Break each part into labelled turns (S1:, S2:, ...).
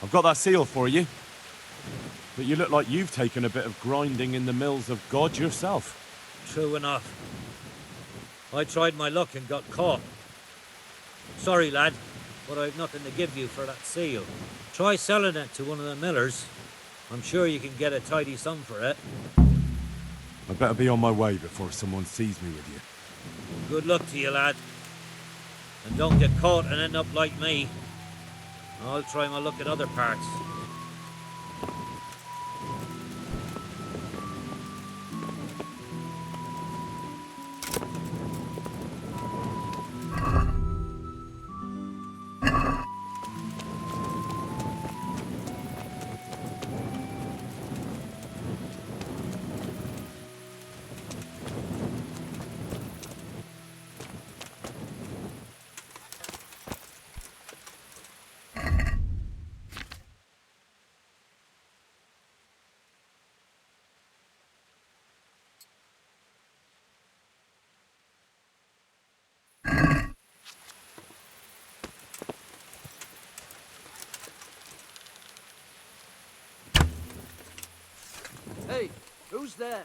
S1: I've got that seal for you. But you look like you've taken a bit of grinding in the mills of God yourself.
S2: True enough. I tried my luck and got caught. Sorry, lad, but I've nothing to give you for that seal. Try selling it to one of the millers. I'm sure you can get a tidy sum for it.
S1: I better be on my way before someone sees me with you.
S2: Good luck to you, lad. And don't get caught and end up like me. I'll try my luck at other parts.
S3: Hey, who's there?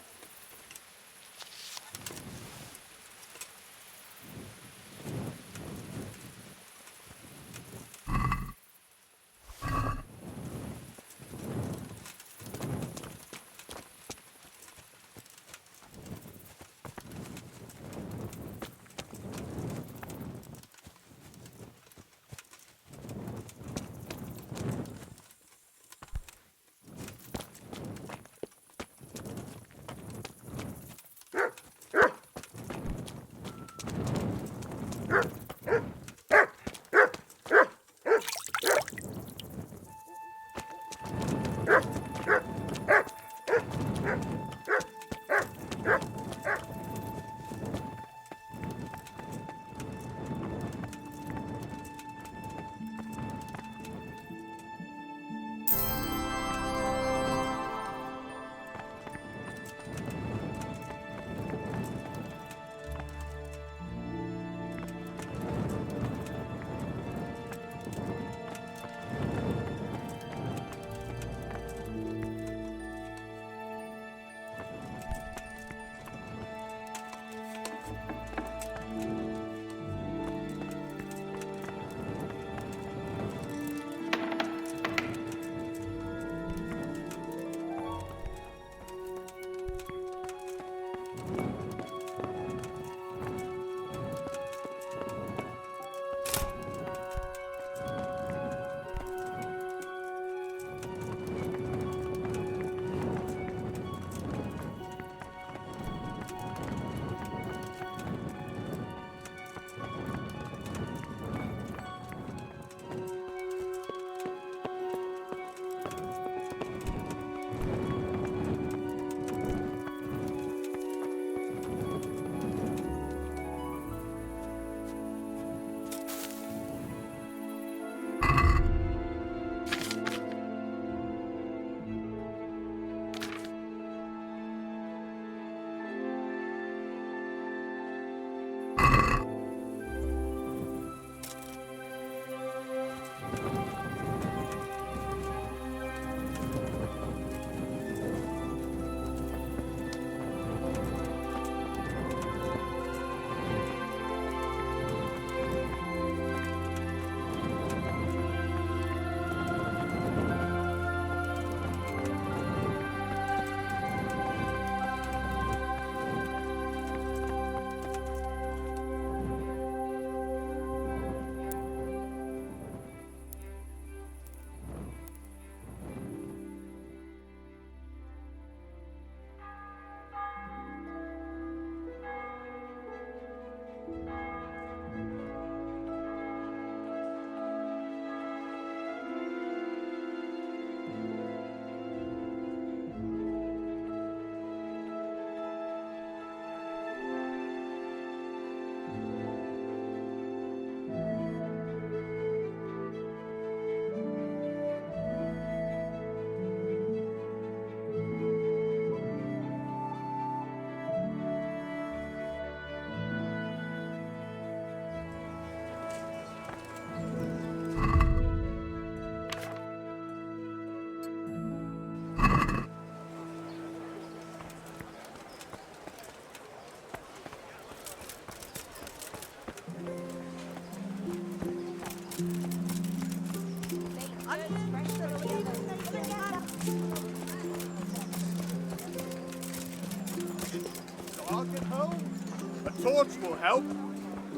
S4: torch will help.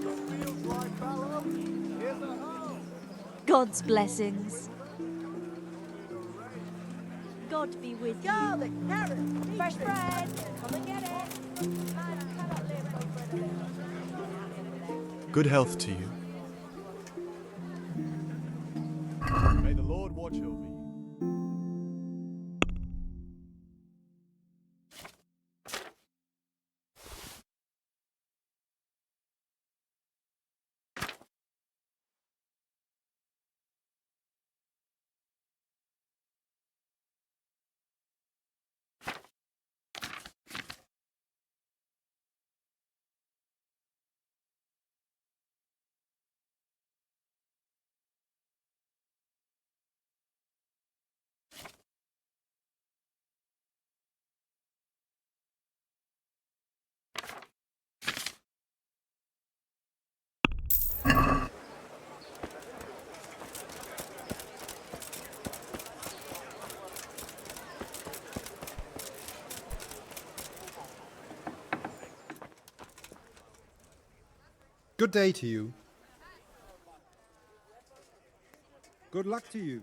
S4: Feels like fellow. Here's a hoe.
S5: God's blessings. God be with you.
S6: Garlic, carrot, fresh bread. Come and get it. Man cannot live on bread alone.
S7: Good health to you.
S4: May the Lord watch over you.
S8: Good day to you. Good luck to you.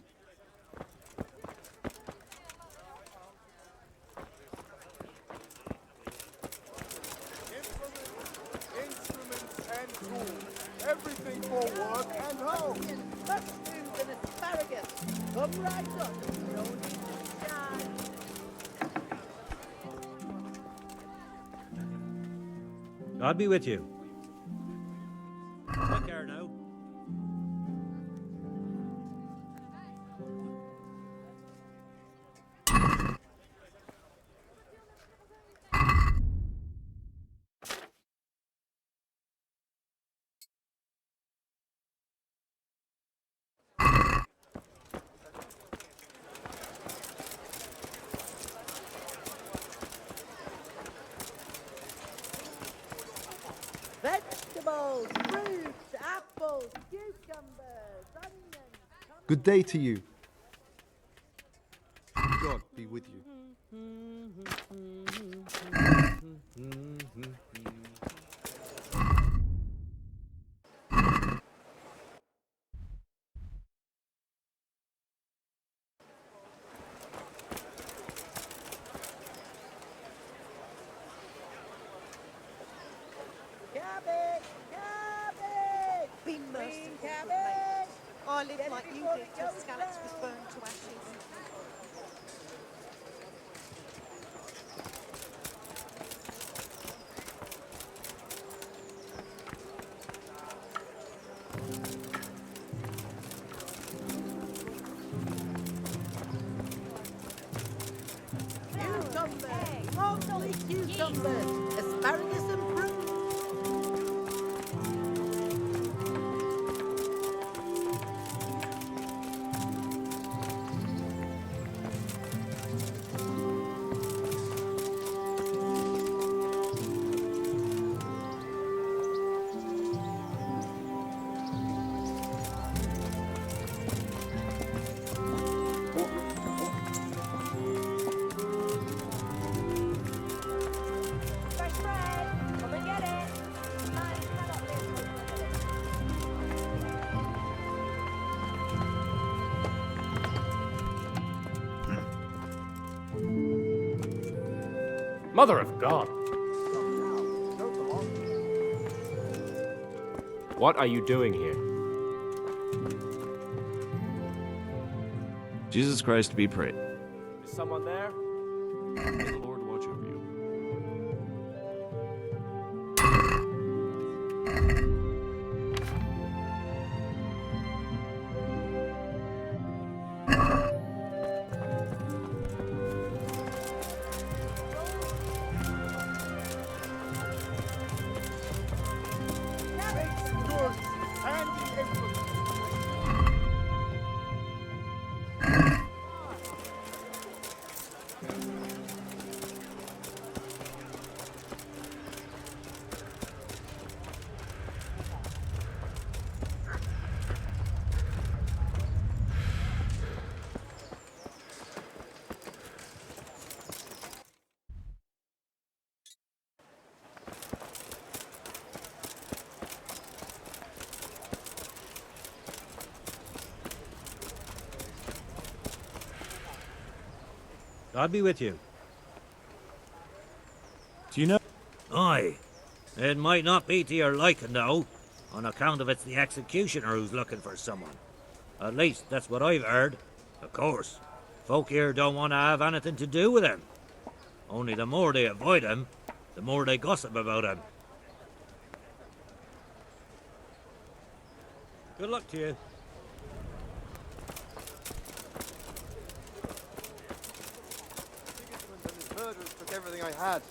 S4: Instruments and tools. Everything for work and home.
S6: Mushrooms and asparagus. Come right up. No need to shy.
S2: God be with you. Take care now.
S6: Vegetables, fruits, apples, cucumbers, onions.
S8: Good day to you. God be with you.
S6: Cabbage, cabbage.
S9: Be
S6: Green
S9: merciful, good
S6: cabbage.
S9: mate. I lived
S6: Get
S9: like
S6: it
S9: you
S6: before
S9: did
S6: it
S9: till
S6: goes
S9: Scallops was
S6: brown.
S9: burned to ashes.
S6: Cucumbers, lovely cucumbers, asparagus and prunes.
S9: Fresh bread. Come and get it. Man cannot live on bread alone.
S10: Mother of God! What are you doing here?
S11: Jesus Christ be praised.
S10: Is someone there?
S11: May the Lord watch over you.
S4: Makes goods handy implements.
S2: God be with you.
S1: Do you know?
S2: Aye. It might not be to your liking, though, on account of it's the executioner who's looking for someone. At least, that's what I've heard. Of course, folk here don't want to have anything to do with him. Only the more they avoid him, the more they gossip about him. Good luck to you.
S4: Sigismund and his murderers took everything I had.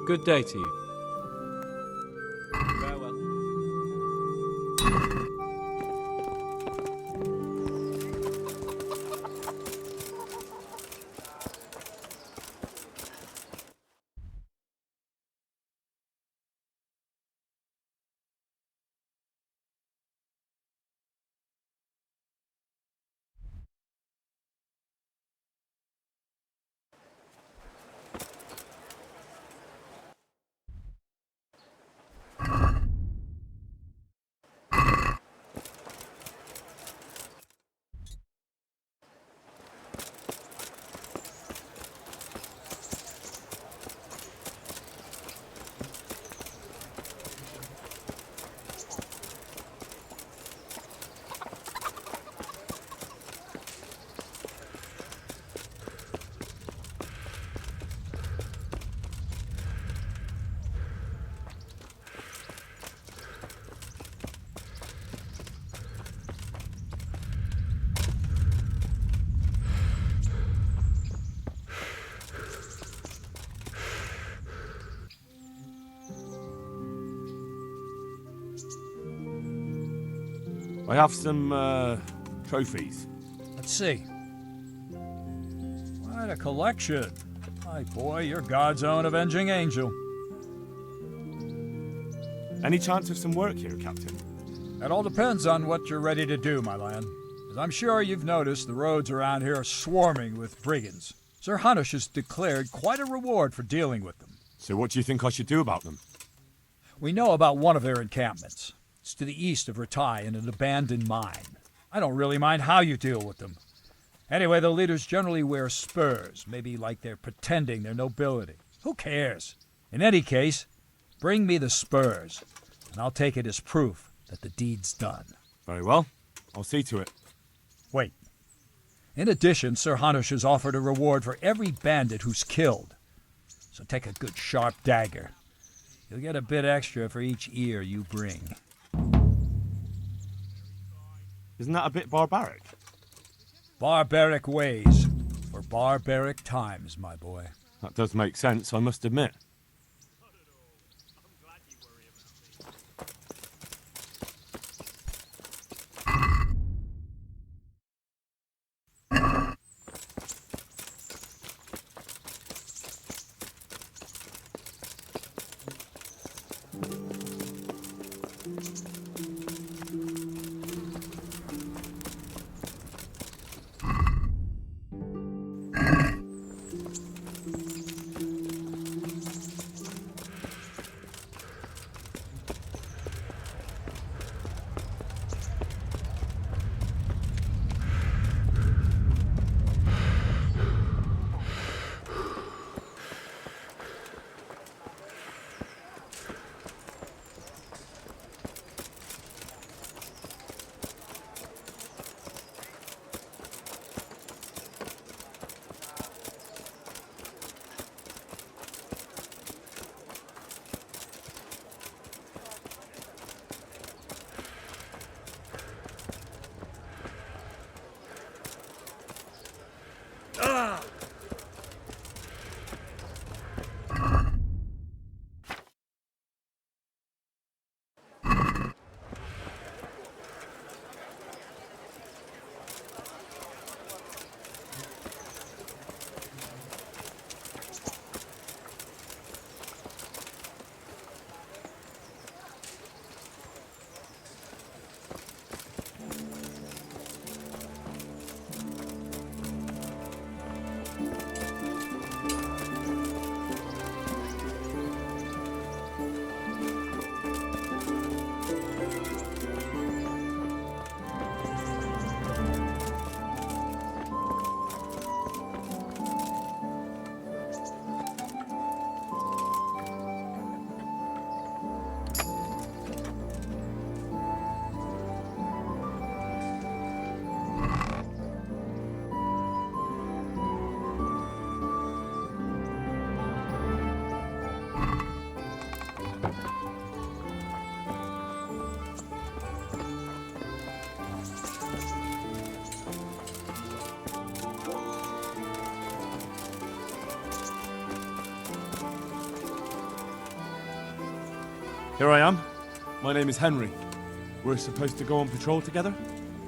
S11: Good day to you.
S2: Farewell.
S1: I have some trophies.
S7: Let's see. Quite a collection. My boy, you're God's own avenging angel.
S1: Any chance of some work here, Captain?
S7: That all depends on what you're ready to do, my lad. As I'm sure you've noticed, the roads around here are swarming with brigands. Sir Hanush has declared quite a reward for dealing with them.
S1: So what do you think I should do about them?
S7: We know about one of their encampments. It's to the east of Ratai in an abandoned mine. I don't really mind how you deal with them. Anyway, the leaders generally wear spurs, maybe like they're pretending they're nobility. Who cares? In any case, bring me the spurs, and I'll take it as proof that the deed's done.
S1: Very well. I'll see to it.
S7: Wait. In addition, Sir Hanush has offered a reward for every bandit who's killed. So take a good sharp dagger. You'll get a bit extra for each ear you bring.
S1: Isn't that a bit barbaric?
S7: Barbaric ways for barbaric times, my boy.
S1: That does make sense, I must admit. Here I am. My name is Henry. We're supposed to go on patrol together?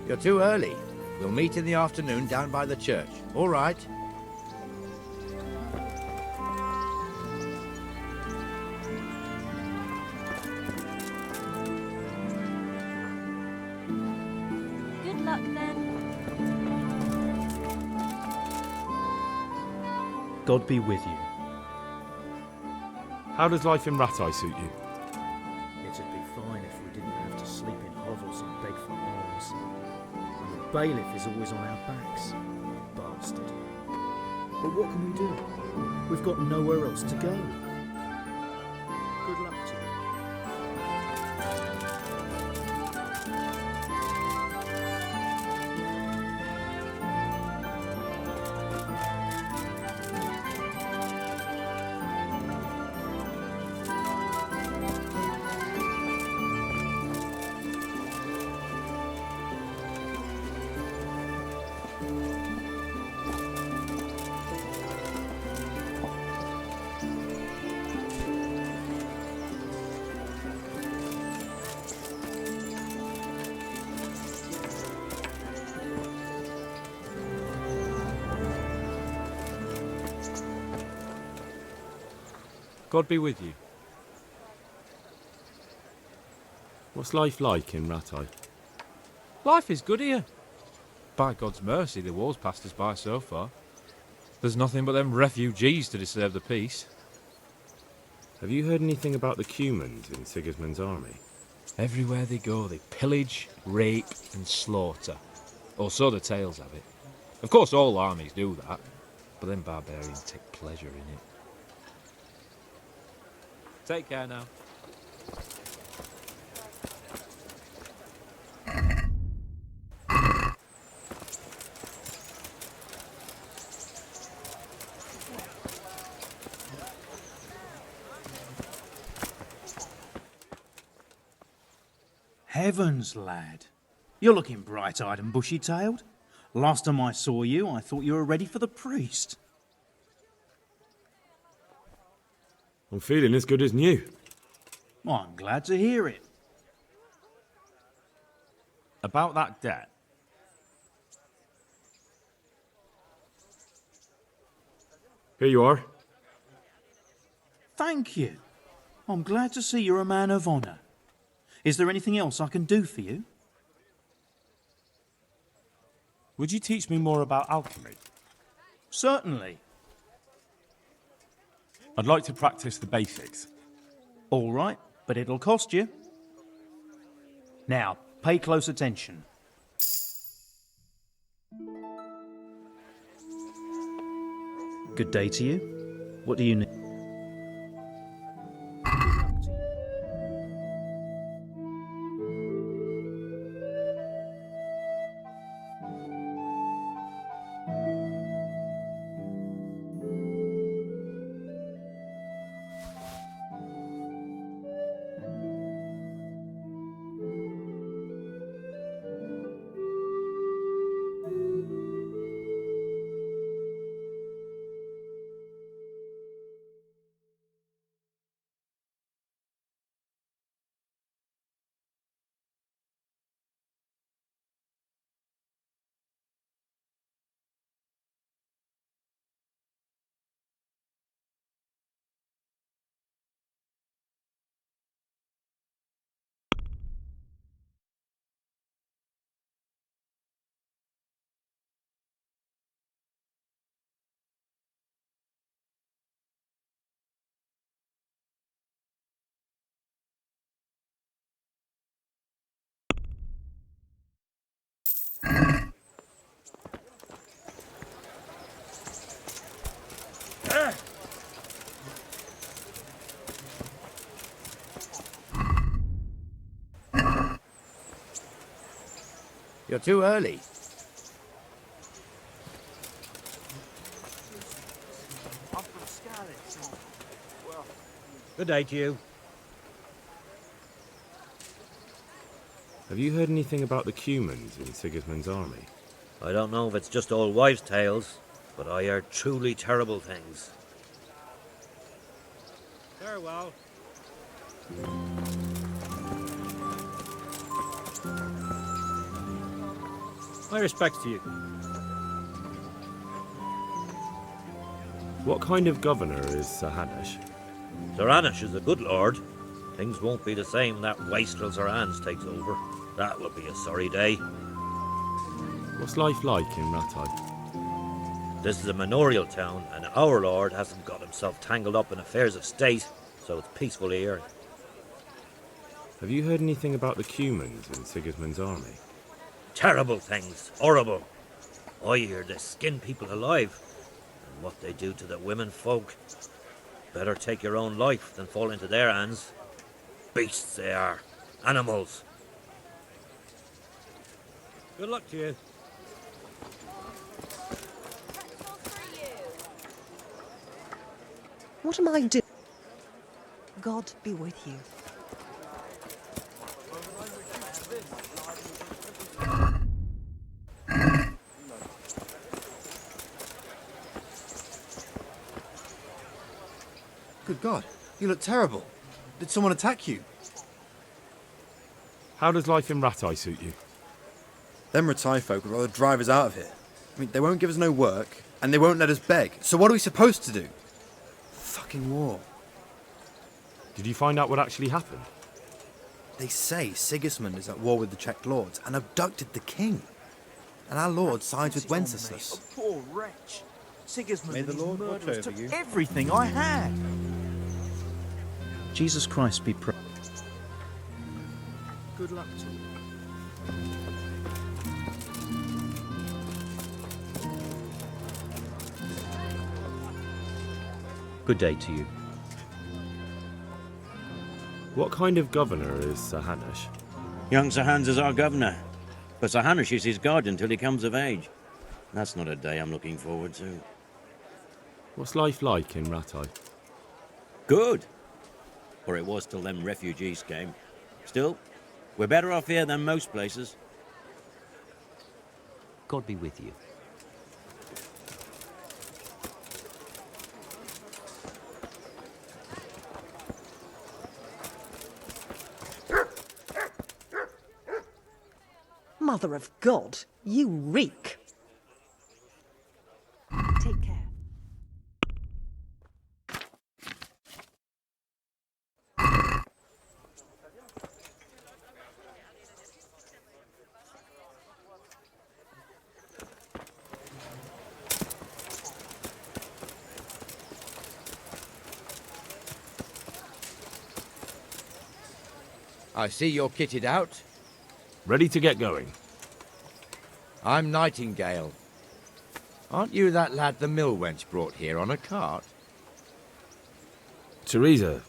S12: You're too early. We'll meet in the afternoon down by the church. All right.
S5: Good luck then.
S13: God be with you.
S1: How does life in Rattay suit you?
S13: It'd be fine if we didn't have to sleep in hovels and beg for alms. And the bailiff is always on our backs. Bastard. But what can we do? We've got nowhere else to go. Good luck to you.
S11: God be with you.
S1: What's life like in Rattay?
S11: Life is good here. By God's mercy, the war's passed us by so far. There's nothing but them refugees to disturb the peace.
S1: Have you heard anything about the Cumans in Sigismund's army?
S11: Everywhere they go, they pillage, rape, and slaughter. Or so the tales have it. Of course, all armies do that, but them barbarians take pleasure in it. Take care now.
S14: Heavens, lad. You're looking bright-eyed and bushy-tailed. Last time I saw you, I thought you were ready for the priest.
S1: I'm feeling as good as new.
S14: Well, I'm glad to hear it.
S1: About that debt. Here you are.
S14: Thank you. I'm glad to see you're a man of honour. Is there anything else I can do for you?
S1: Would you teach me more about alchemy?
S14: Certainly.
S1: I'd like to practice the basics.
S14: All right, but it'll cost you. Now, pay close attention. Good day to you. What do you need?
S12: You're too early.
S2: Good day to you.
S1: Have you heard anything about the Cumans in Sigismund's army?
S2: I don't know if it's just old wives' tales, but I heard truly terrible things. Farewell. My respects to you.
S10: What kind of governor is Sir Hanush?
S2: Sir Hanush is a good lord. Things won't be the same when that wastrel Sir Hans takes over. That will be a sorry day.
S10: What's life like in Rattay?
S2: This is a manorial town, and our lord hasn't got himself tangled up in affairs of state, so it's peaceful here.
S10: Have you heard anything about the Cumans in Sigismund's army?
S2: Terrible things, horrible. I hear they skin people alive, and what they do to the women folk. Better take your own life than fall into their hands. Beasts they are, animals. Good luck to you.
S15: What am I doing? God be with you.
S16: Good God, you look terrible. Did someone attack you?
S10: How does life in Rattay suit you?
S16: Them Rattay folk would rather drive us out of here. I mean, they won't give us no work, and they won't let us beg. So what are we supposed to do? Fucking war.
S10: Did you find out what actually happened?
S16: They say Sigismund is at war with the Czech lords and abducted the king. And our lord sides with Wenceslas.
S14: A poor wretch. Sigismund
S8: May the
S14: and his
S8: Lord watch
S14: murderers
S8: over
S14: took
S8: you.
S14: everything I had. Jesus Christ be praised. Good luck to you.
S2: Good day to you.
S10: What kind of governor is Sir Hanush?
S17: Young Sir Hans is our governor, but Sir Hanush is his guard until he comes of age. That's not a day I'm looking forward to.
S10: What's life like in Rattay?
S17: Good. Or it was till them refugees came. Still, we're better off here than most places.
S12: God be with you.
S15: Mother of God, you reek. Take care.
S12: I see you're kitted out.
S10: Ready to get going.
S12: I'm Nightingale. Aren't you that lad the mill wench brought here on a cart?
S10: Teresa.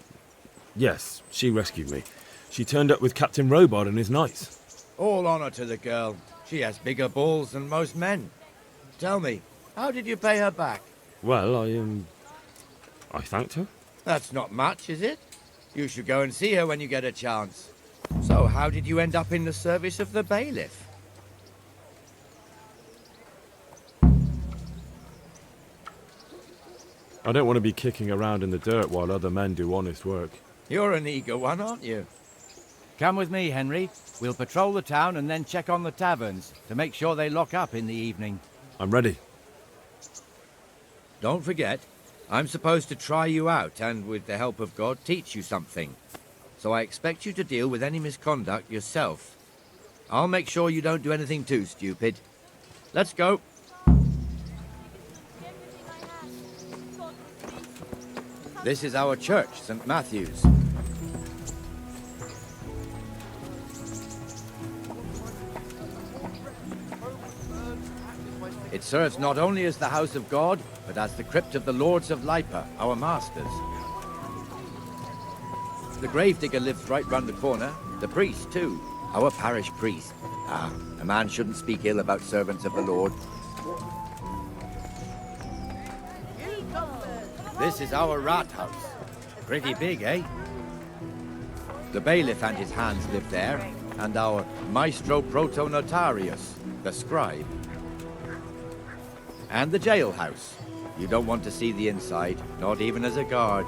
S10: Yes, she rescued me. She turned up with Captain Robard and his knights.
S12: All honour to the girl. She has bigger balls than most men. Tell me, how did you pay her back?
S10: Well, I thanked her.
S12: That's not much, is it? You should go and see her when you get a chance. So, how did you end up in the service of the bailiff?
S10: I don't want to be kicking around in the dirt while other men do honest work.
S12: You're an eager one, aren't you?
S18: Come with me, Henry. We'll patrol the town and then check on the taverns to make sure they lock up in the evening.
S10: I'm ready.
S12: Don't forget, I'm supposed to try you out and, with the help of God, teach you something. So I expect you to deal with any misconduct yourself. I'll make sure you don't do anything too stupid. Let's go. This is our church, St. Matthew's. It serves not only as the house of God, but as the crypt of the lords of Lipa, our masters. The gravedigger lives right round the corner. The priest, too. Our parish priest. Ah, a man shouldn't speak ill about servants of the Lord. This is our rat house. Pretty big, eh? The bailiff and his hands live there, and our maestro protonotarius, the scribe. And the jailhouse. You don't want to see the inside, not even as a guard.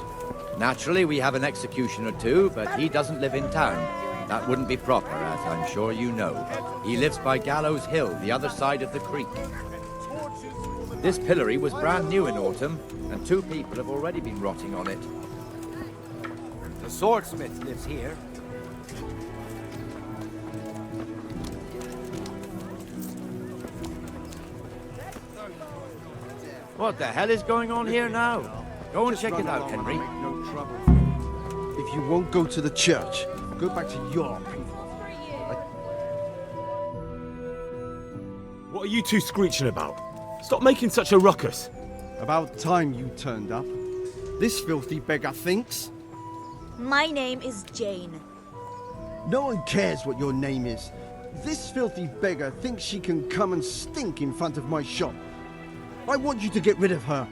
S12: Naturally, we have an executioner too, but he doesn't live in town. That wouldn't be proper, as I'm sure you know. He lives by Gallows Hill, the other side of the creek. This pillory was brand new in autumn, and 2 people have already been rotting on it. The swordsmith lives here. What the hell is going on here now? Go and check it out, Henry.
S19: If you won't go to the church, go back to your people.
S10: What are you two screeching about? Stop making such a ruckus.
S19: About time you turned up. This filthy beggar thinks.
S5: My name is Jane.
S19: No one cares what your name is. This filthy beggar thinks she can come and stink in front of my shop. I want you to get rid of her.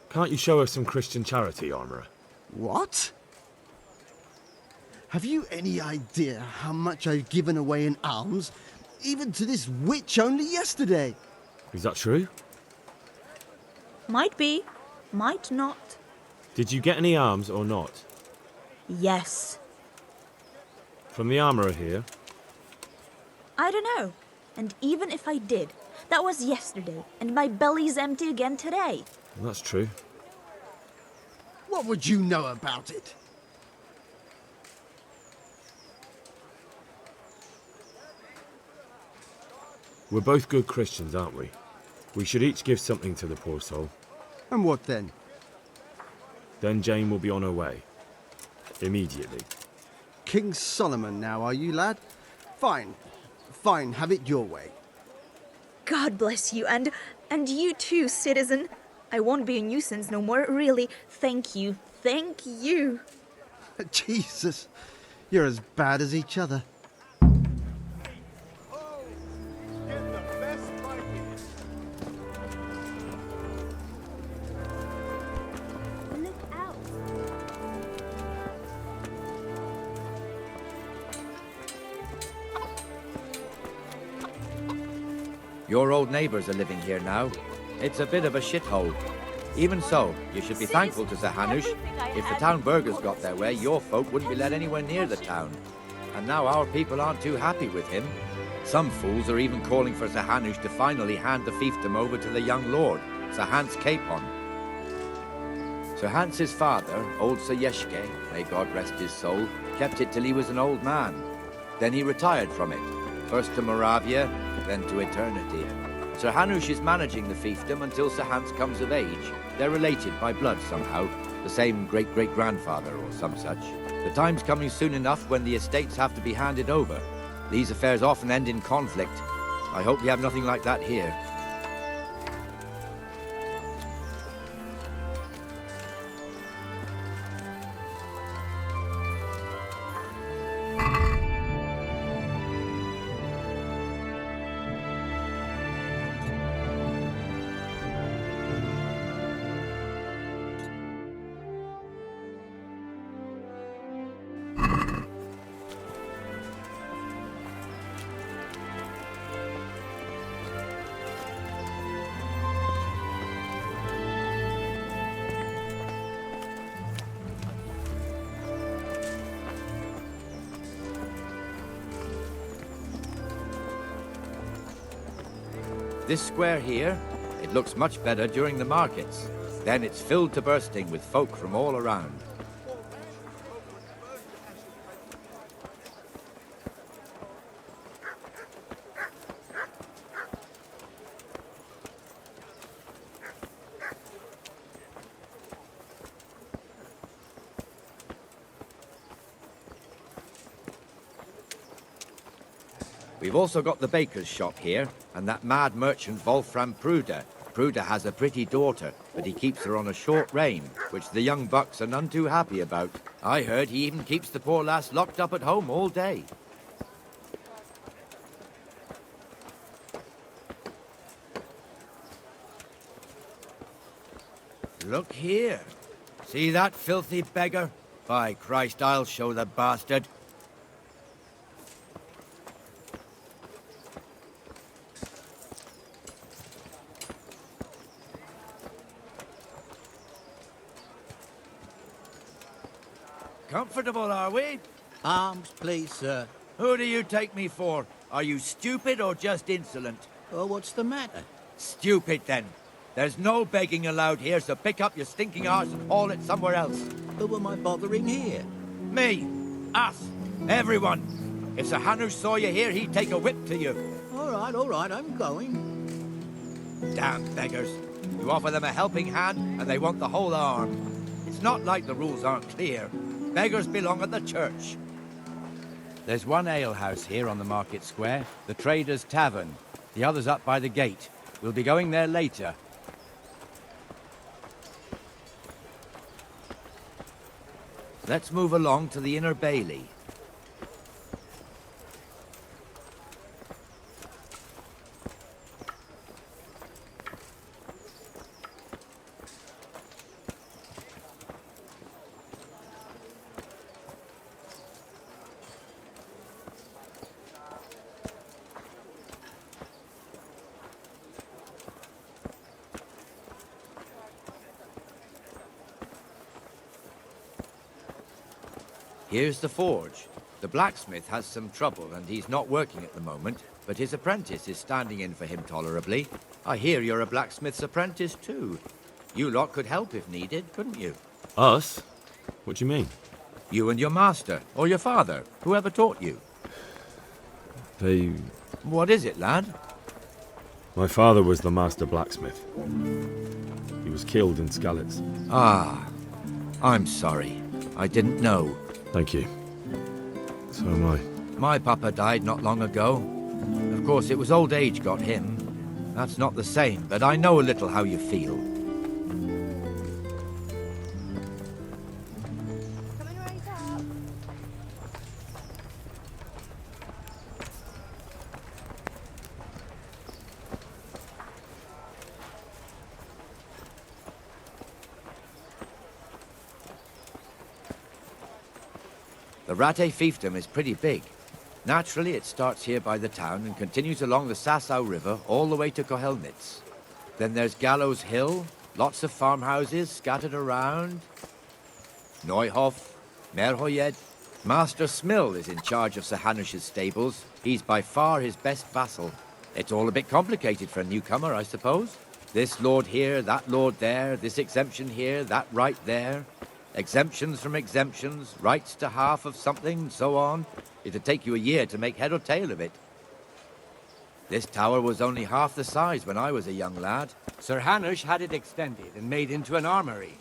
S10: Can't you show us some Christian charity, Armourer?
S19: What? Have you any idea how much I've given away in alms, even to this witch only yesterday?
S10: Is that true?
S5: Might be, might not.
S10: Did you get any alms or not?
S5: Yes.
S10: From the Armourer here?
S5: I don't know. And even if I did, that was yesterday, and my belly's empty again today.
S10: That's true.
S19: What would you know about it?
S10: We're both good Christians, aren't we? We should each give something to the poor soul.
S19: And what then?
S10: Then Jane will be on her way. Immediately.
S19: King Solomon now, are you, lad? Fine. Fine, have it your way.
S5: God bless you, and you too, citizen. I won't be a nuisance no more, really. Thank you. Thank you.
S19: Jesus, you're as bad as each other.
S5: Look out.
S12: Your old neighbours are living here now. It's a bit of a shithole. Even so, you should be thankful to Sir Hanush. If the town burghers got their way, your folk wouldn't be let anywhere near the town. And now our people aren't too happy with him. Some fools are even calling for Sir Hanush to finally hand the fiefdom over to the young lord, Sir Hans Capon. Sir Hans's father, old Sir Yeshke, may God rest his soul, kept it till he was an old man. Then he retired from it, first to Moravia, then to eternity. Sir Hanush is managing the fiefdom until Sir Hans comes of age. They're related by blood somehow, the same great-great-grandfather or some such. The time's coming soon enough when the estates have to be handed over. These affairs often end in conflict. I hope we have nothing like that here. This square here, it looks much better during the markets. Then it's filled to bursting with folk from all around. We've also got the baker's shop here, and that mad merchant Wolfram Pruder. Pruder has a pretty daughter, but he keeps her on a short rein, which the young bucks are none too happy about. I heard he even keeps the poor lass locked up at home all day. Look here. See that filthy beggar? By Christ, I'll show the bastard. Comfortable, are we?
S20: Arms, please, sir.
S12: Who do you take me for? Are you stupid or just insolent?
S20: Oh, what's the matter?
S12: Stupid, then. There's no begging allowed here, so pick up your stinking arse and haul it somewhere else.
S20: Who am I bothering here?
S12: Me. Us. Everyone. If Sir Hanush saw you here, he'd take a whip to you.
S20: All right, I'm going.
S12: Damn beggars. You offer them a helping hand, and they want the whole arm. It's not like the rules aren't clear. Beggars belong at the church.
S18: There's one alehouse here on the market square, the Trader's Tavern. The other's up by the gate. We'll be going there later.
S12: Let's move along to the Inner Bailey. Here's the forge. The blacksmith has some trouble and he's not working at the moment, but his apprentice is standing in for him tolerably. I hear you're a blacksmith's apprentice too. You lot could help if needed, couldn't you?
S10: Us? What do you mean?
S12: You and your master, or your father, whoever taught you.
S10: They...
S12: What is it, lad?
S10: My father was the master blacksmith. He was killed in Skalitz.
S12: Ah, I'm sorry. I didn't know.
S10: Thank you. So am I.
S12: My papa died not long ago. Of course, it was old age got him. That's not the same, but I know a little how you feel. The Rate fiefdom is pretty big. Naturally, it starts here by the town and continues along the Sasau River all the way to Kohelnitz. Then there's Gallows Hill, lots of farmhouses scattered around. Neuhof, Merhoyed. Master Smill is in charge of Sir Hanush's stables. He's by far his best vassal. It's all a bit complicated for a newcomer, I suppose. This lord here, that lord there, this exemption here, that right there. Exemptions from exemptions, rights to half of something, so on. It'd take you a year to make head or tail of it. This tower was only half the size when I was a young lad.
S18: Sir Hanush had it extended and made into an armory.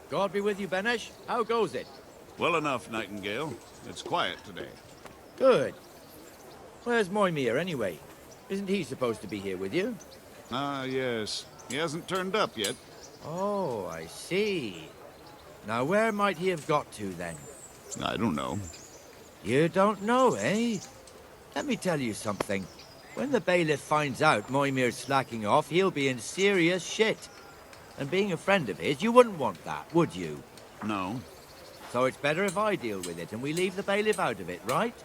S12: God be with you, Benesh. How goes it?
S21: Well enough, Nightingale. It's quiet today.
S12: Good. Where's Moimir, anyway? Isn't he supposed to be here with you?
S21: Ah, yes. He hasn't turned up yet.
S12: Oh, I see. Now, where might he have got to, then?
S21: I don't know.
S12: You don't know, eh? Let me tell you something. When the bailiff finds out Moimir's slacking off, he'll be in serious shit. And being a friend of his, you wouldn't want that, would you?
S21: No.
S12: So it's better if I deal with it and we leave the bailiff out of it, right?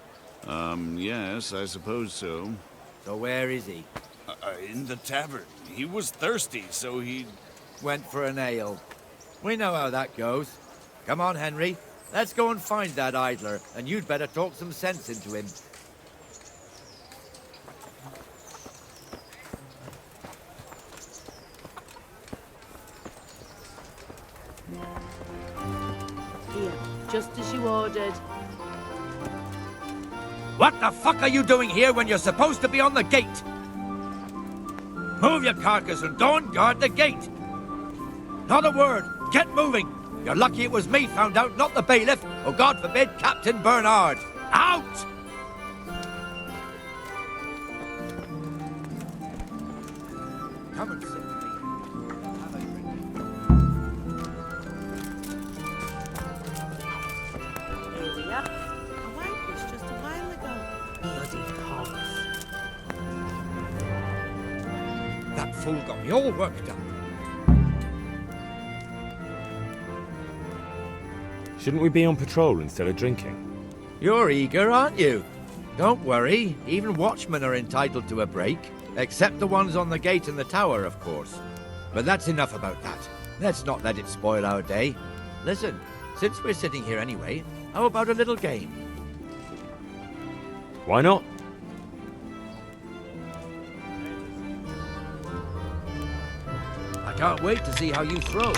S21: Yes, I suppose so.
S12: So where is he?
S21: In the tavern. He was thirsty, so he...
S12: Went for an ale. We know how that goes. Come on, Henry. Let's go and find that idler, and you'd better talk some sense into him.
S22: Here, just as you ordered.
S12: What the fuck are you doing here when you're supposed to be on the gate? Move your carcass and go and guard the gate. Not a word. Get moving. You're lucky it was me found out, not the bailiff, or God forbid, Captain Bernard. Out! Come and sit with me. Have a drink.
S22: Here we are. I wiped this just a while ago. Bloody hogs.
S12: That fool got me all worked up.
S10: Shouldn't we be on patrol instead of drinking?
S12: You're eager, aren't you? Don't worry, even watchmen are entitled to a break. Except the ones on the gate and the tower, of course. But that's enough about that. Let's not let it spoil our day. Listen, since we're sitting here anyway, how about a little game?
S10: Why not?
S12: I can't wait to see how you throw.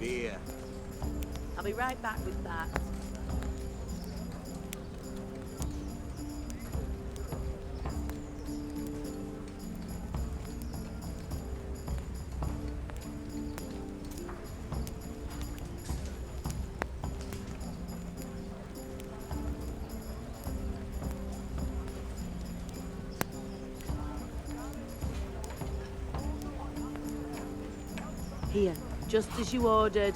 S20: Beer.
S22: I'll be right back with that. Here, just as you ordered.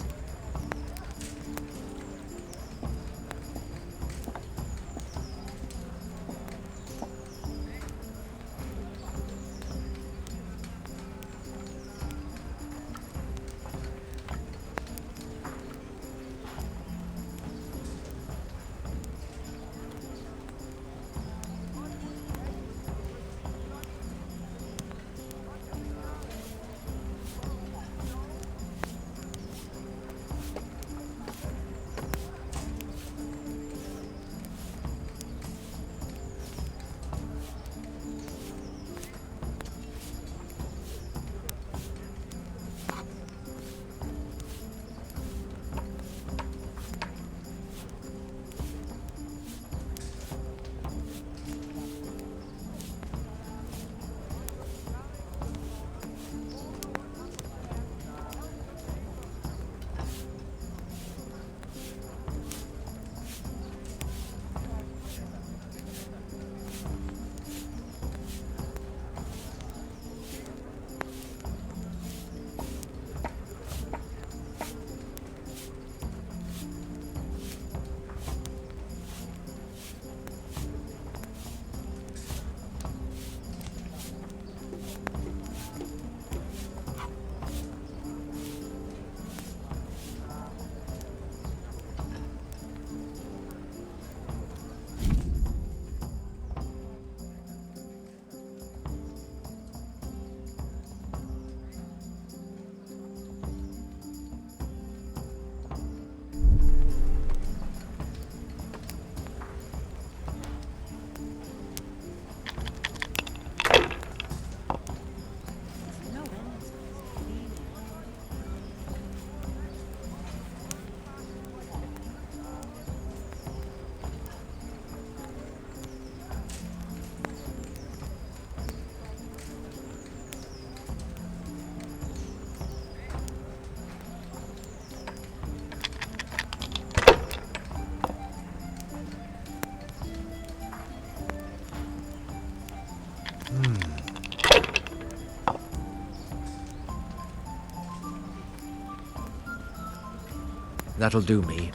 S18: That'll do me.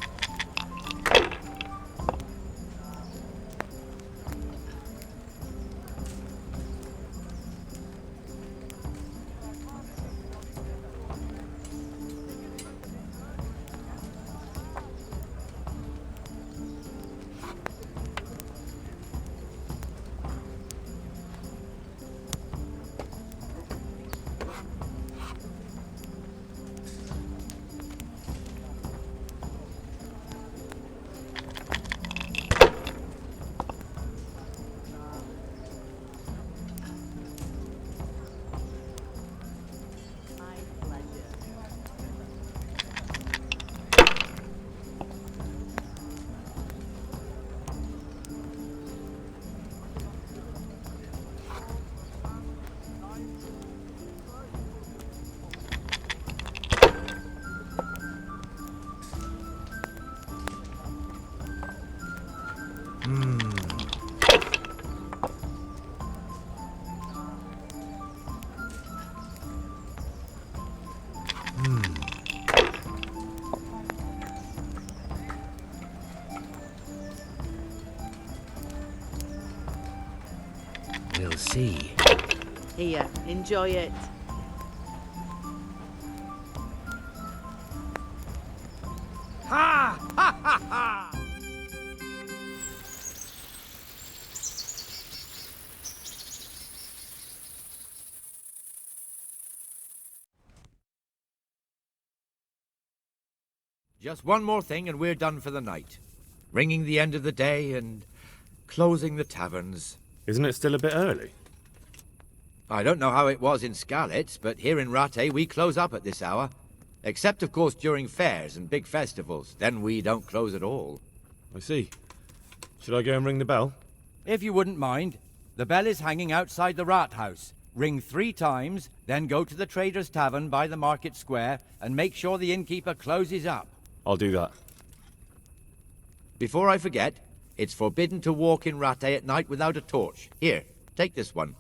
S18: We'll see.
S22: Here, enjoy it.
S18: Ha! Ha ha ha! Just one more thing and we're done for the night. Ringing the end of the day and closing the taverns.
S10: Isn't it still a bit early?
S18: I don't know how it was in Scarlet, but here in Rattay we close up at this hour. Except, of course, during fairs and big festivals. Then we don't close at all.
S10: I see. Should I go and ring the bell?
S18: If you wouldn't mind. The bell is hanging outside the Rat House. Ring 3 times, then go to the Trader's Tavern by the Market Square and make sure the innkeeper closes up.
S10: I'll do that.
S18: Before I forget, it's forbidden to walk in Rattay at night without a torch. Here, take this one.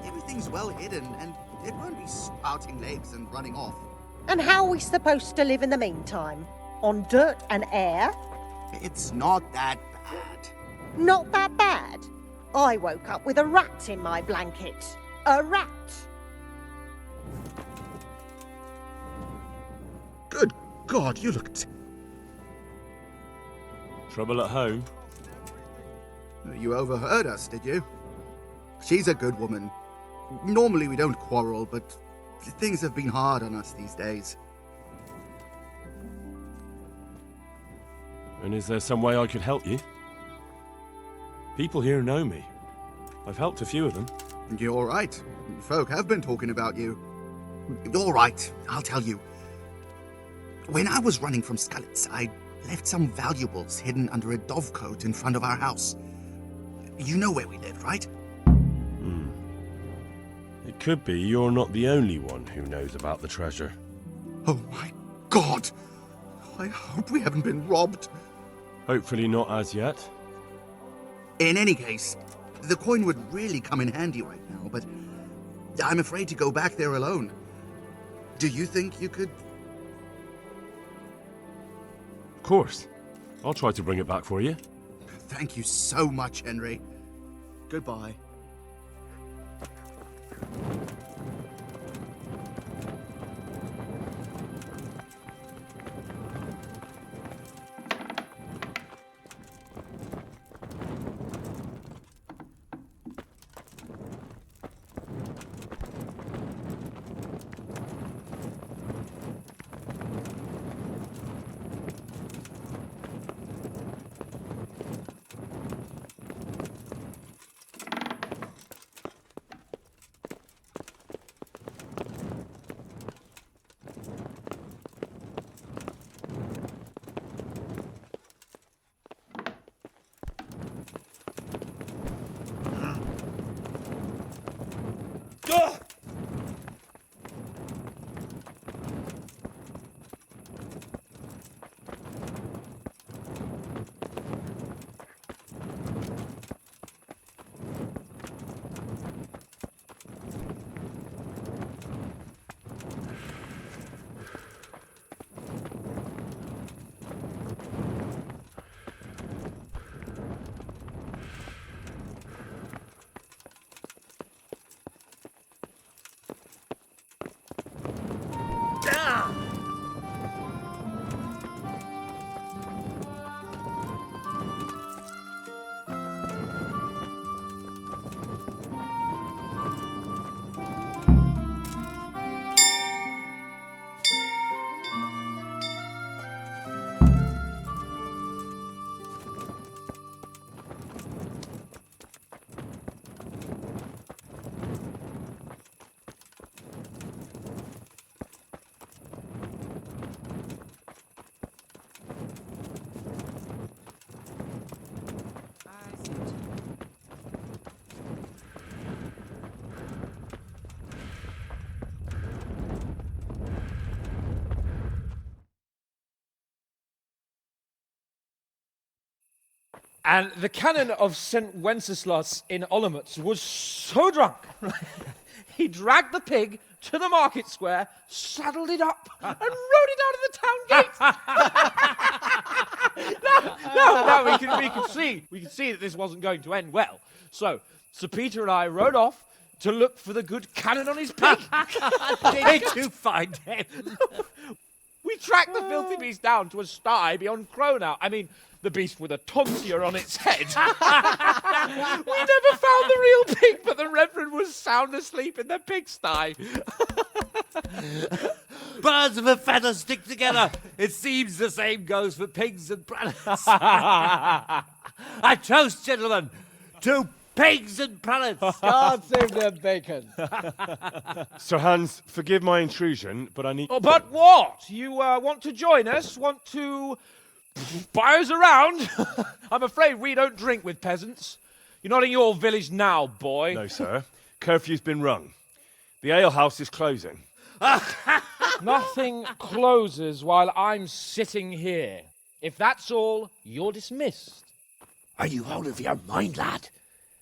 S3: Everything's well hidden, and it won't be sprouting legs and running off.
S9: And how are we supposed to live in the meantime? On dirt and air?
S3: It's not that bad.
S9: Not that bad. I woke up with a rat in my blanket. A rat.
S3: Good God, you look...
S1: Trouble at home?
S3: You overheard us, did you? She's a good woman. Normally we don't quarrel, but things have been hard on us these days.
S1: And is there some way I could help you? People here know me. I've helped a few of them.
S3: You're right. Folk have been talking about you. All right, I'll tell you. When I was running from Scullets, I left some valuables hidden under a dovecote in front of our house. You know where we live, right?
S1: It could be you're not the only one who knows about the treasure.
S3: Oh my God! I hope we haven't been robbed.
S1: Hopefully not as yet.
S3: In any case, the coin would really come in handy right now, but I'm afraid to go back there alone. Do you think you could...
S1: Of course. I'll try to bring it back for you.
S3: Thank you so much, Henry. Goodbye.
S11: And the canon of St. Wenceslas in Olomouc was so drunk, he dragged the pig to the market square, saddled it up, and rode it out of the town gate. No, we can see that this wasn't going to end well. So, Sir Peter and I rode off to look for the good canon on his pig.
S2: Did you find him?
S11: We tracked the filthy beast down to a sty beyond Cronow. I mean, the beast with a tonsure on its head. We never found the real pig, but the Reverend was sound asleep in the pigsty.
S2: Birds of a feather stick together. It seems the same goes for pigs and prelates. I toast, gentlemen, to pigs and prelates.
S11: God save their bacon.
S10: Sir Hans, forgive my intrusion, but I need...
S11: Oh, but what? You want to join us? Want to buy us around? I'm afraid we don't drink with peasants. You're not in your village now, boy.
S10: No, sir. Curfew's been rung. The alehouse is closing.
S11: Nothing closes while I'm sitting here. If that's all, you're dismissed.
S4: Are you out of your mind, lad?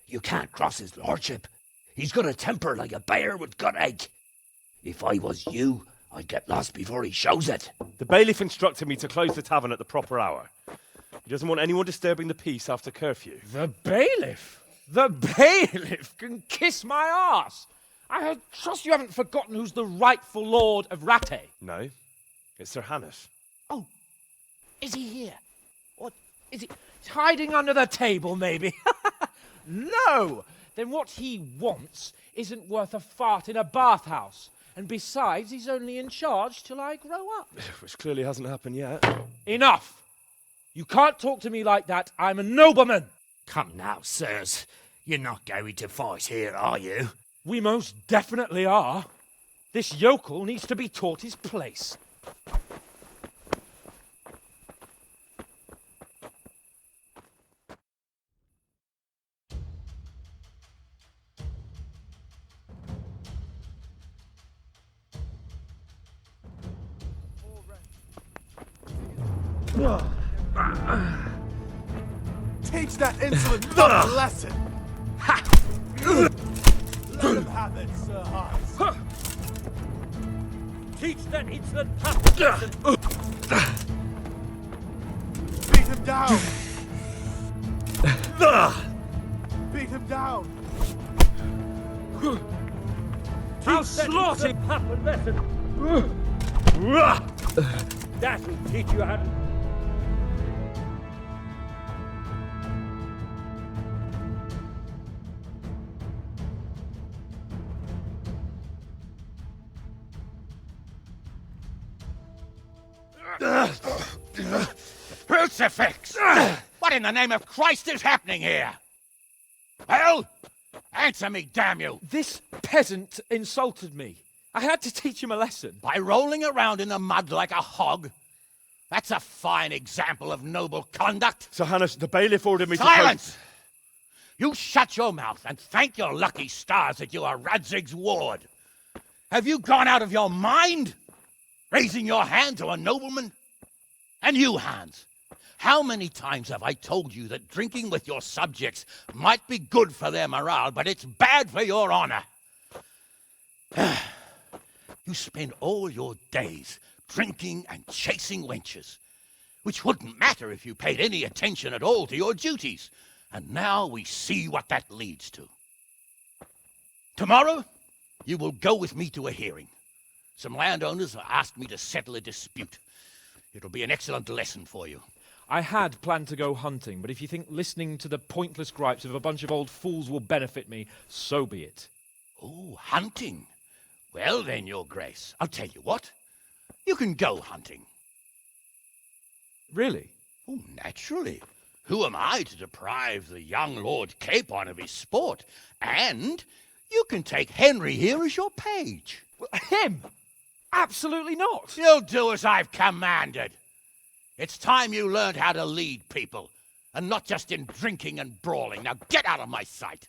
S4: You can't cross his lordship. He's got a temper like a bear with gut ache. If I was you, I'd get lost before he shows it.
S10: The bailiff instructed me to close the tavern at the proper hour. He doesn't want anyone disturbing the peace after curfew.
S11: The bailiff? The bailiff can kiss my arse. I trust you haven't forgotten who's the rightful lord of Rattay.
S10: No, it's Sir Hannes.
S11: Oh, is he here? What, is he hiding under the table, maybe? No! Then what he wants isn't worth a fart in a bathhouse. And besides, he's only in charge till I grow up.
S10: Which clearly hasn't happened yet.
S11: Enough! You can't talk to me like that. I'm a nobleman.
S4: Come now, sirs. You're not going to fight here, are you?
S11: We most definitely are. This yokel needs to be taught his place.
S1: Teach that insolent dog a lesson! Let him have it, Sir Hans.
S2: Teach that insolent pup a lesson.
S1: Beat him down! Beat him down!
S2: Teach that insolent pup a lesson. That'll teach you how to...
S4: Crucifix! What in the name of Christ is happening here? Well, answer me, damn you!
S11: This peasant insulted me. I had to teach him a lesson.
S4: By rolling around in the mud like a hog? That's a fine example of noble conduct.
S10: Sir Hannes, the bailiff ordered me
S4: Silence! You shut your mouth and thank your lucky stars that you are Radzig's ward. Have you gone out of your mind? Raising your hand to a nobleman? And you, Hans, how many times have I told you that drinking with your subjects might be good for their morale, but it's bad for your honor? You spend all your days drinking and chasing wenches, which wouldn't matter if you paid any attention at all to your duties. And now we see what that leads to. Tomorrow, you will go with me to a hearing. Some landowners have asked me to settle a dispute. It'll be an excellent lesson for you.
S11: I had planned to go hunting, but if you think listening to the pointless gripes of a bunch of old fools will benefit me, so be it.
S4: Oh, hunting? Well then, Your Grace, I'll tell you what. You can go hunting.
S11: Really?
S4: Oh, naturally. Who am I to deprive the young Lord Capon of his sport? And you can take Henry here as your page.
S11: Him? Absolutely not.
S4: You'll do as I've commanded. It's time you learned how to lead people, and not just in drinking and brawling. Now get out of my sight.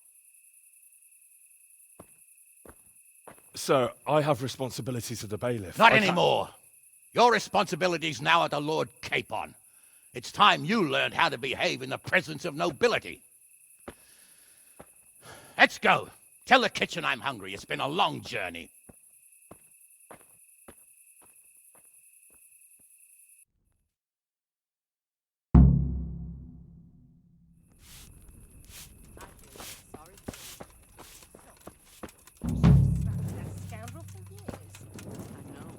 S10: Sir, I have responsibilities of the bailiff.
S4: Not anymore. Your responsibilities now are the Lord Capon. It's time you learned how to behave in the presence of nobility. Let's go. Tell the kitchen I'm hungry. It's been a long journey.
S22: Scoundrel for years. I know.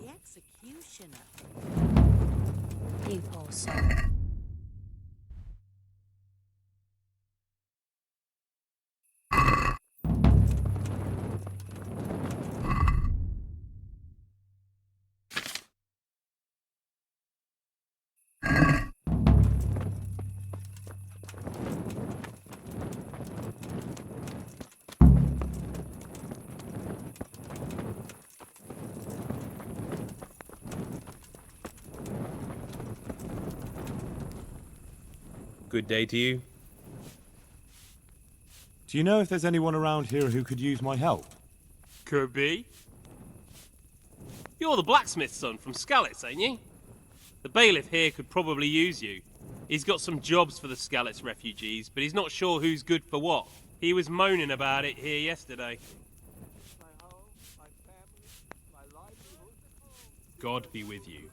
S22: The executioner.
S5: You poor soul.
S6: Good day to you.
S1: Do you know if there's anyone around here who could use my help?
S6: Could be. You're the blacksmith's son from Skalitz, ain't you? The bailiff here could probably use you. He's got some jobs for the Skalitz refugees, but he's not sure who's good for what. He was moaning about it here yesterday. God be with you.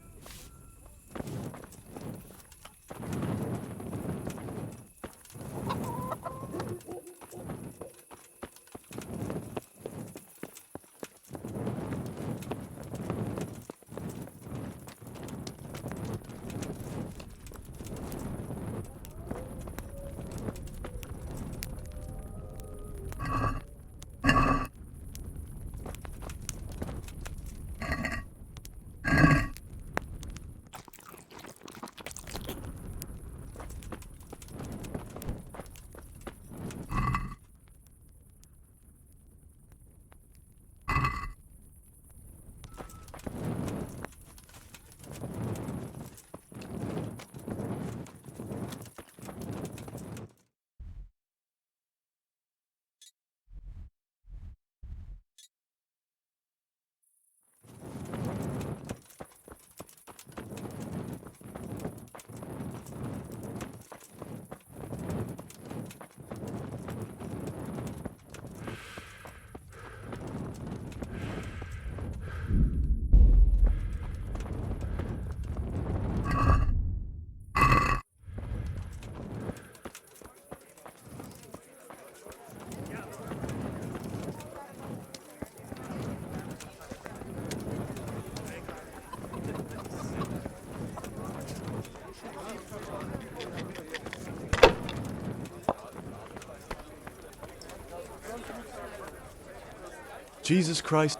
S1: Jesus Christ.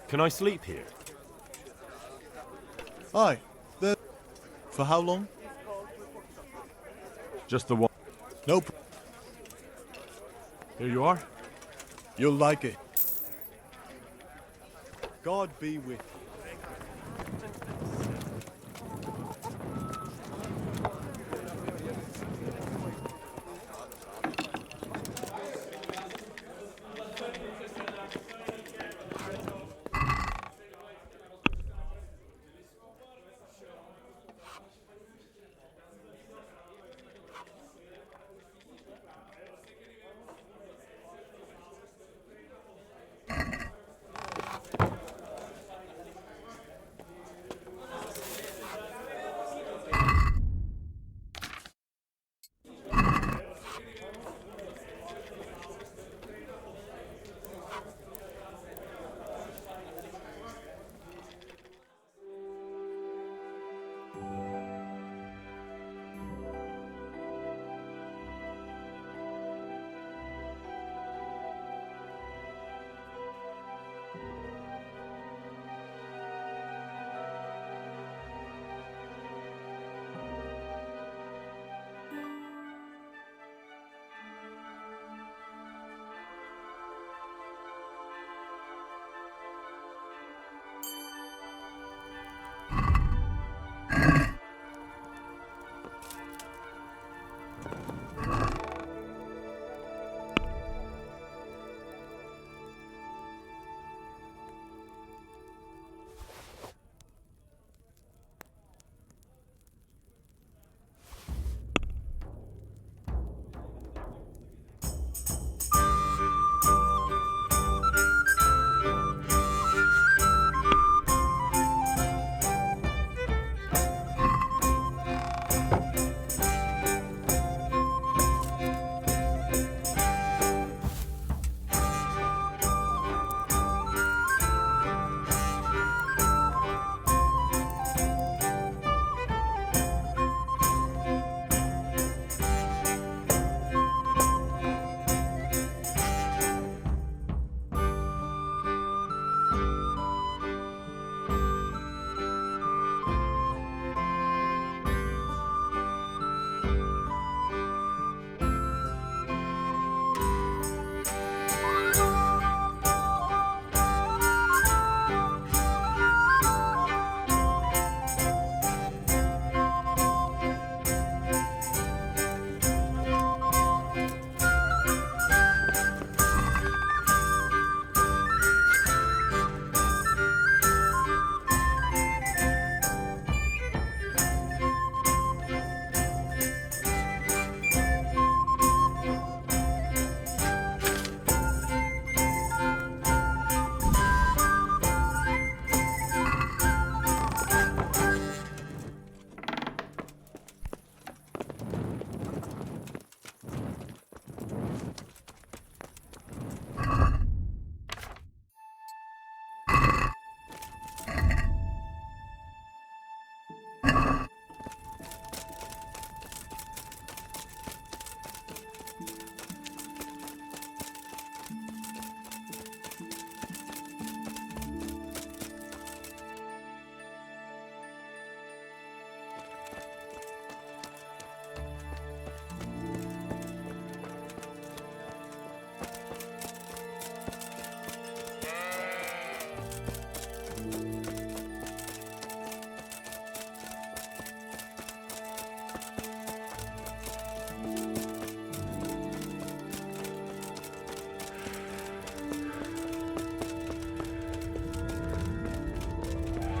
S10: Can I sleep here?
S1: Aye. For how long? Just the one. Nope. Here you are. You'll like it. God be with you.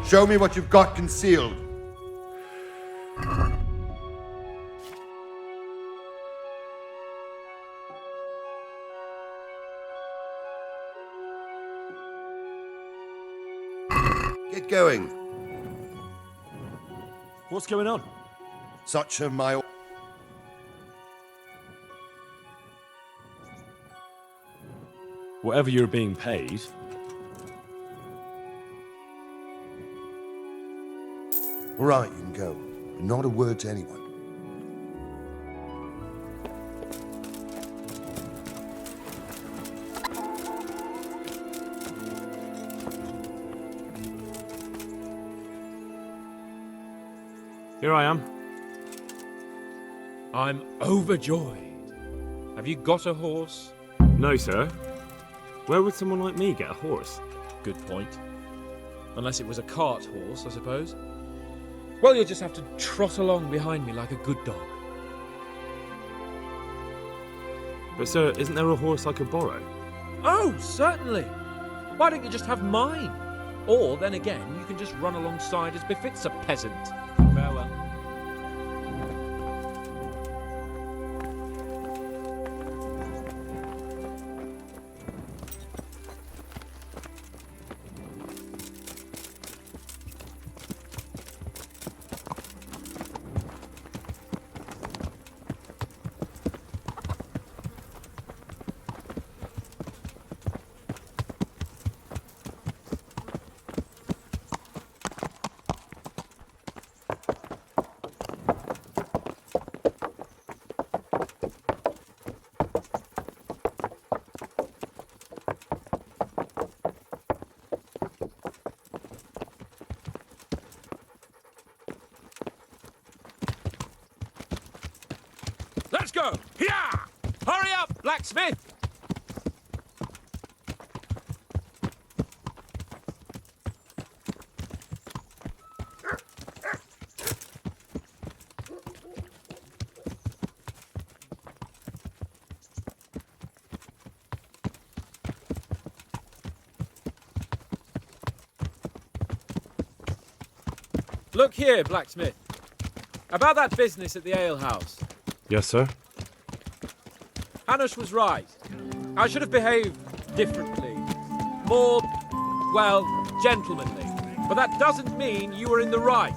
S7: Show me what you've got concealed. Get going.
S1: What's going on?
S7: Such are my...
S1: Whatever you're being paid.
S7: All right, you can go. Not a word to anyone.
S1: Here I am.
S11: I'm overjoyed. Have you got a horse?
S10: No, sir. Where would someone like me get a horse?
S11: Good point. Unless it was a cart horse, I suppose. Well, you'll just have to trot along behind me like a good dog.
S10: But, sir, isn't there a horse I could borrow?
S11: Oh, certainly. Why don't you just have mine? Or, then again, you can just run alongside as befits a peasant. Farewell. Let's go! Here! Hurry up, blacksmith! Look here, blacksmith. About that business at the alehouse.
S10: Yes, sir.
S11: Hanush was right. I should have behaved differently. More, well, gentlemanly. But that doesn't mean you were in the right.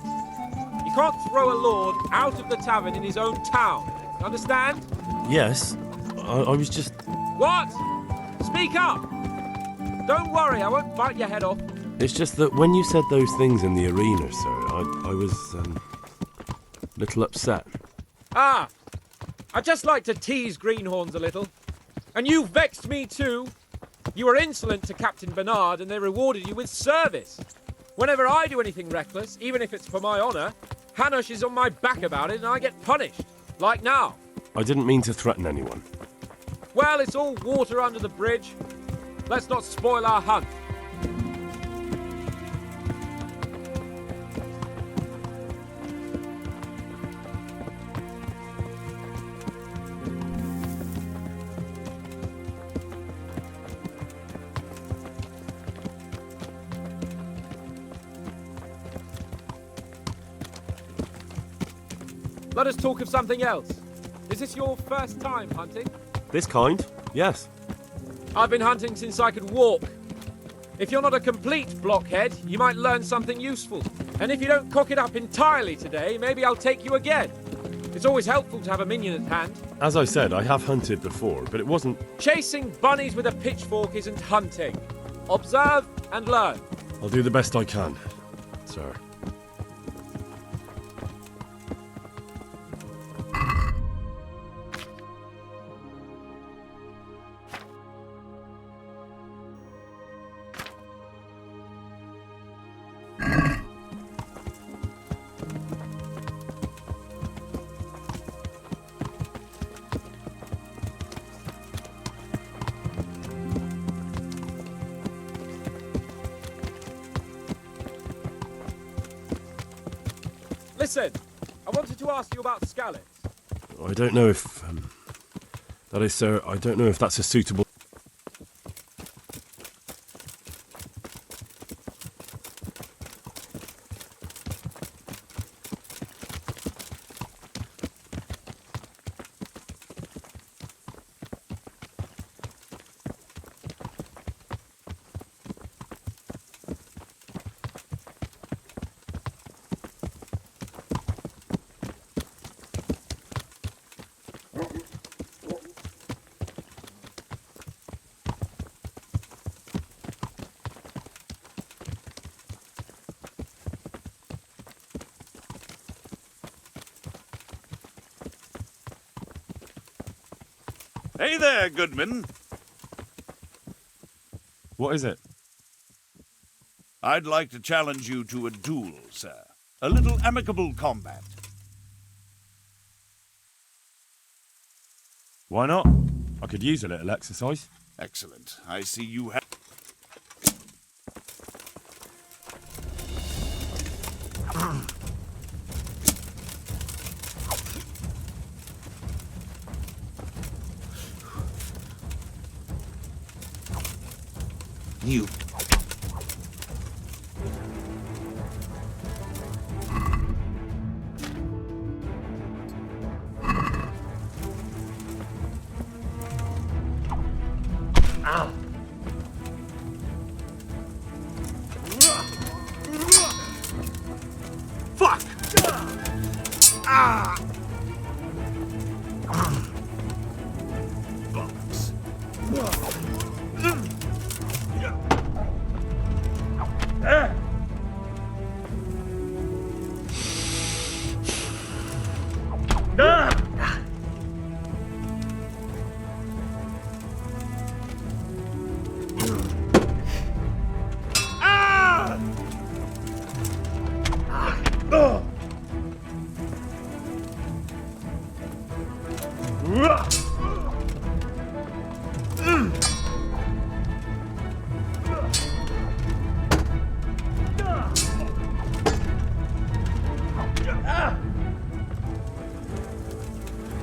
S11: You can't throw a lord out of the tavern in his own town. Understand?
S10: Yes. I was just...
S11: What? Speak up! Don't worry, I won't bite your head off.
S10: It's just that when you said those things in the arena, sir, I was, a little upset.
S11: Ah! I just like to tease greenhorns a little. And you vexed me too. You were insolent to Captain Bernard and they rewarded you with service. Whenever I do anything reckless, even if it's for my honour, Hanush is on my back about it and I get punished. Like now.
S10: I didn't mean to threaten anyone.
S11: Well, it's all water under the bridge. Let's not spoil our hunt. Let us talk of something else. Is this your first time hunting?
S10: This kind? Yes.
S11: I've been hunting since I could walk. If you're not a complete blockhead, you might learn something useful. And if you don't cock it up entirely today, maybe I'll take you again. It's always helpful to have a minion at hand.
S10: As I said, I have hunted before, but it wasn't...
S11: Chasing bunnies with a pitchfork isn't hunting. Observe and learn.
S10: I'll do the best I can, sir.
S11: Listen, I wanted to ask you about Skalitz.
S10: I don't know if... that is, sir, I don't know if that's a suitable...
S21: Hey there, Goodman.
S1: What is it?
S21: I'd like to challenge you to a duel, sir. A little amicable combat.
S1: Why not? I could use a little exercise.
S21: Excellent. I see you have...
S4: You. Ow.
S21: Fuck! Ah! Bollocks.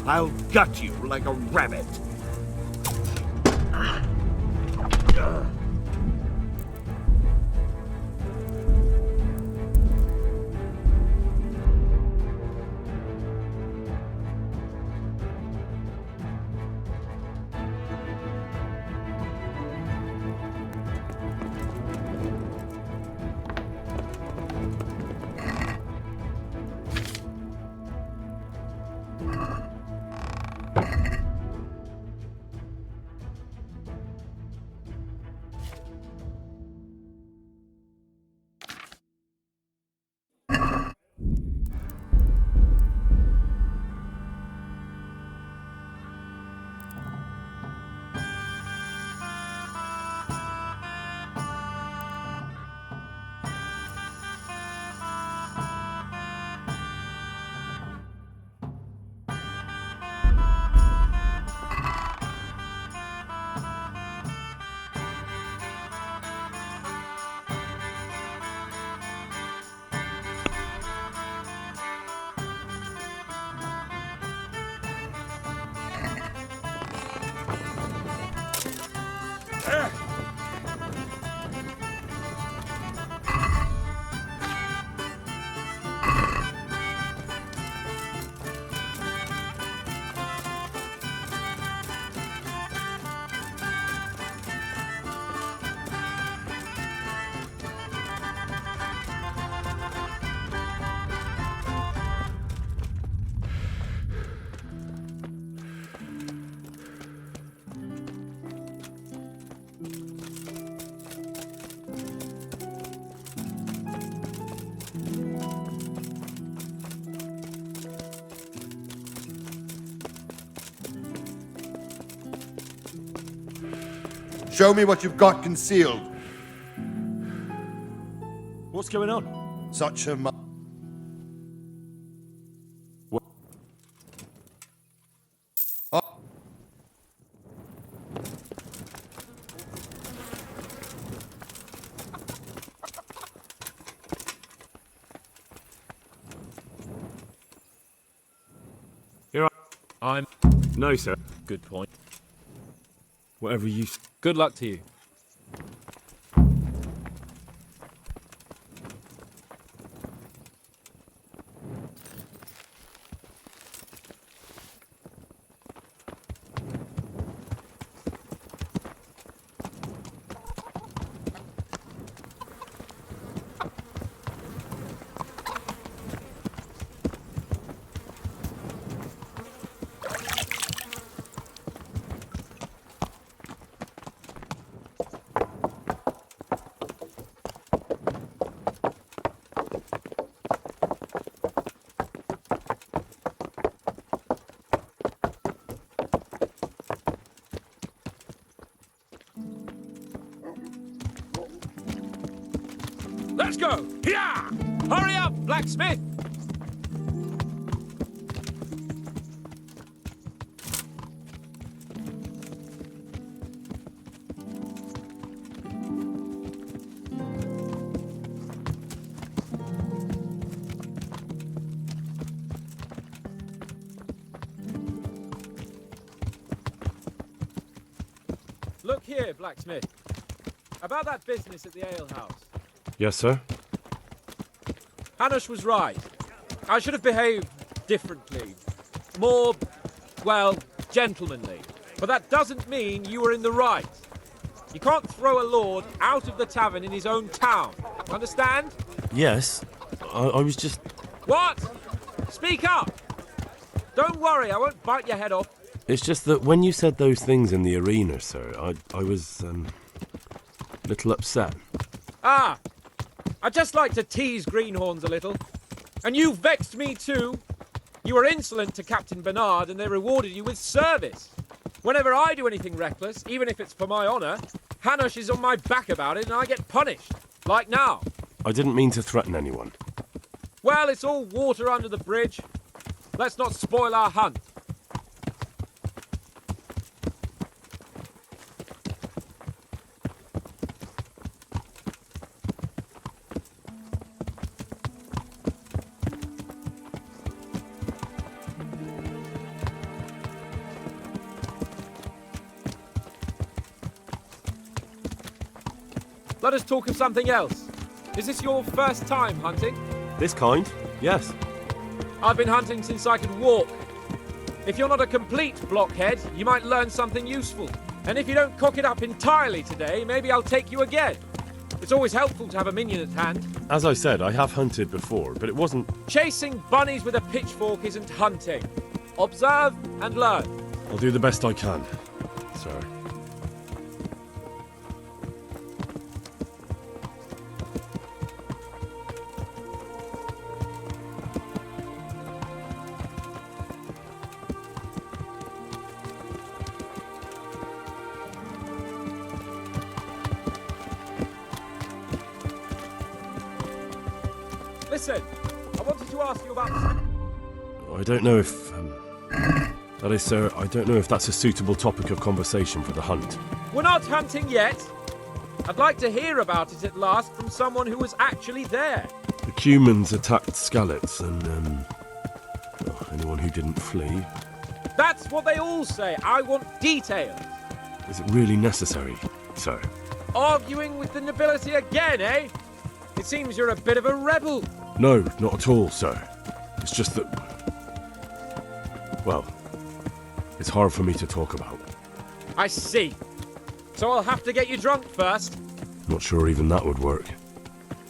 S21: I'll gut you like a rabbit.
S7: Show me what you've got concealed.
S1: What's going on?
S7: Such a
S1: What?
S7: Oh.
S1: Here I'm... No, sir. Good point. Whatever you... Good luck to you.
S11: Let's go! Yeah! Hurry up, blacksmith! Look here, blacksmith. About that business at the alehouse.
S10: Yes, sir?
S11: Hanush was right. I should have behaved differently. More, well, gentlemanly. But that doesn't mean you were in the right. You can't throw a lord out of the tavern in his own town. Understand?
S10: Yes. I was just...
S11: What? Speak up! Don't worry, I won't bite your head off.
S10: It's just that when you said those things in the arena, sir, I was, a little upset.
S11: Ah! I just like to tease greenhorns a little. And you vexed me too. You were insolent to Captain Bernard and they rewarded you with service. Whenever I do anything reckless, even if it's for my honour, Hanush is on my back about it and I get punished. Like now.
S10: I didn't mean to threaten anyone.
S11: Well, it's all water under the bridge. Let's not spoil our hunt. Let us talk of something else. Is this your first time hunting?
S10: This kind? Yes.
S11: I've been hunting since I could walk. If you're not a complete blockhead, you might learn something useful. And if you don't cock it up entirely today, maybe I'll take you again. It's always helpful to have a minion at hand.
S10: As I said, I have hunted before, but it wasn't...
S11: Chasing bunnies with a pitchfork isn't hunting. Observe and learn.
S10: I'll do the best I can, sir.
S11: Listen, I wanted to ask you about...
S10: I don't know if... that is, sir, I don't know if that's a suitable topic of conversation for the hunt.
S11: We're not hunting yet. I'd like to hear about it at last from someone who was actually there.
S10: The Cumans attacked Skalitz and, anyone who didn't flee.
S11: That's what they all say. I want details.
S10: Is it really necessary, sir?
S11: Arguing with the nobility again, eh? It seems you're a bit of a rebel.
S10: No, not at all, sir. It's just that... well, it's hard for me to talk about.
S11: I see. So I'll have to get you drunk first.
S10: Not sure even that would work.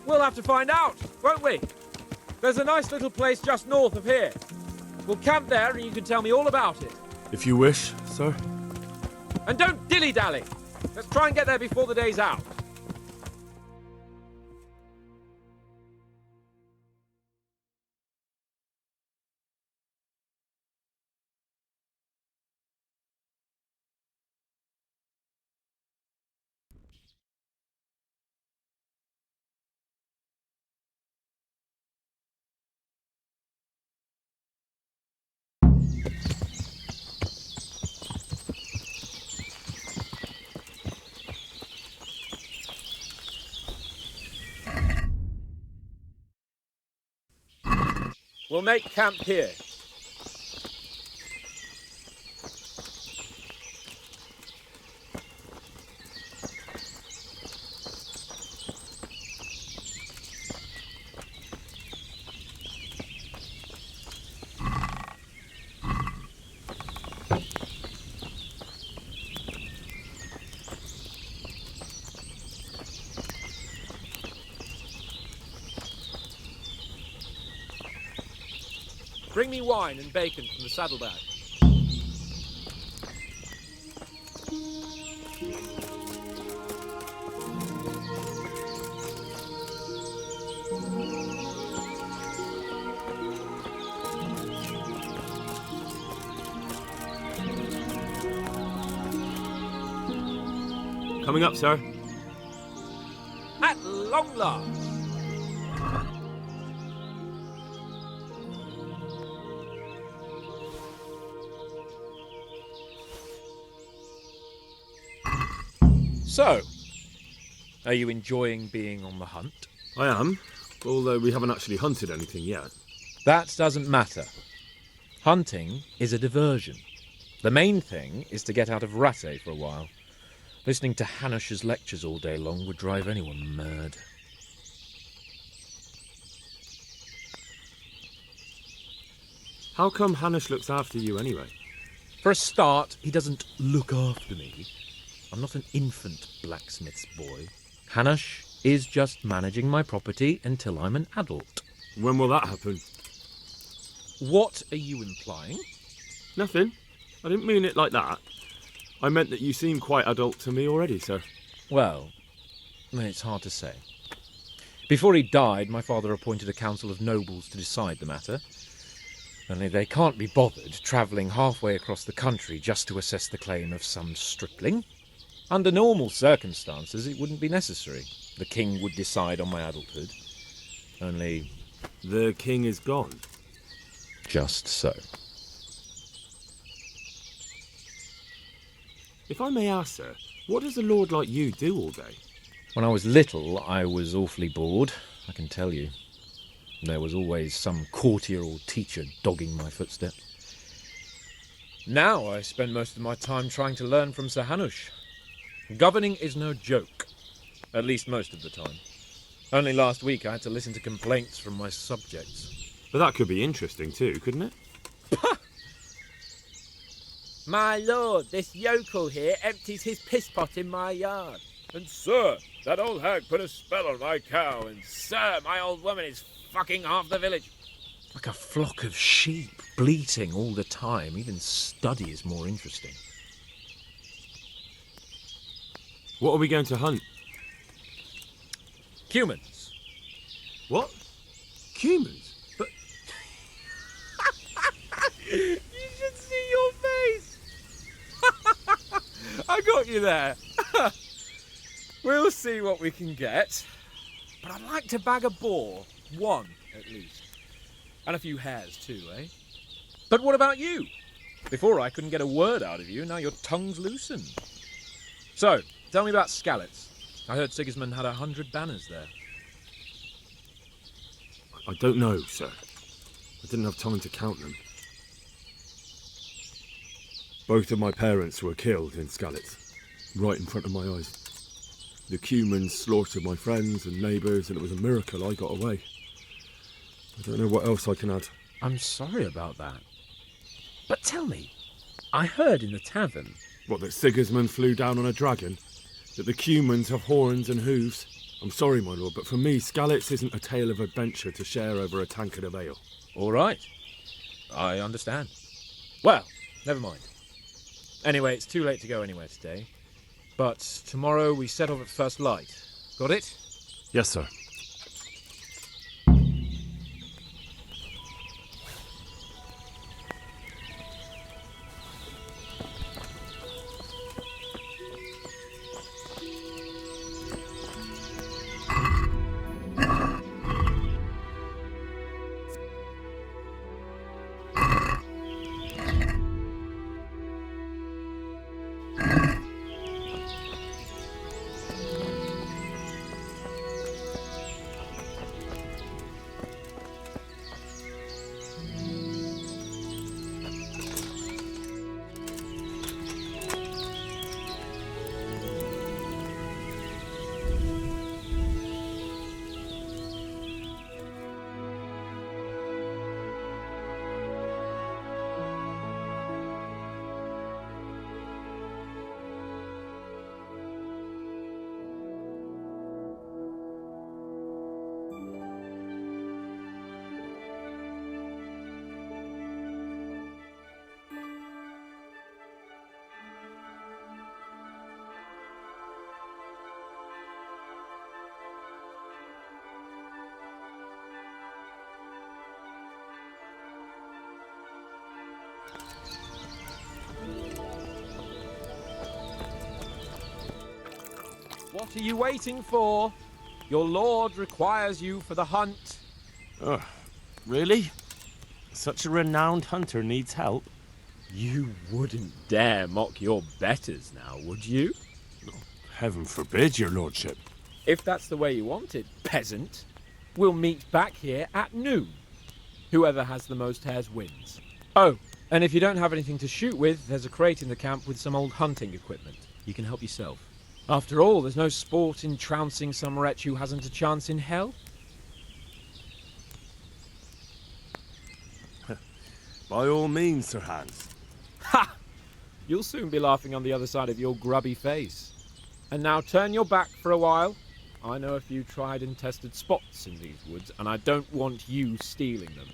S11: We'll have to find out, won't we? There's a nice little place just north of here. We'll camp there and you can tell me all about it.
S10: If you wish, sir.
S11: And don't dilly-dally. Let's try and get there before the day's out. We'll make camp here. Bring me wine and bacon from the saddlebag.
S10: Coming up, sir.
S11: At long last. So, are you enjoying being on the hunt?
S10: I am, although we haven't actually hunted anything yet.
S11: That doesn't matter. Hunting is a diversion. The main thing is to get out of Rattay for a while. Listening to Hanush's lectures all day long would drive anyone mad.
S10: How come Hanush looks after you anyway?
S11: For a start, he doesn't look after me. I'm not an infant blacksmith's boy. Hanush is just managing my property until I'm an adult.
S10: When will that happen?
S11: What are you implying?
S10: Nothing. I didn't mean it like that. I meant that you seem quite adult to me already, sir.
S11: Well, it's hard to say. Before he died, my father appointed a council of nobles to decide the matter. Only they can't be bothered travelling halfway across the country just to assess the claim of some stripling. Under normal circumstances, it wouldn't be necessary. The king would decide on my adulthood. Only...
S10: The king is gone.
S11: Just so.
S10: If I may ask, sir, what does a lord like you do all day?
S11: When I was little, I was awfully bored, I can tell you. There was always some courtier or teacher dogging my footsteps. Now I spend most of my time trying to learn from Sir Hanush. Governing is no joke, at least most of the time. Only last week I had to listen to complaints from my subjects.
S10: But that could be interesting too, couldn't it?
S13: My lord, this yokel here empties his piss pot in my yard.
S16: And sir, that old hag put a spell on my cow, and sir, my old woman is fucking half the village.
S11: Like a flock of sheep, bleating all the time. Even study is more interesting.
S10: What are we going to hunt?
S11: Humans.
S10: What? Humans? But...
S13: You should see your face! I got you there. We'll see what we can get. But I'd like to bag a boar. One, at least. And a few hares too, eh?
S11: But what about you? Before I couldn't get a word out of you, now your tongue's loosened. So, tell me about Skalitz. I heard Sigismund had 100 banners there.
S10: I don't know, sir. I didn't have time to count them. Both of my parents were killed in Skalitz, right in front of my eyes. The Cumans slaughtered my friends and neighbours, and it was a miracle I got away. I don't know what else I can add.
S11: I'm sorry about that. But tell me, I heard in the tavern...
S10: What, that Sigismund flew down on a dragon? That the Cumans have horns and hooves? I'm sorry, my lord, but for me, Skalitz isn't a tale of adventure to share over a tankard of ale.
S11: All right. I understand. Well, never mind. Anyway, it's too late to go anywhere today. But tomorrow we set off at first light. Got it?
S10: Yes, sir.
S11: What are you waiting for? Your lord requires you for the hunt.
S1: Ugh, really? Such a renowned hunter needs help?
S11: You wouldn't dare mock your betters now, would you?
S1: Heaven forbid, your lordship.
S13: If that's the way you want it, peasant, we'll meet back here at noon. Whoever has the most hares wins. Oh, and if you don't have anything to shoot with, there's a crate in the camp with some old hunting equipment. You can help yourself. After all, there's no sport in trouncing some wretch who hasn't a chance in hell.
S1: By all means, Sir Hans.
S13: Ha! You'll soon be laughing on the other side of your grubby face. And now turn your back for a while. I know a few tried and tested spots in these woods, and I don't want you stealing them.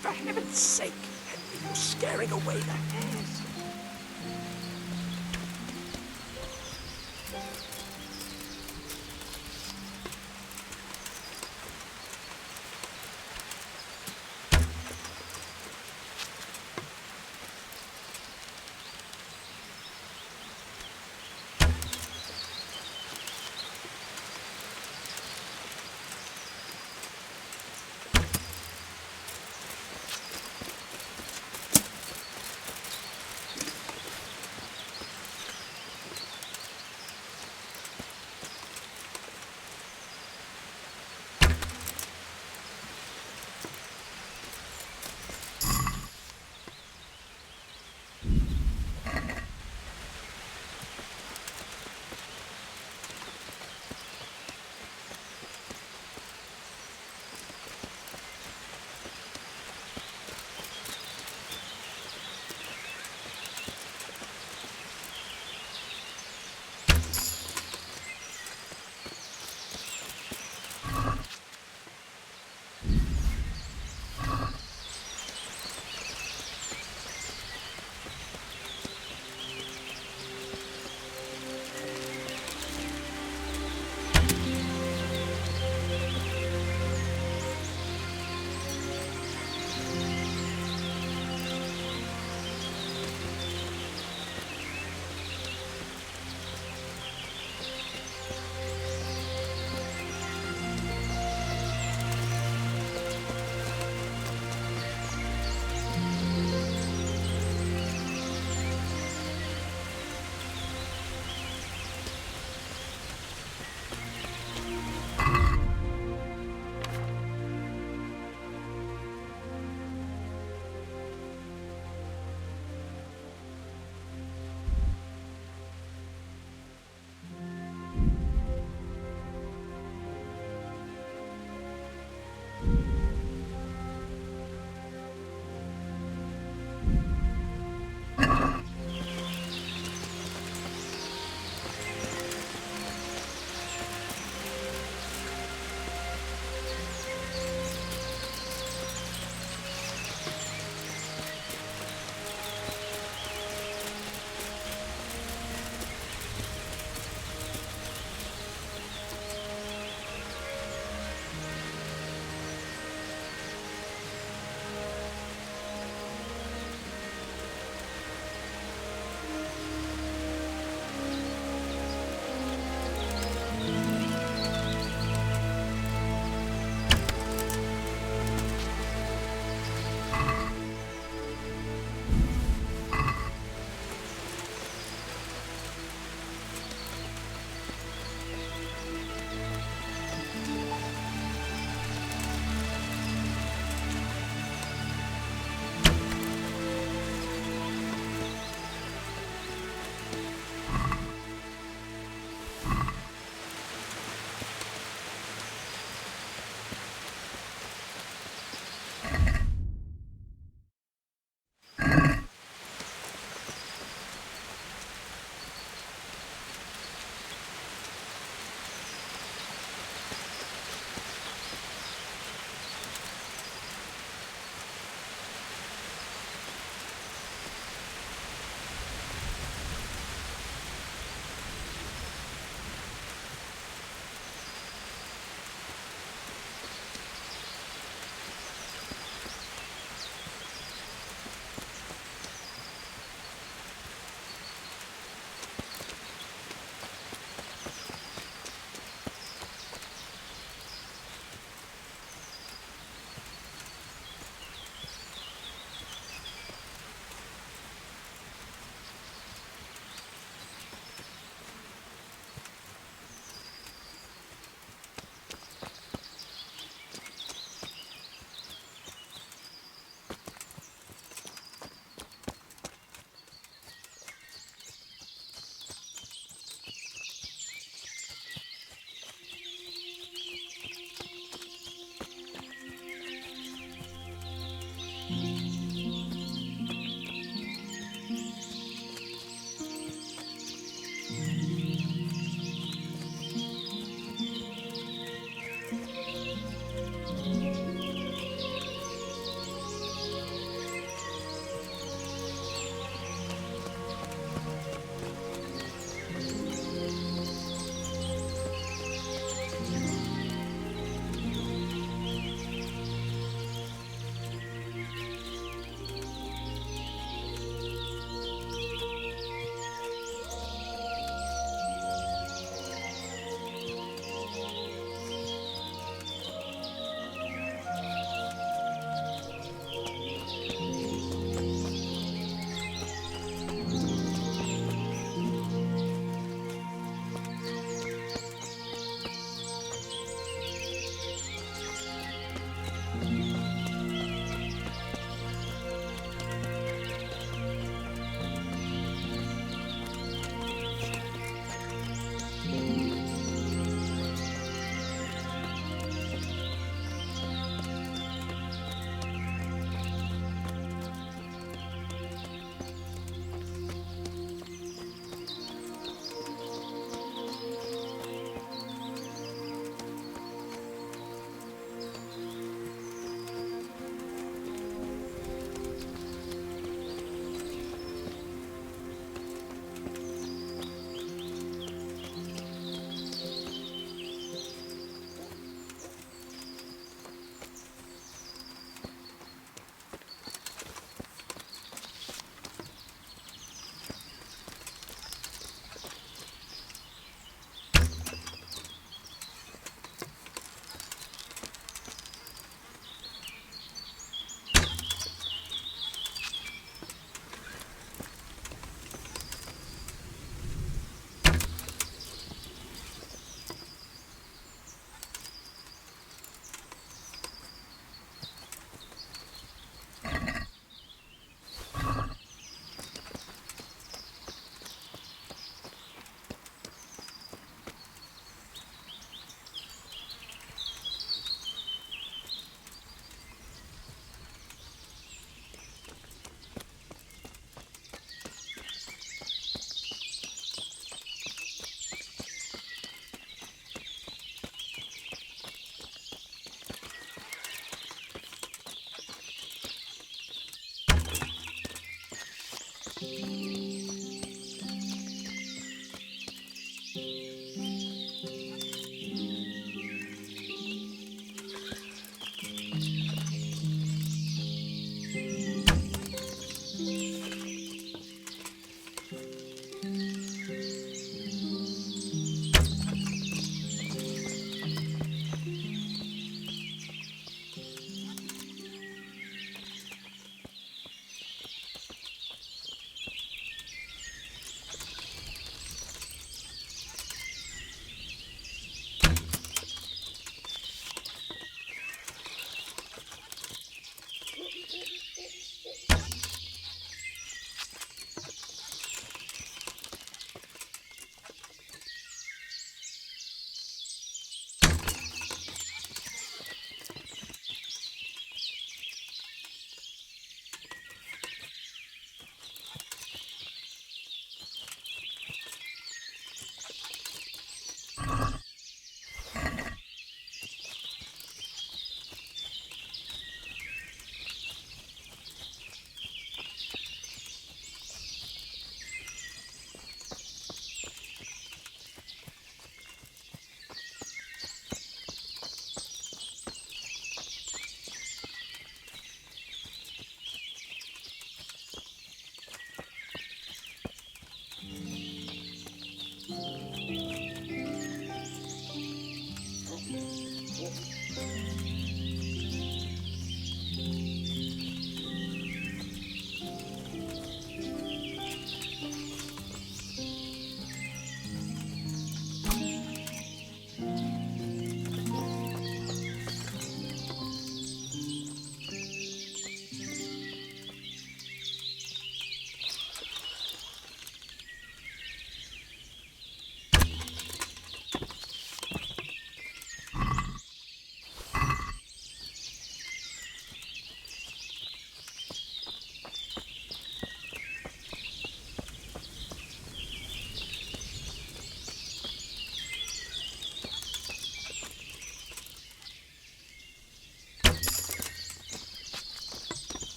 S20: For heaven's sake, Henry, you're scaring away the hares.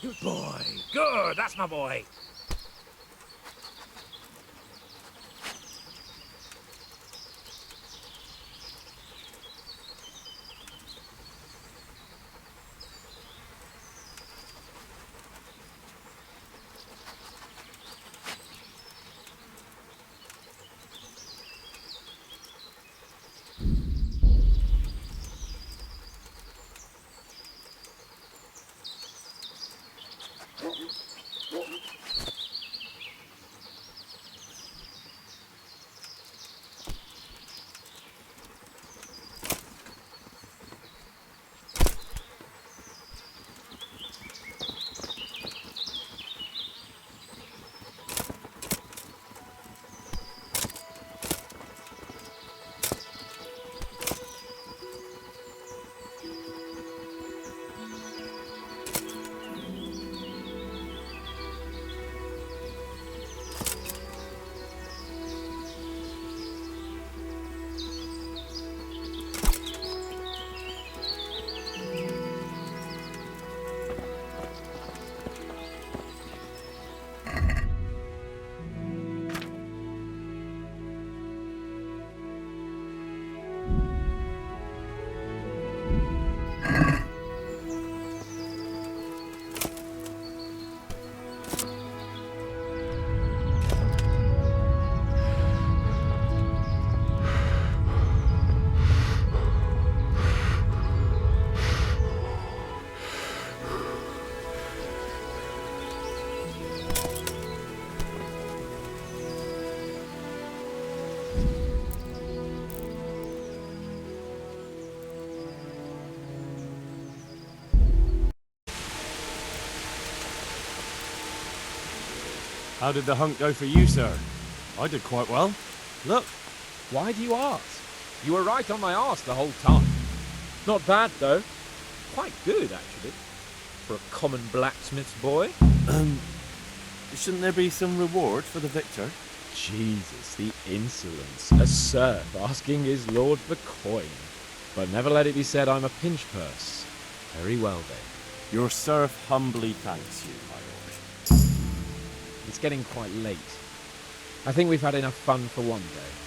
S16: Good boy. Good, that's my boy.
S1: How did the hunt go for you, sir? I did quite well. Look.
S13: Why do you ask? You were right on my arse the whole time. Not bad, though. Quite good, actually. For a common blacksmith's boy.
S1: Shouldn't there be some reward for the victor?
S13: Jesus, the insolence. A serf asking his lord for coin. But never let it be said I'm a pinch purse. Very well, then.
S1: Your serf humbly thanks you, my lord.
S13: It's getting quite late. I think we've had enough fun for one day.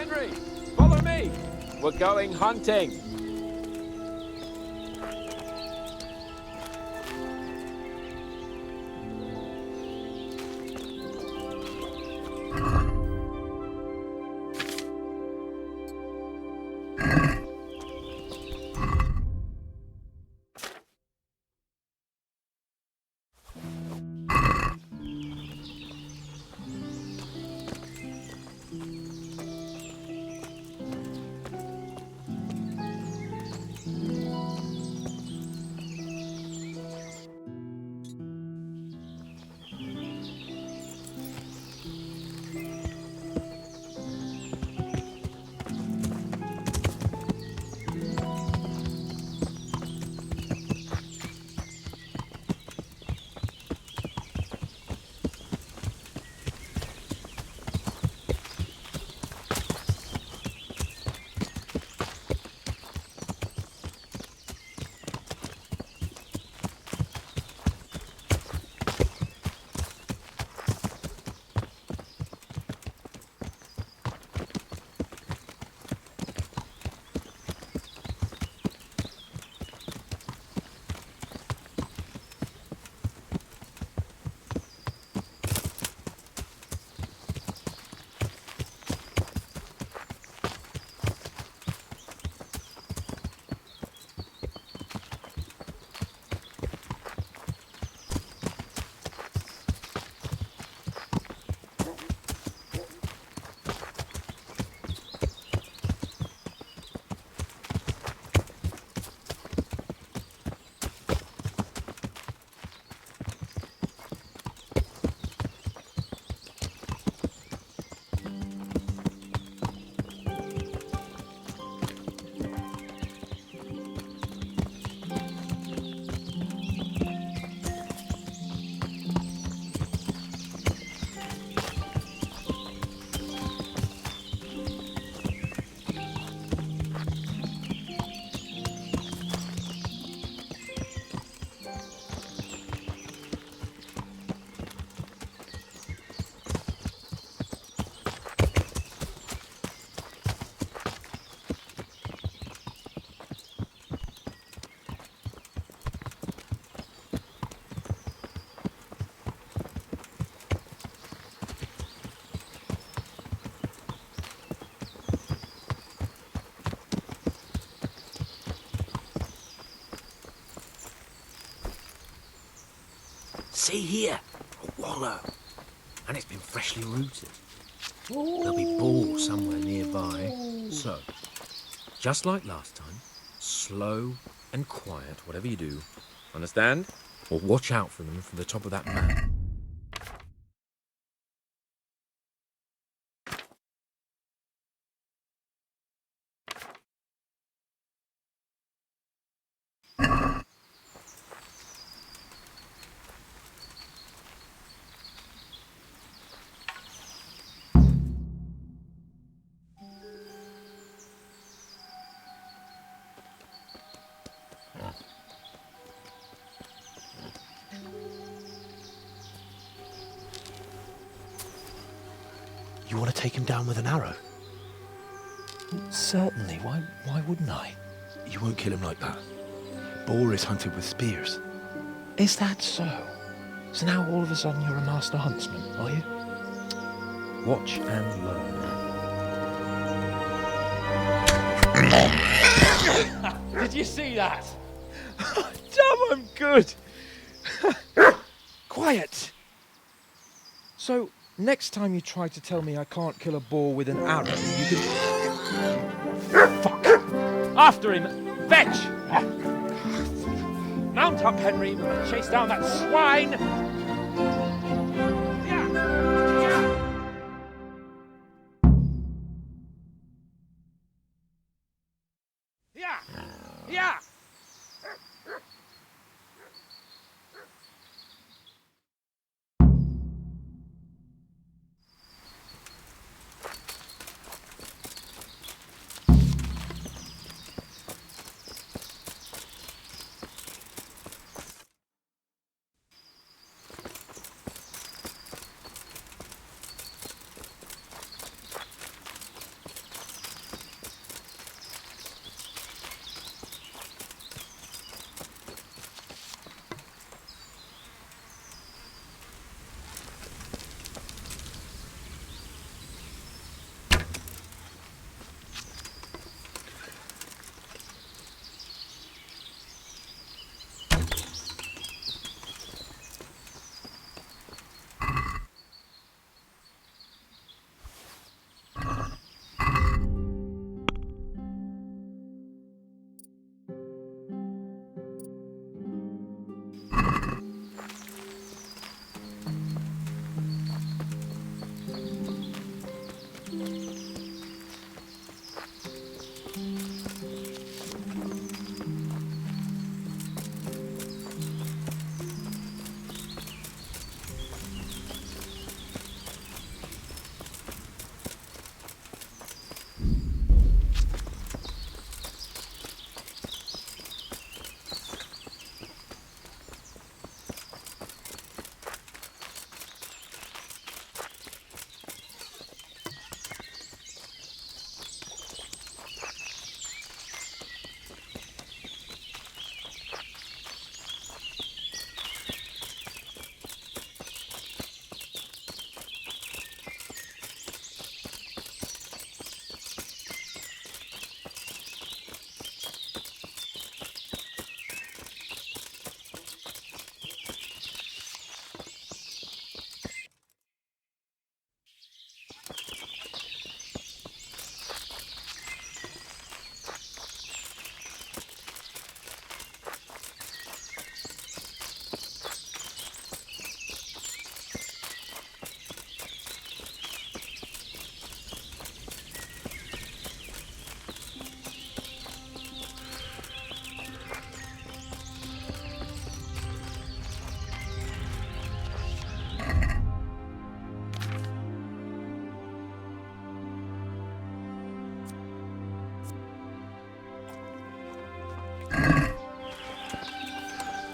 S13: Henry, follow me. We're going hunting.
S20: See here, a wallow. And it's been freshly rooted. There'll be boar somewhere nearby. So, just like last time, slow and quiet, whatever you do. Understand? Or watch out for them from the top of that mound.
S21: You want to take him down with an arrow? Certainly. Why wouldn't I? You won't kill him like that. Boar is hunted with spears. Is that so? So now all of a sudden you're a master huntsman, are you?
S20: Watch and learn.
S11: Did you see that? Damn, I'm good. Quiet. So, next time you try to tell me I can't kill a boar with an arrow, you can... Fuck! After him! Fetch! Mount up, Henry. We're gonna chase down that swine! Yeah!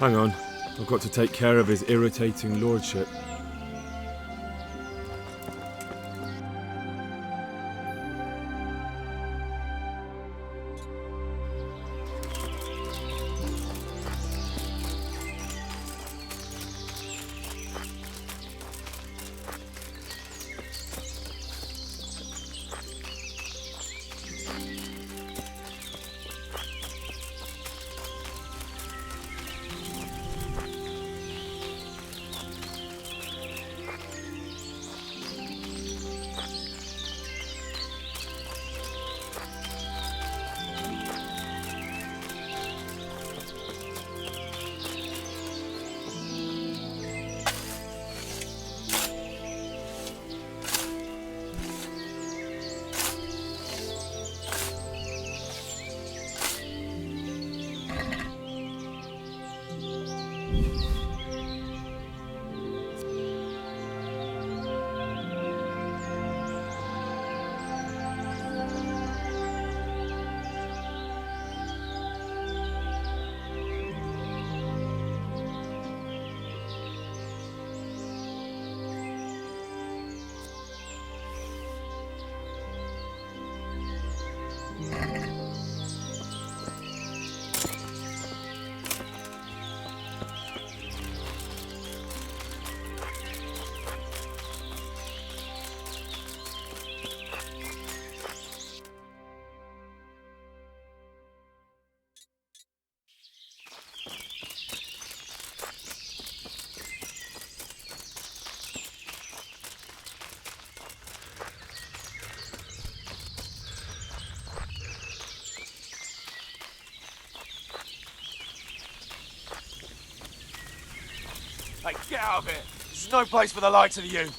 S10: Hang on, I've got to take care of his irritating lordship.
S1: Hey, get out of here! This is no place for the likes of you!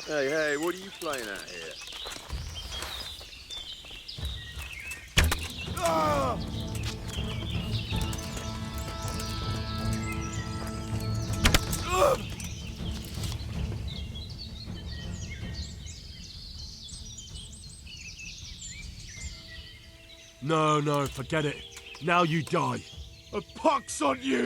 S8: Hey, what are you playing at here?
S1: No, forget it. Now you die. A pox on you!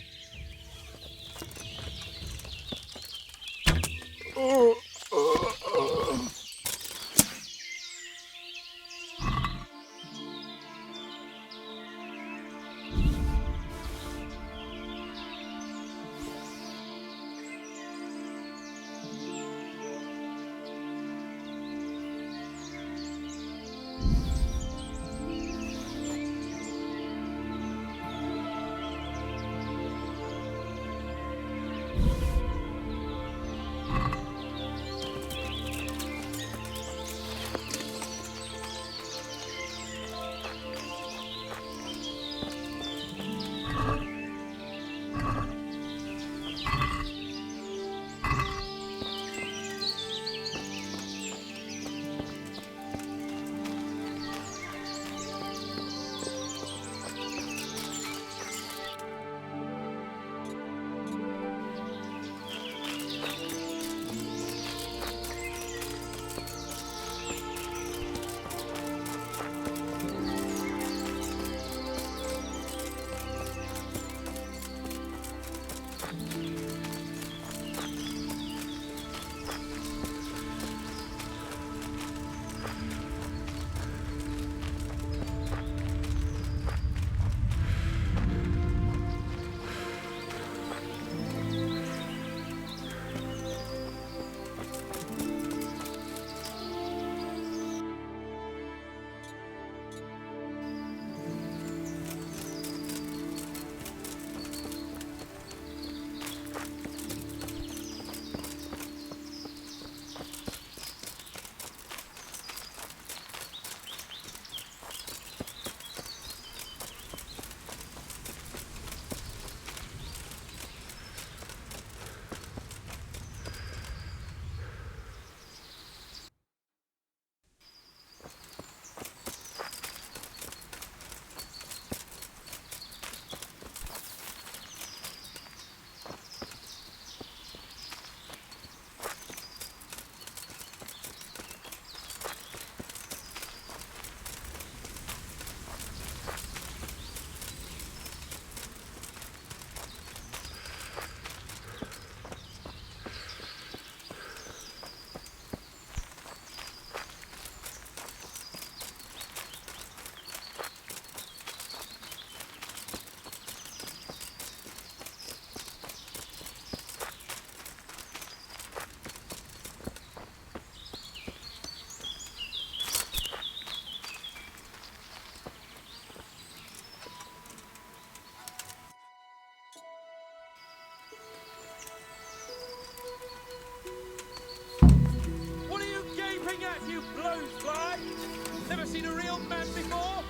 S13: Never seen a real man before?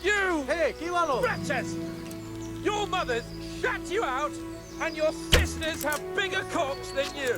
S13: You!
S19: Hey, Kiwalo!
S13: Wretches! Your mothers shut you out, and your sisters have bigger cocks than you!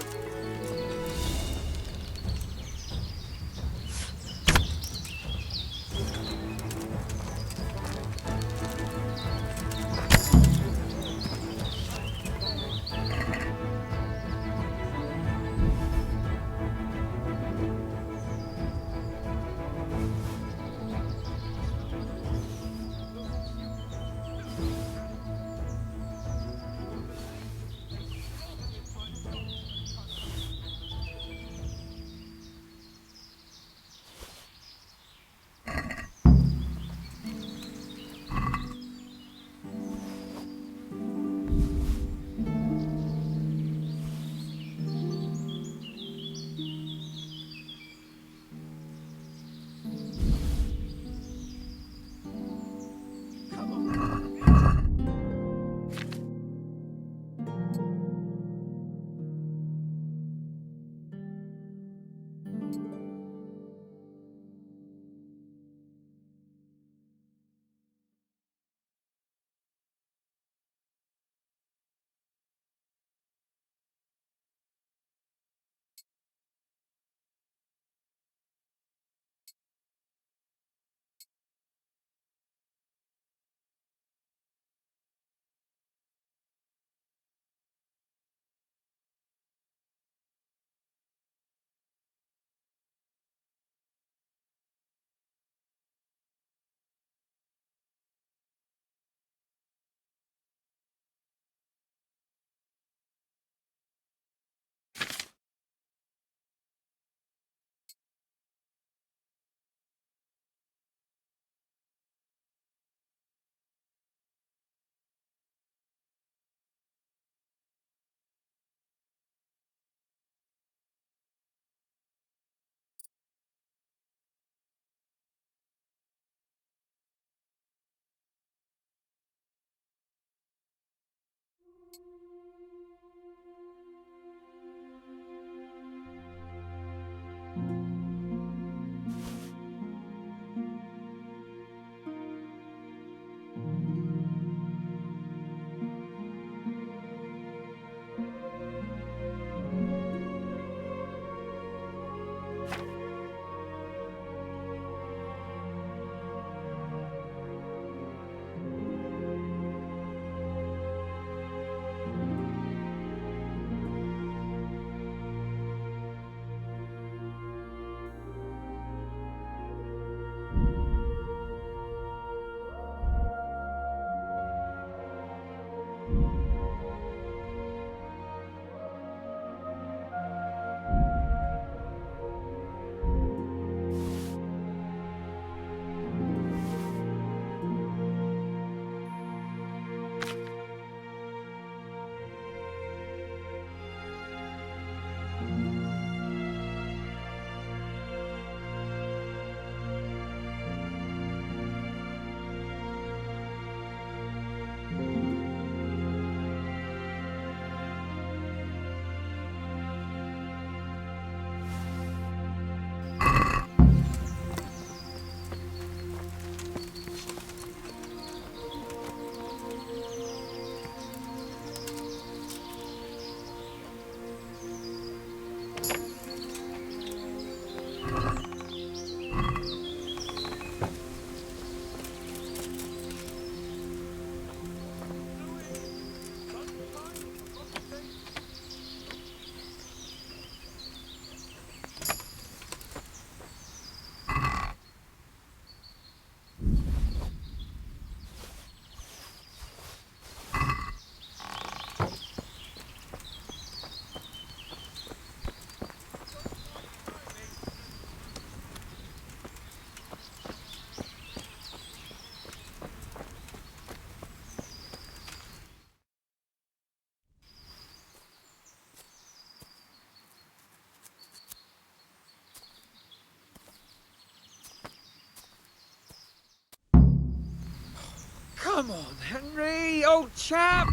S13: Come on, Henry, old chap!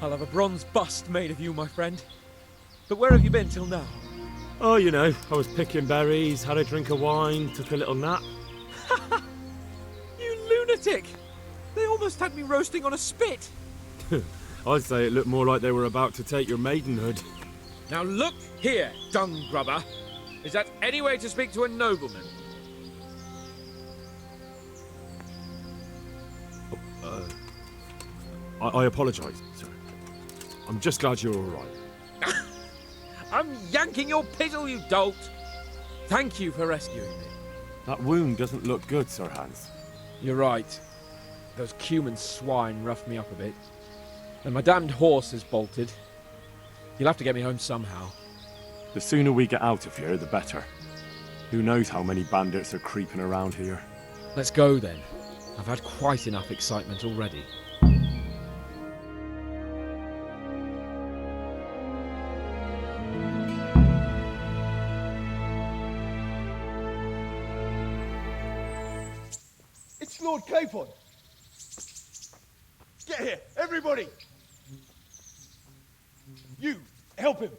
S13: I'll have a bronze bust made of you, my friend. But where have you been till now?
S10: Oh, you know, I was picking berries, had a drink of wine, took a little nap.
S13: You lunatic! They almost had me roasting on a spit.
S10: I'd say it looked more like they were about to take your maidenhood.
S13: Now look here, dung grubber. Is that any way to speak to a nobleman?
S10: I apologise, sir. I'm just glad you're all right.
S13: I'm yanking your pizzle, you dolt! Thank you for rescuing me.
S10: That wound doesn't look good, Sir Hans.
S13: You're right. Those Cuman swine roughed me up a bit. And my damned horse has bolted. You'll have to get me home somehow.
S10: The sooner we get out of here, the better. Who knows how many bandits are creeping around here.
S13: Let's go then. I've had quite enough excitement already.
S19: It's Lord Capon. Get here, everybody. You, help him.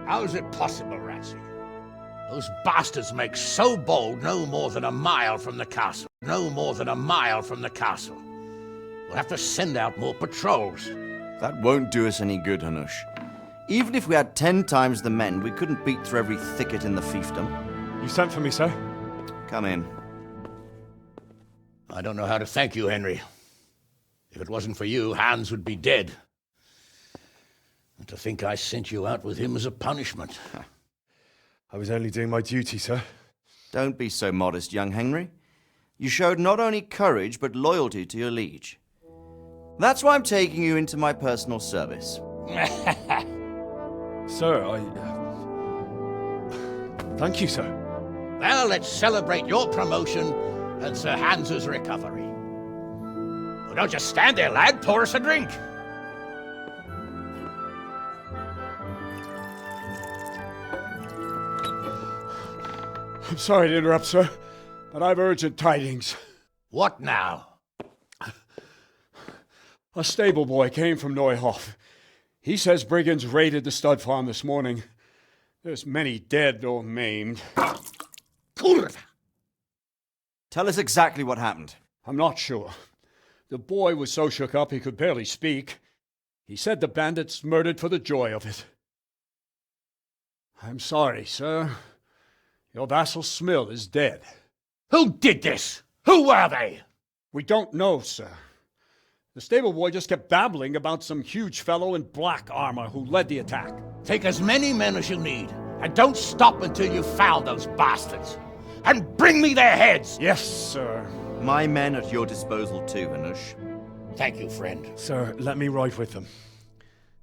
S4: How's it possible, Ratsy? Those bastards make so bold no more than a mile from the castle. No more than a mile from the castle. We'll have to send out more patrols.
S14: That won't do us any good, Hanush. Even if we had 10 times the men, we couldn't beat through every thicket in the fiefdom.
S10: You sent for me, sir?
S14: Come in.
S4: I don't know how to thank you, Henry. If it wasn't for you, Hans would be dead. And to think I sent you out with him as a punishment.
S10: I was only doing my duty, sir.
S14: Don't be so modest, young Henry. You showed not only courage, but loyalty to your liege. That's why I'm taking you into my personal service.
S10: Sir, thank you, sir.
S4: Well, let's celebrate your promotion and Sir Hans's recovery. Well, don't just stand there, lad. Pour us a drink.
S17: I'm sorry to interrupt, sir, but I've urgent tidings.
S4: What now?
S17: A stable boy came from Neuhof. He says brigands raided the stud farm this morning. There's many dead or maimed.
S14: Tell us exactly what happened.
S17: I'm not sure. The boy was so shook up he could barely speak. He said the bandits murdered for the joy of it. I'm sorry, sir. Your vassal Smill is dead.
S4: Who did this? Who were they?
S17: We don't know, sir. The stable boy just kept babbling about some huge fellow in black armor who led the attack.
S4: Take as many men as you need, and don't stop until you've found those bastards. And bring me their heads!
S17: Yes, sir.
S14: My men at your disposal too, Hanush.
S4: Thank you, friend.
S10: Sir, let me ride with them.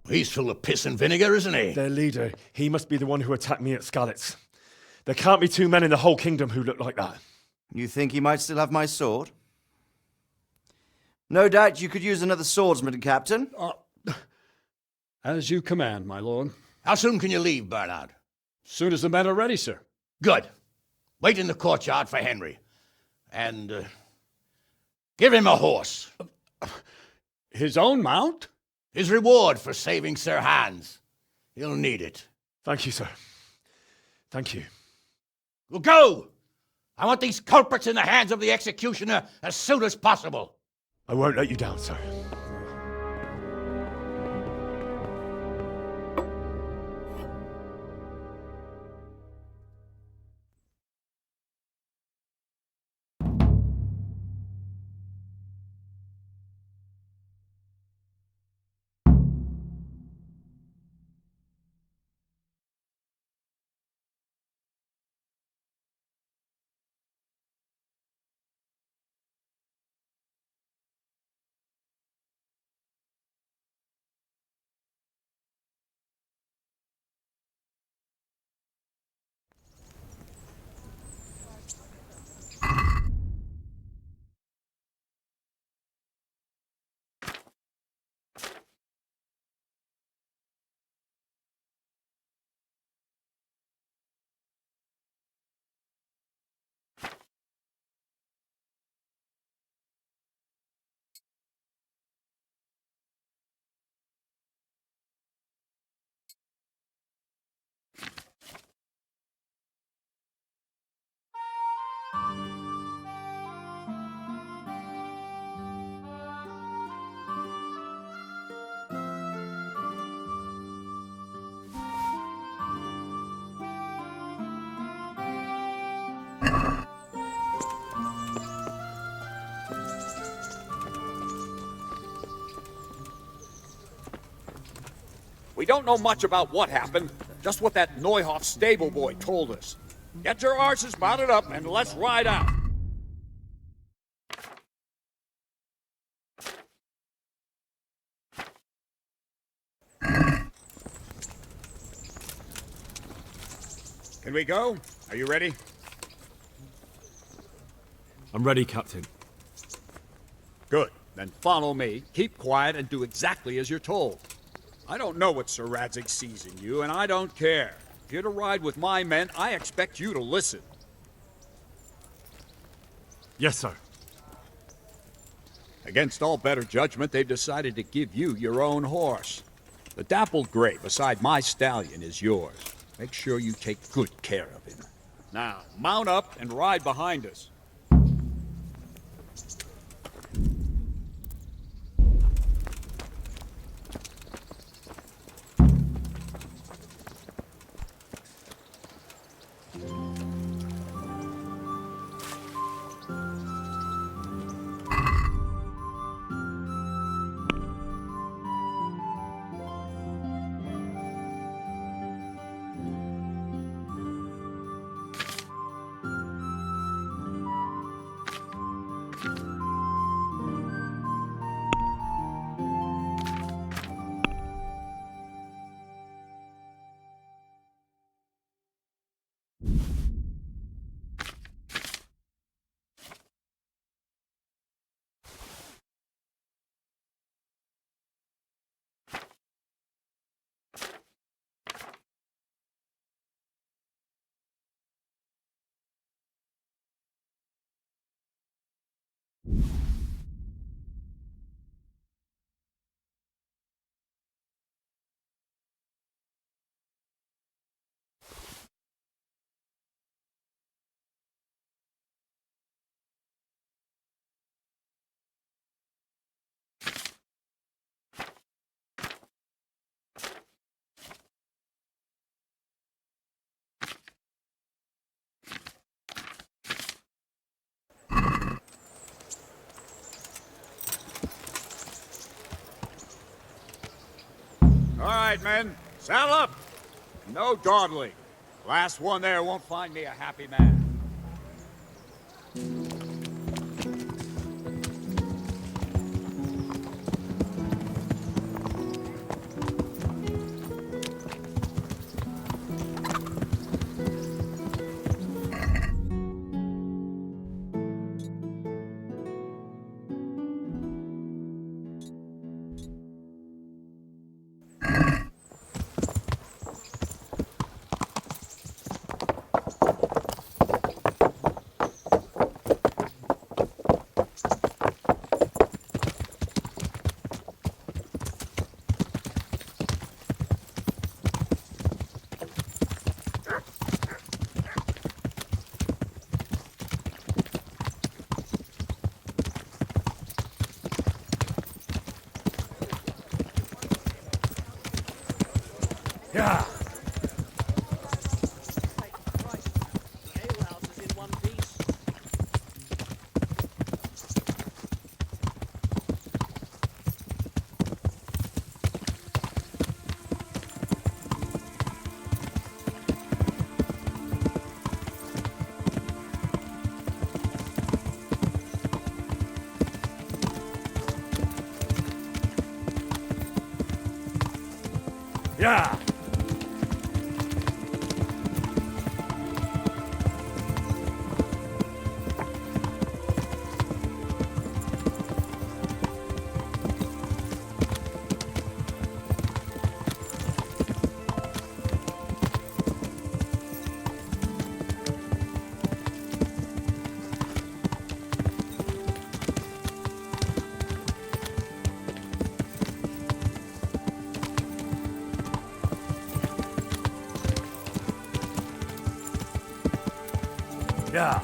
S4: He's full of piss and vinegar, isn't he?
S10: Their leader, he must be the one who attacked me at Skalitz. There can't be two men in the whole kingdom who look like that.
S14: You think he might still have my sword? No doubt you could use another swordsman, Captain.
S17: As you command, my lord.
S4: How soon can you leave, Bernard?
S17: Soon as the men are ready, sir.
S4: Good. Wait in the courtyard for Henry. And give him a horse.
S17: His own mount?
S4: His reward for saving Sir Hans. He'll need it.
S10: Thank you, sir. Thank you.
S4: Well, go! I want these culprits in the hands of the executioner as soon as possible.
S10: I won't let you down, sir.
S17: We don't know much about what happened, just what that Neuhoff stable boy told us. Get your horses mounted up and let's ride out. Can we go? Are you ready?
S10: I'm ready, Captain.
S17: Good. Then follow me, keep quiet, and do exactly as you're told. I don't know what Sir Radzig sees in you, and I don't care. If you're to ride with my men, I expect you to listen.
S10: Yes, sir.
S17: Against all better judgment, they've decided to give you your own horse. The dappled gray beside my stallion is yours. Make sure you take good care of him. Now, mount up and ride behind us. All right, men, saddle up. No dawdling. Last one there won't find me a happy man.
S4: Yeah. Yeah. Yeah.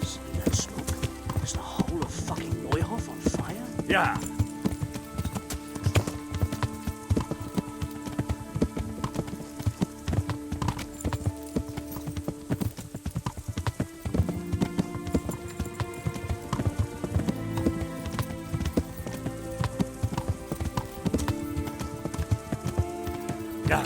S20: See that smoke? Is the whole of fucking Neuhof on fire?
S4: Yeah. Yeah.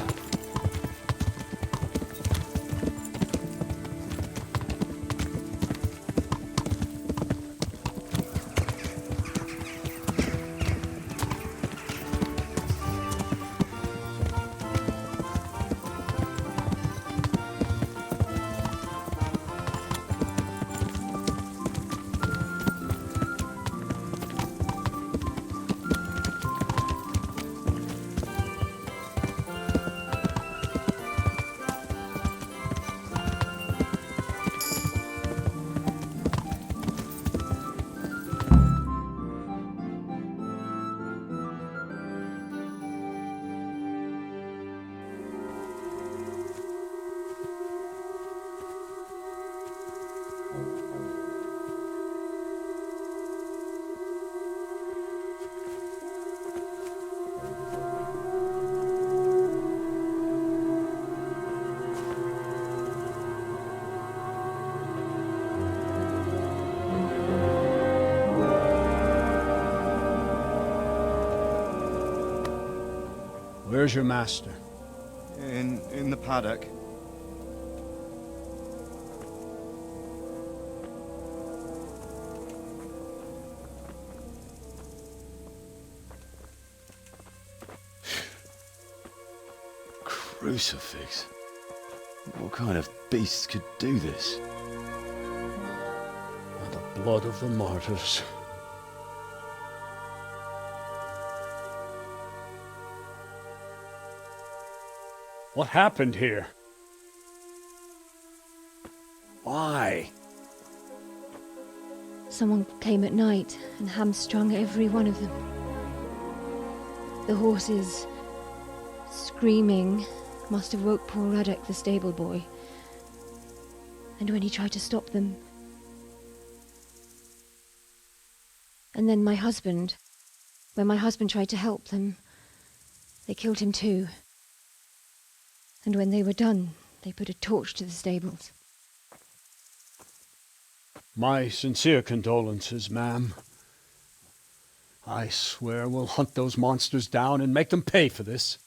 S17: Where's your master?
S14: In the paddock.
S10: Crucifix. What kind of beast could do this?
S17: And the blood of the martyrs. What happened here? Why?
S12: Someone came at night and hamstrung every one of them. The horses, screaming, must have woke poor Radek, the stable boy. And when he tried to stop them... And then my husband, when my husband tried to help them, they killed him too. And when they were done, they put a torch to the stables.
S17: My sincere condolences, ma'am. I swear we'll hunt those monsters down and make them pay for this.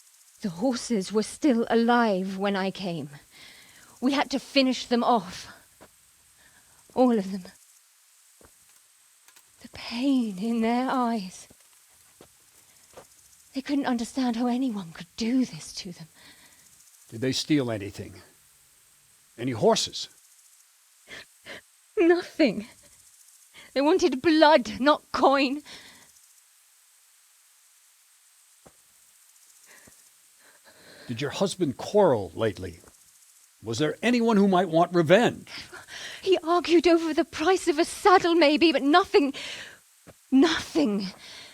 S12: The horses were still alive when I came. We had to finish them off. All of them. The pain in their eyes. They couldn't understand how anyone could do this to them.
S17: Did they steal anything? Any horses?
S12: Nothing. They wanted blood, not coin.
S17: Did your husband quarrel lately? Was there anyone who might want revenge?
S12: He argued over the price of a saddle, maybe, but nothing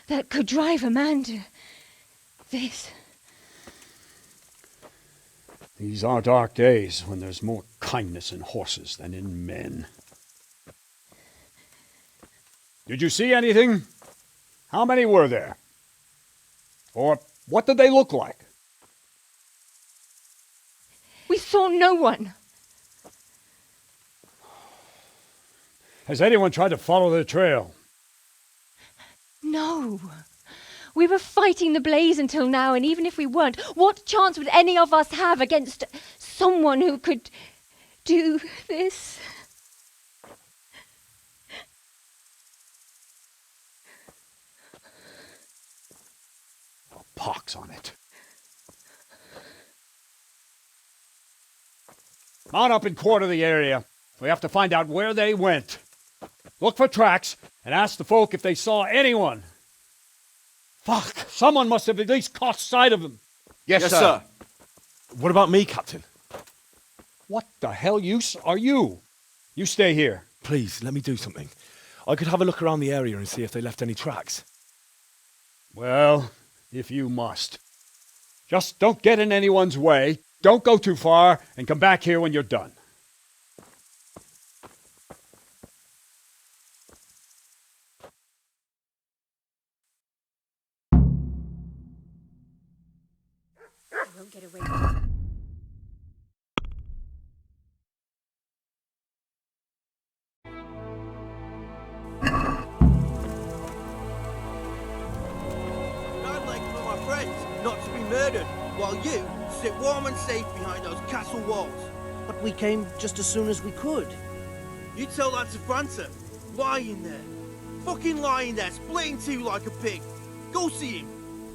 S12: that could drive a man to this.
S17: These are dark days when there's more kindness in horses than in men. Did you see anything? How many were there? Or what did they look like?
S12: We saw no one.
S17: Has anyone tried to follow the trail?
S12: No. We were fighting the blaze until now, and even if we weren't, what chance would any of us have against someone who could do this?
S17: A pox on it. Mount up and quarter the area. We have to find out where they went. Look for tracks and ask the folk if they saw anyone. Fuck! Someone must have at least caught sight of them.
S10: Yes, sir. What about me, Captain?
S17: What the hell use are you? You stay here.
S10: Please, let me do something. I could have a look around the area and see if they left any tracks.
S17: Well, if you must. Just don't get in anyone's way. Don't go too far, and come back here when you're done.
S12: I won't get away.
S19: I'd like for my friends not to be murdered, while you sit warm and safe behind those castle walls.
S20: But we came just as soon as we could.
S19: You tell that to Franta. Lying there. Fucking lying there, splitting two like a pig. Go see him.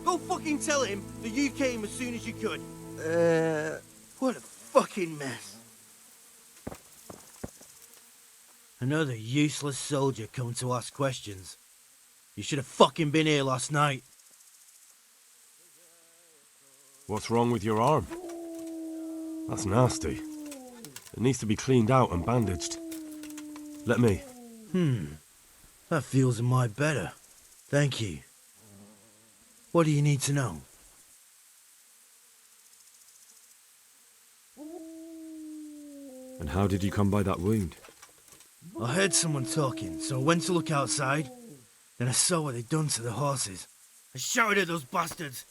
S19: Go fucking tell him that you came as soon as you could. What a fucking mess. Another useless soldier come to ask questions. You should have fucking been here last night.
S10: What's wrong with your arm? That's nasty. It needs to be cleaned out and bandaged. Let me.
S19: That feels a mite better. Thank you. What do you need to know?
S10: And how did you come by that wound?
S19: I heard someone talking, so I went to look outside. Then I saw what they'd done to the horses. I shouted at those bastards.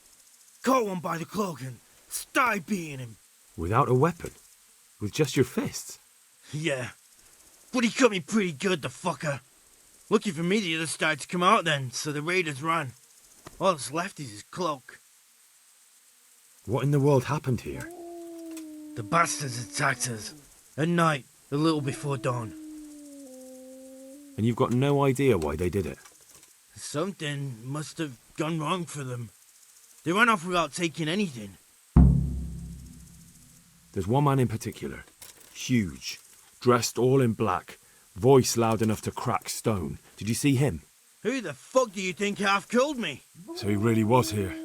S19: Caught one by the cloak and started beating him.
S10: Without a weapon? With just your fists?
S19: Yeah. But he cut me pretty good, the fucker. Lucky for me the others started to come out then, so the raiders ran. All that's left is his cloak.
S10: What in the world happened here?
S19: The bastards attacked us. At night, a little before dawn.
S10: And you've got no idea why they did it?
S19: Something must have gone wrong for them. They ran off without taking anything.
S10: There's one man in particular. Huge. Dressed all in black. Voice loud enough to crack stone. Did you see him?
S19: Who the fuck do you think half killed me?
S10: So he really was here.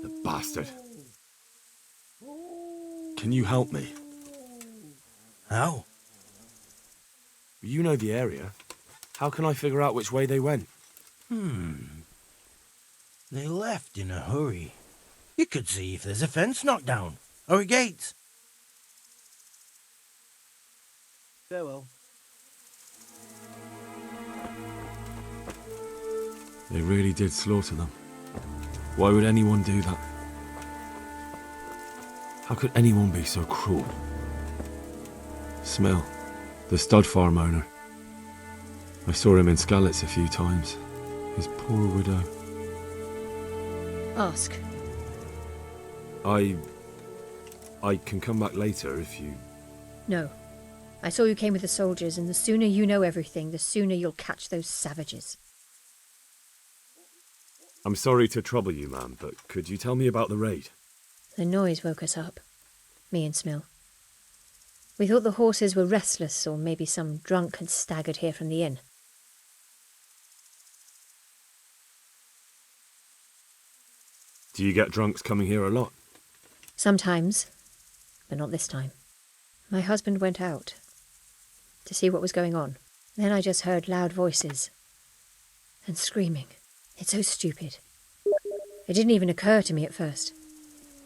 S10: The bastard. Can you help me?
S19: How?
S10: You know the area. How can I figure out which way they went?
S19: They left in a hurry. You could see if there's a fence knocked down, or a gate. Farewell.
S10: They really did slaughter them. Why would anyone do that? How could anyone be so cruel? Smell, the stud farm owner. I saw him in Skalitz a few times. His poor widow.
S12: Ask.
S10: I can come back later if you...
S12: No. I saw you came with the soldiers, and the sooner you know everything, the sooner you'll catch those savages.
S10: I'm sorry to trouble you, ma'am, but could you tell me about the raid?
S12: The noise woke us up. Me and Smill. We thought the horses were restless, or maybe some drunk had staggered here from the inn.
S10: Do you get drunks coming here a lot?
S12: Sometimes, but not this time. My husband went out to see what was going on. Then I just heard loud voices and screaming. It's so stupid. It didn't even occur to me at first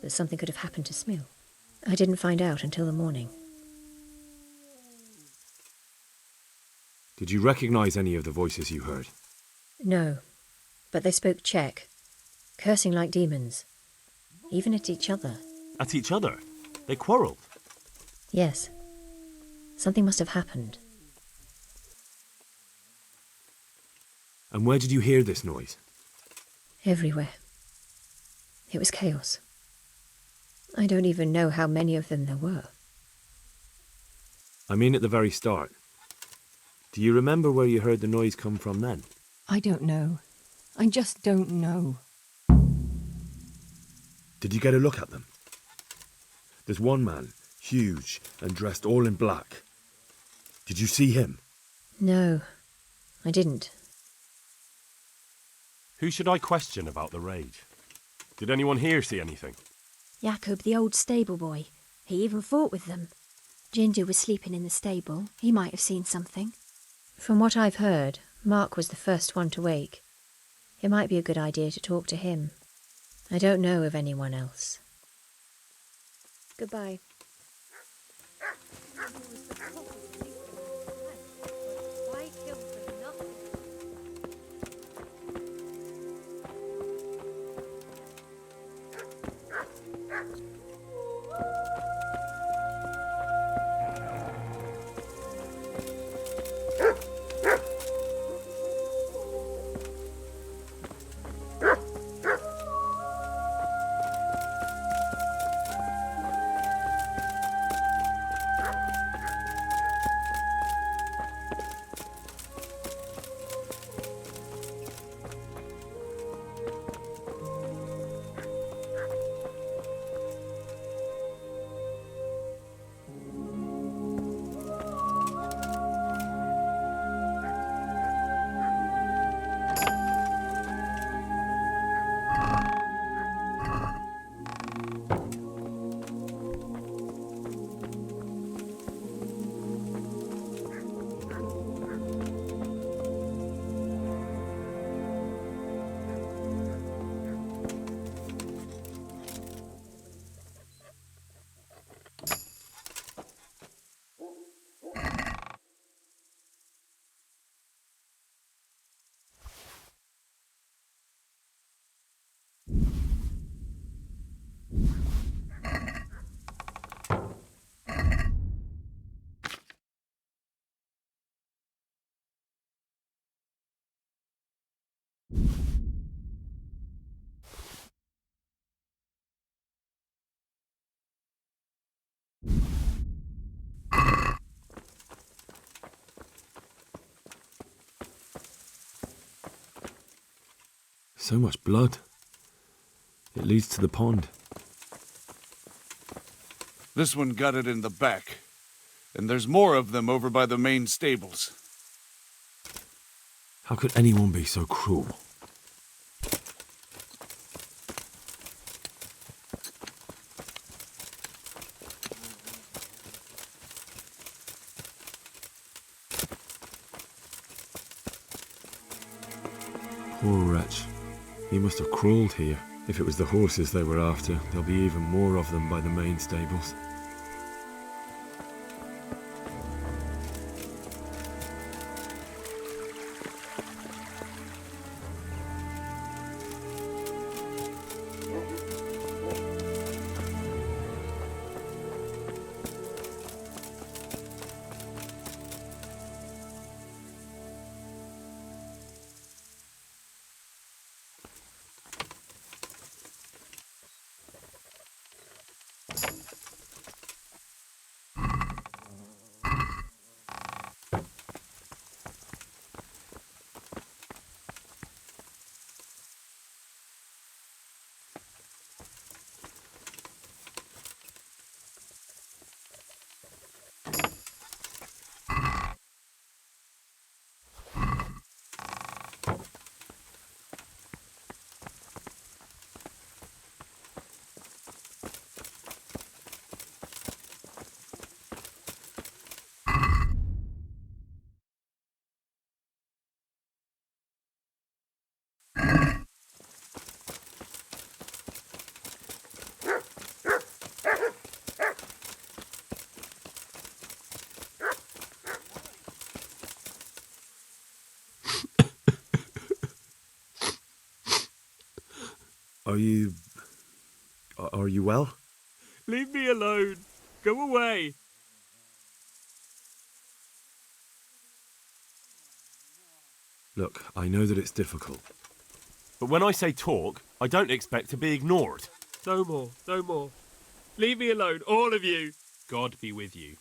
S12: that something could have happened to Smill. I didn't find out until the morning.
S10: Did you recognize any of the voices you heard?
S12: No, but they spoke Czech, cursing like demons, even at each other.
S1: At each other? They quarrelled?
S12: Yes. Something must have happened.
S10: And where did you hear this noise?
S12: Everywhere. It was chaos. I don't even know how many of them there were.
S10: I mean at the very start. Do you remember where you heard the noise come from then?
S15: I don't know. I just don't know.
S10: Did you get a look at them? There's one man, huge and dressed all in black. Did you see him?
S12: No, I didn't.
S1: Who should I question about the raid? Did anyone here see anything?
S5: Jacob, the old stable boy. He even fought with them. Ginger was sleeping in the stable. He might have seen something.
S12: From what I've heard, Mark was the first one to wake. It might be a good idea to talk to him. I don't know of anyone else. Goodbye.
S10: So much blood. It leads to the pond.
S18: This one got it in the back. And there's more of them over by the main stables.
S10: How could anyone be so cruel? Poor wretch. He must have crawled here. If it was the horses they were after, there'll be even more of them by the main stables. Are you well?
S6: Leave me alone. Go away.
S10: Look, I know that it's difficult.
S1: But when I say talk, I don't expect to be ignored.
S6: No more, no more. Leave me alone, all of you. God be with you.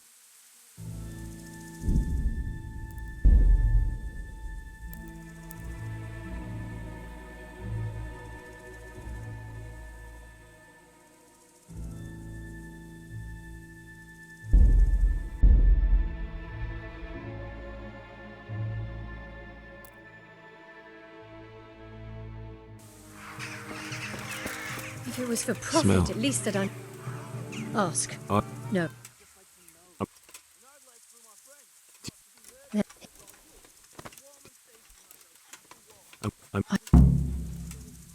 S12: If it was for profit,
S10: Smell.
S12: at least that I'd ask. No.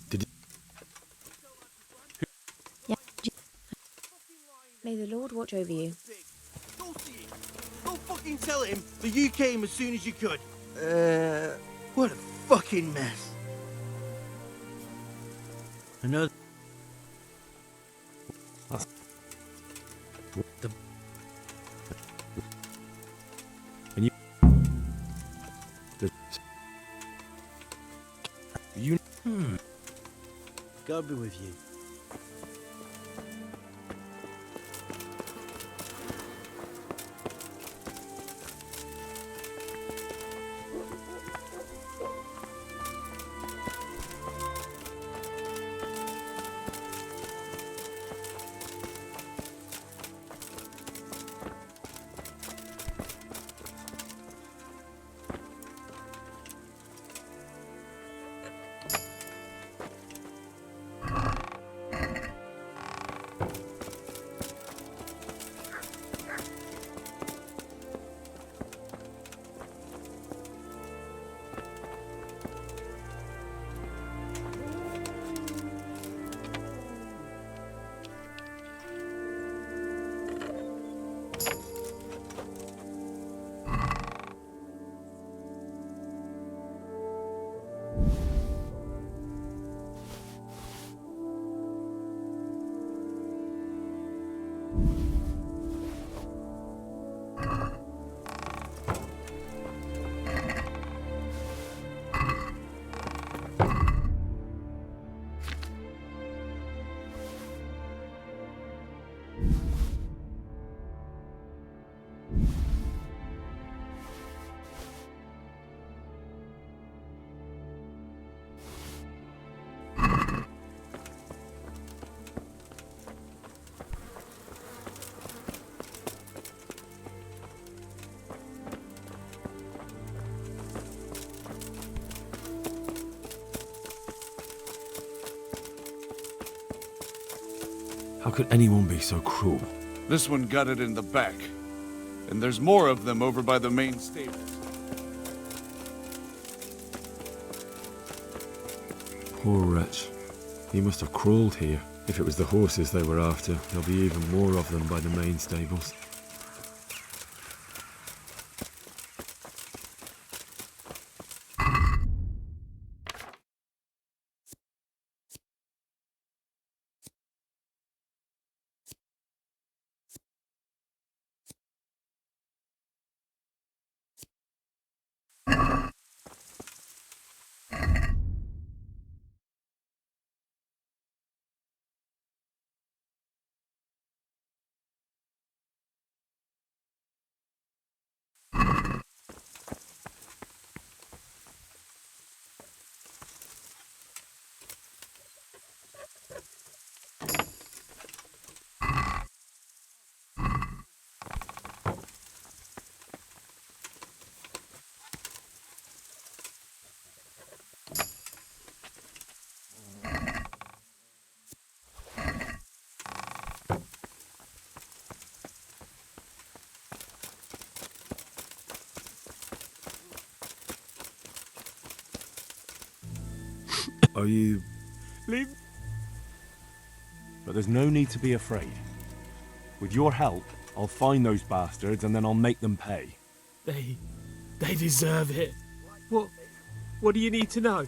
S10: Did you...
S12: Yeah. May the Lord watch over you.
S19: Go see him. Go fucking tell him that you came as soon as you could. What a fucking mess.
S2: Another.
S10: And you... You...
S2: God be with you.
S10: How could anyone be so cruel?
S18: This one got it in the back. And there's more of them over by the main stables.
S10: Poor wretch. He must have crawled here. If it was the horses they were after, there'll be even more of them by the main stables. Are you...
S1: Leave. But there's no need to be afraid. With your help, I'll find those bastards and then I'll make them pay.
S6: They deserve it. What do you need to know?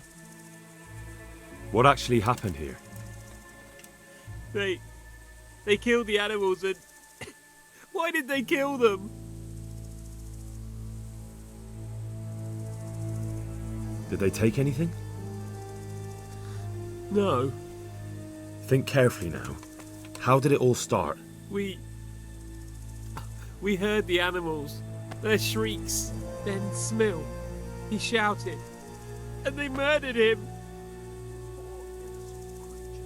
S10: What actually happened here?
S6: They killed the animals and... Why did they kill them?
S10: Did they take anything?
S6: No.
S10: Think carefully now. How did it all start?
S6: We heard the animals, their shrieks, then Smill. He shouted, and they murdered him.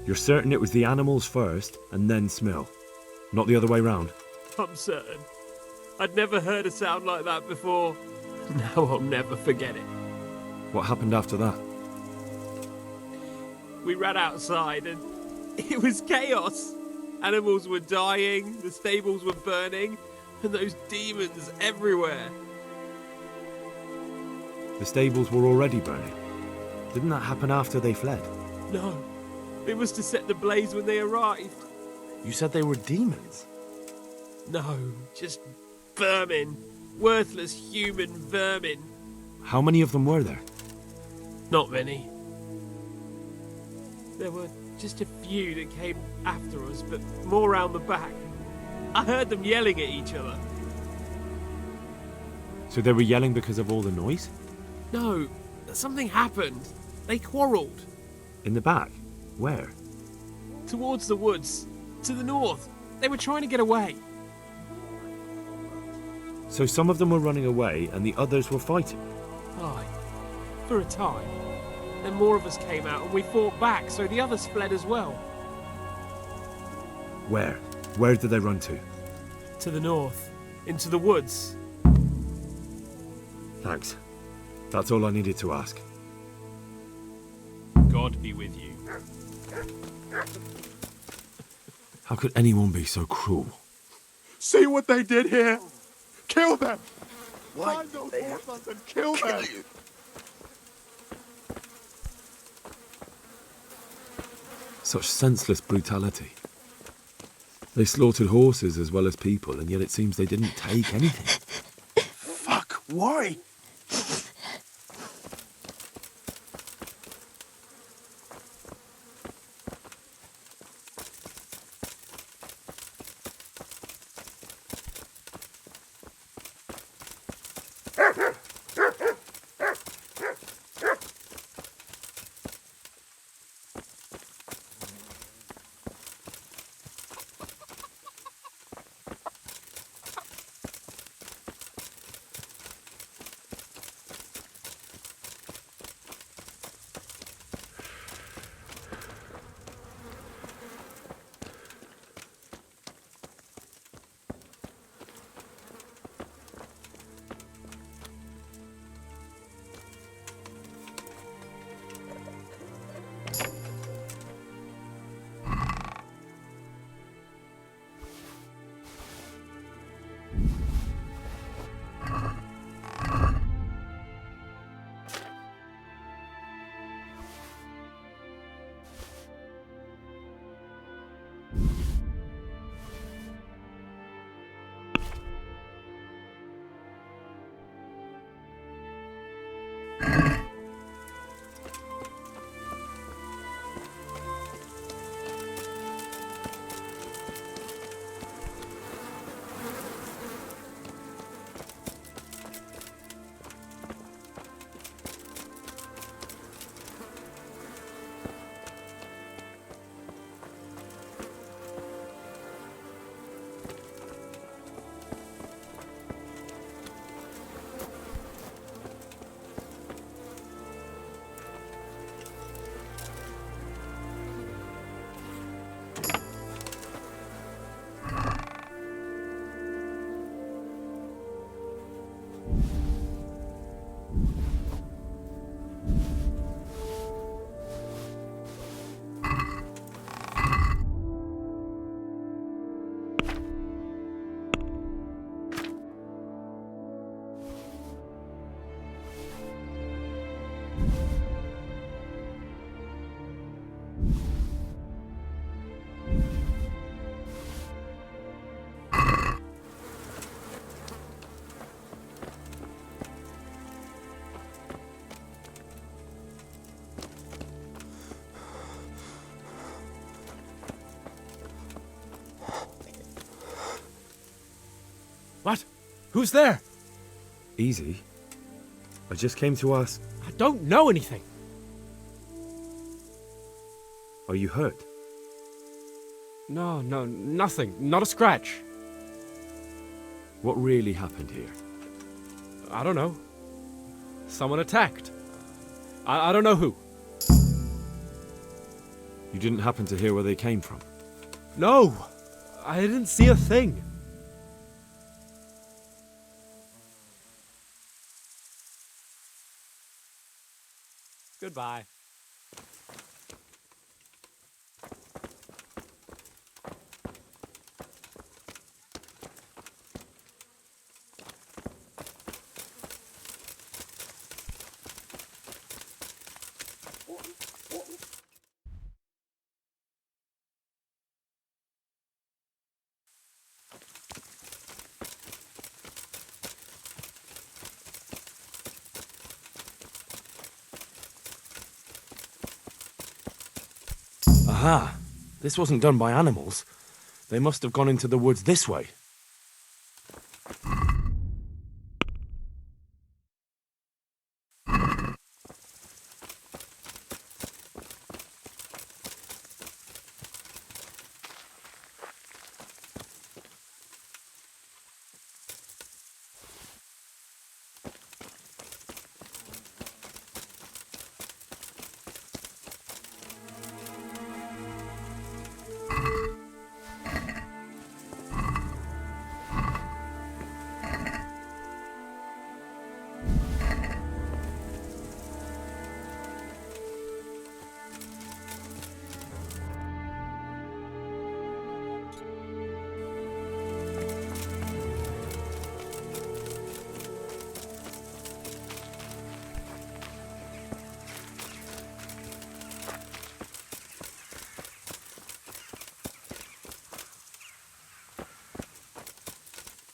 S10: You're certain it was the animals first, and then Smill? Not the other way round?
S6: I'm certain. I'd never heard a sound like that before. Now I'll never forget it.
S10: What happened after that?
S6: We ran outside and it was chaos. Animals were dying, the stables were burning, and those demons everywhere.
S10: The stables were already burning. Didn't that happen after they fled?
S6: No, it was to set the blaze when they arrived.
S10: You said they were demons?
S6: No, just vermin. Worthless human vermin.
S10: How many of them were there?
S6: Not many. There were just a few that came after us, but more round the back. I heard them yelling at each other.
S10: So they were yelling because of all the noise?
S6: No, something happened. They quarrelled.
S10: In the back? Where?
S6: Towards the woods. To the north. They were trying to get away.
S10: So some of them were running away and the others were fighting?
S6: Aye. For a time. Then more of us came out and we fought back, so the others fled as well.
S10: Where? Where did they run to?
S6: To the north. Into the woods.
S10: Thanks. That's all I needed to ask.
S6: God be with you.
S10: How could anyone be so cruel?
S1: See what they did here? Kill them!
S8: Why?
S1: Find those horses and kill them!
S10: Such senseless brutality. They slaughtered horses as well as people, and yet it seems they didn't take anything.
S1: Fuck, why?
S21: What? Who's there?
S10: Easy. I just came to ask,
S21: I don't know anything.
S10: are you hurt?
S21: No, nothing. Not a scratch.
S10: What really happened here?
S21: I don't know. Someone attacked. I don't know who.
S10: You didn't happen to hear where they came from?
S21: No! I didn't see a thing. Goodbye.
S1: Aha! This wasn't done by animals. They must have gone into the woods this way.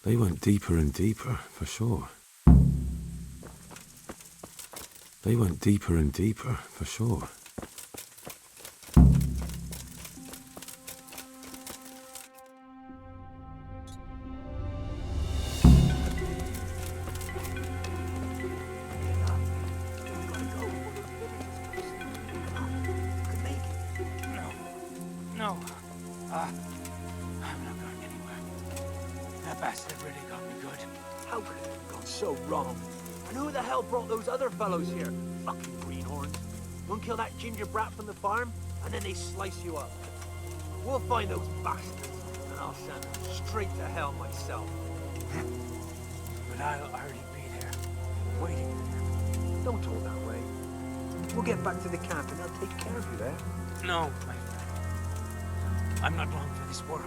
S10: They went deeper and deeper, for sure. They went deeper and deeper, for sure.
S3: No. I'm not going anywhere. That bastard really got me good. How could it have gone so wrong? And who the hell brought those other fellows here? Fucking greenhorns. One kill that ginger brat from the farm, and then they slice you up. We'll find those bastards, and I'll send them straight to hell myself. But I'll already be there, waiting for them. Don't talk that way. We'll get back to the camp, and I'll take care of you there. No, my friend. I'm not long for this world.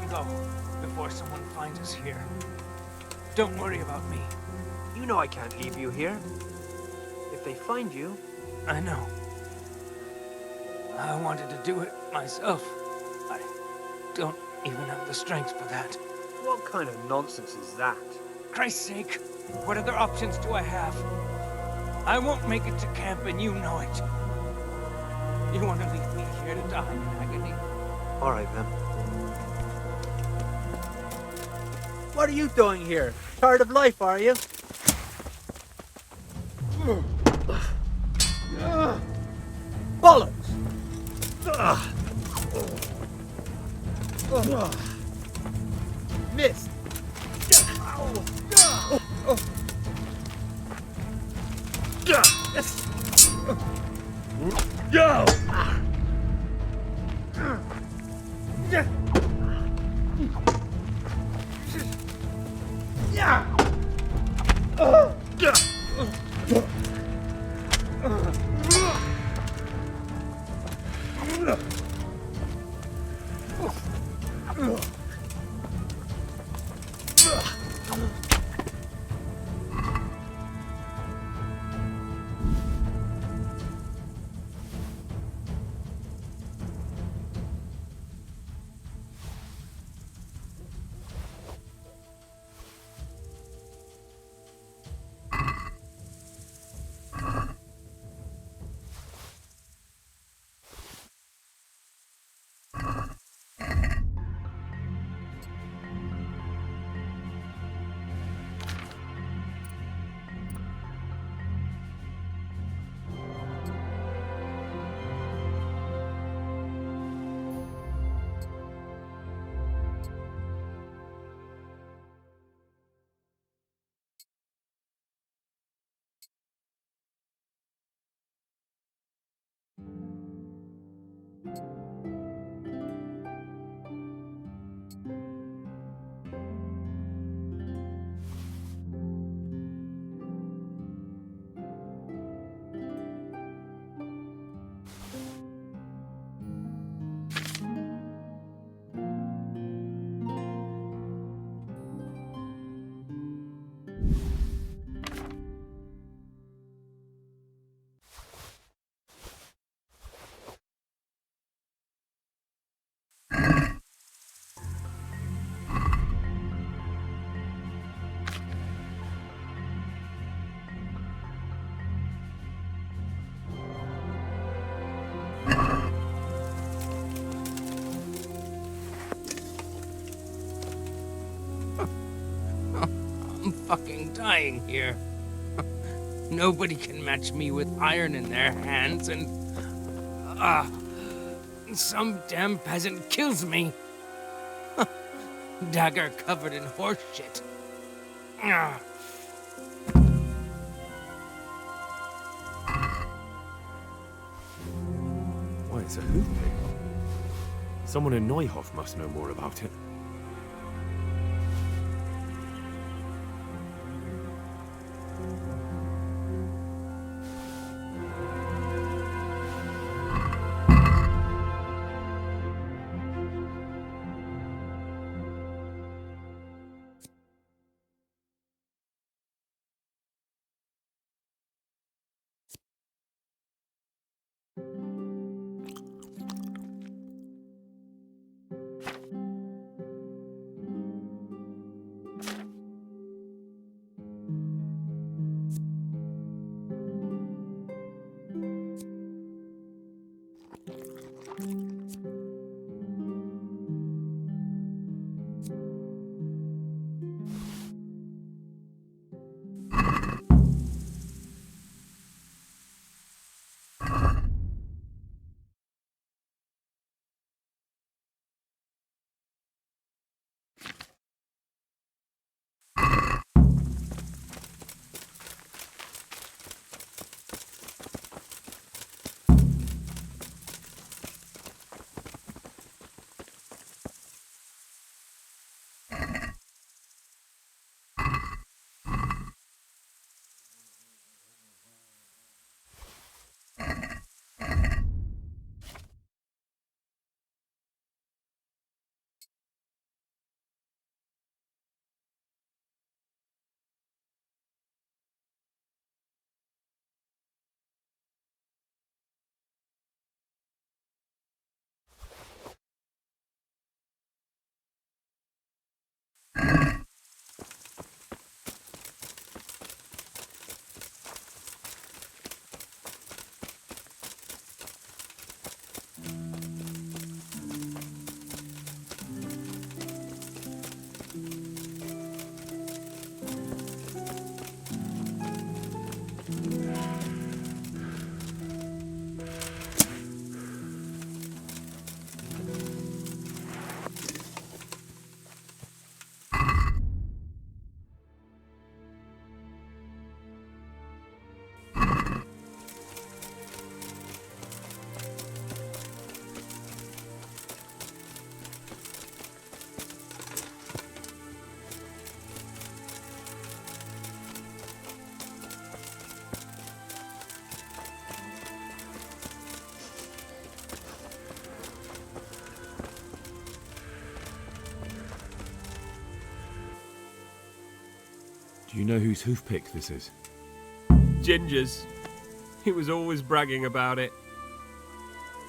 S3: Go, before someone finds us here. Don't worry about me. You know I can't leave you here. If they find you... I know. I wanted to do it myself. I don't even have the strength for that. What kind of nonsense is that? Christ's sake, what other options do I have? I won't make it to camp and you know it. You want to leave me here to die in agony? All right, then. What are you doing here? Tired of life, are you? Bollocks! Missed! Go!
S9: I'm fucking dying here. Nobody can match me with iron in their hands, and some damn peasant kills me. Dagger covered in horse shit.
S10: Why, it's a hoof pick. Someone in Neuhof must know more about it. Do you know whose hoof pick this is?
S6: Ginger's. He was always bragging about it.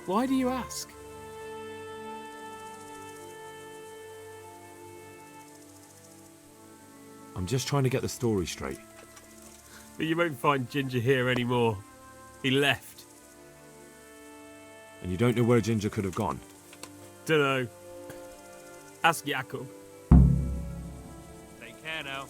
S6: Why do you ask?
S10: I'm just trying to get the story straight.
S6: But you won't find Ginger here anymore. He left.
S10: And you don't know where Ginger could have gone?
S6: Dunno. Ask Jakob. Take care now.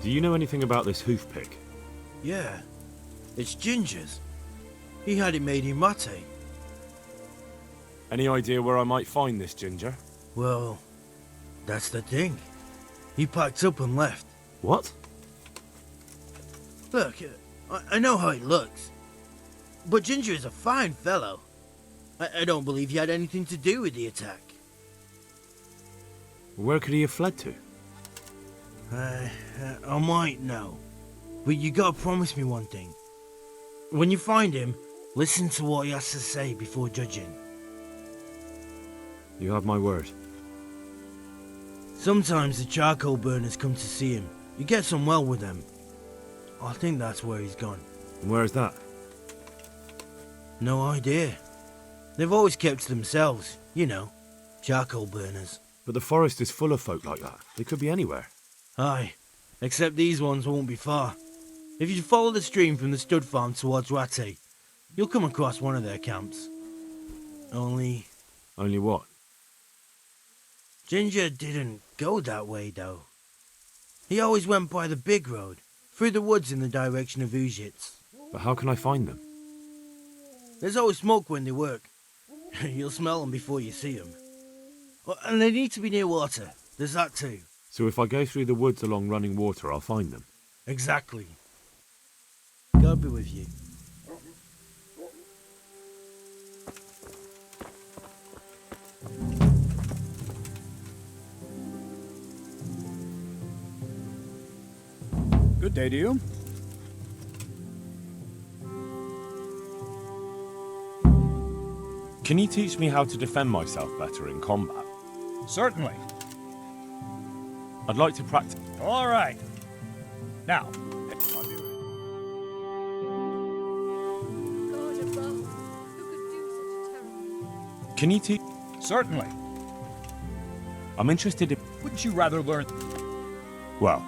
S10: Do you know anything about this hoof pick?
S19: Yeah, it's Ginger's. He had it made in Mate.
S10: Any idea where I might find this Ginger?
S19: Well, that's the thing. He packed up and left.
S10: What?
S19: Look, I know how he looks. But Ginger is a fine fellow. I don't believe he had anything to do with the attack.
S10: Where could he have fled to?
S19: I might know. But you gotta promise me one thing. When you find him, listen to what he has to say before judging.
S10: You have my word.
S19: Sometimes the charcoal burners come to see him. He gets on well with them. I think that's where he's gone.
S1: And where is that?
S19: No idea. They've always kept to themselves, you know, charcoal burners.
S1: But the forest is full of folk like that. They could be anywhere.
S19: Aye, except these ones won't be far. If you follow the stream from the stud farm towards Rattay, you'll come across one of their camps. Only
S1: what?
S19: Ginger didn't go that way, though. He always went by the big road, through the woods in the direction of Ujits.
S1: But how can I find them?
S19: There's always smoke when they work. You'll smell them before you see them. And they need to be near water. There's that too.
S1: So if I go through the woods along running water, I'll find them?
S19: Exactly. God be with you.
S17: Good day to you.
S1: Can you teach me how to defend myself better in combat?
S17: Certainly.
S1: I'd like to practice.
S17: All right. Now.
S1: Can you teach?
S17: Certainly.
S1: I'm interested in...
S17: Wouldn't you rather learn...
S1: Well...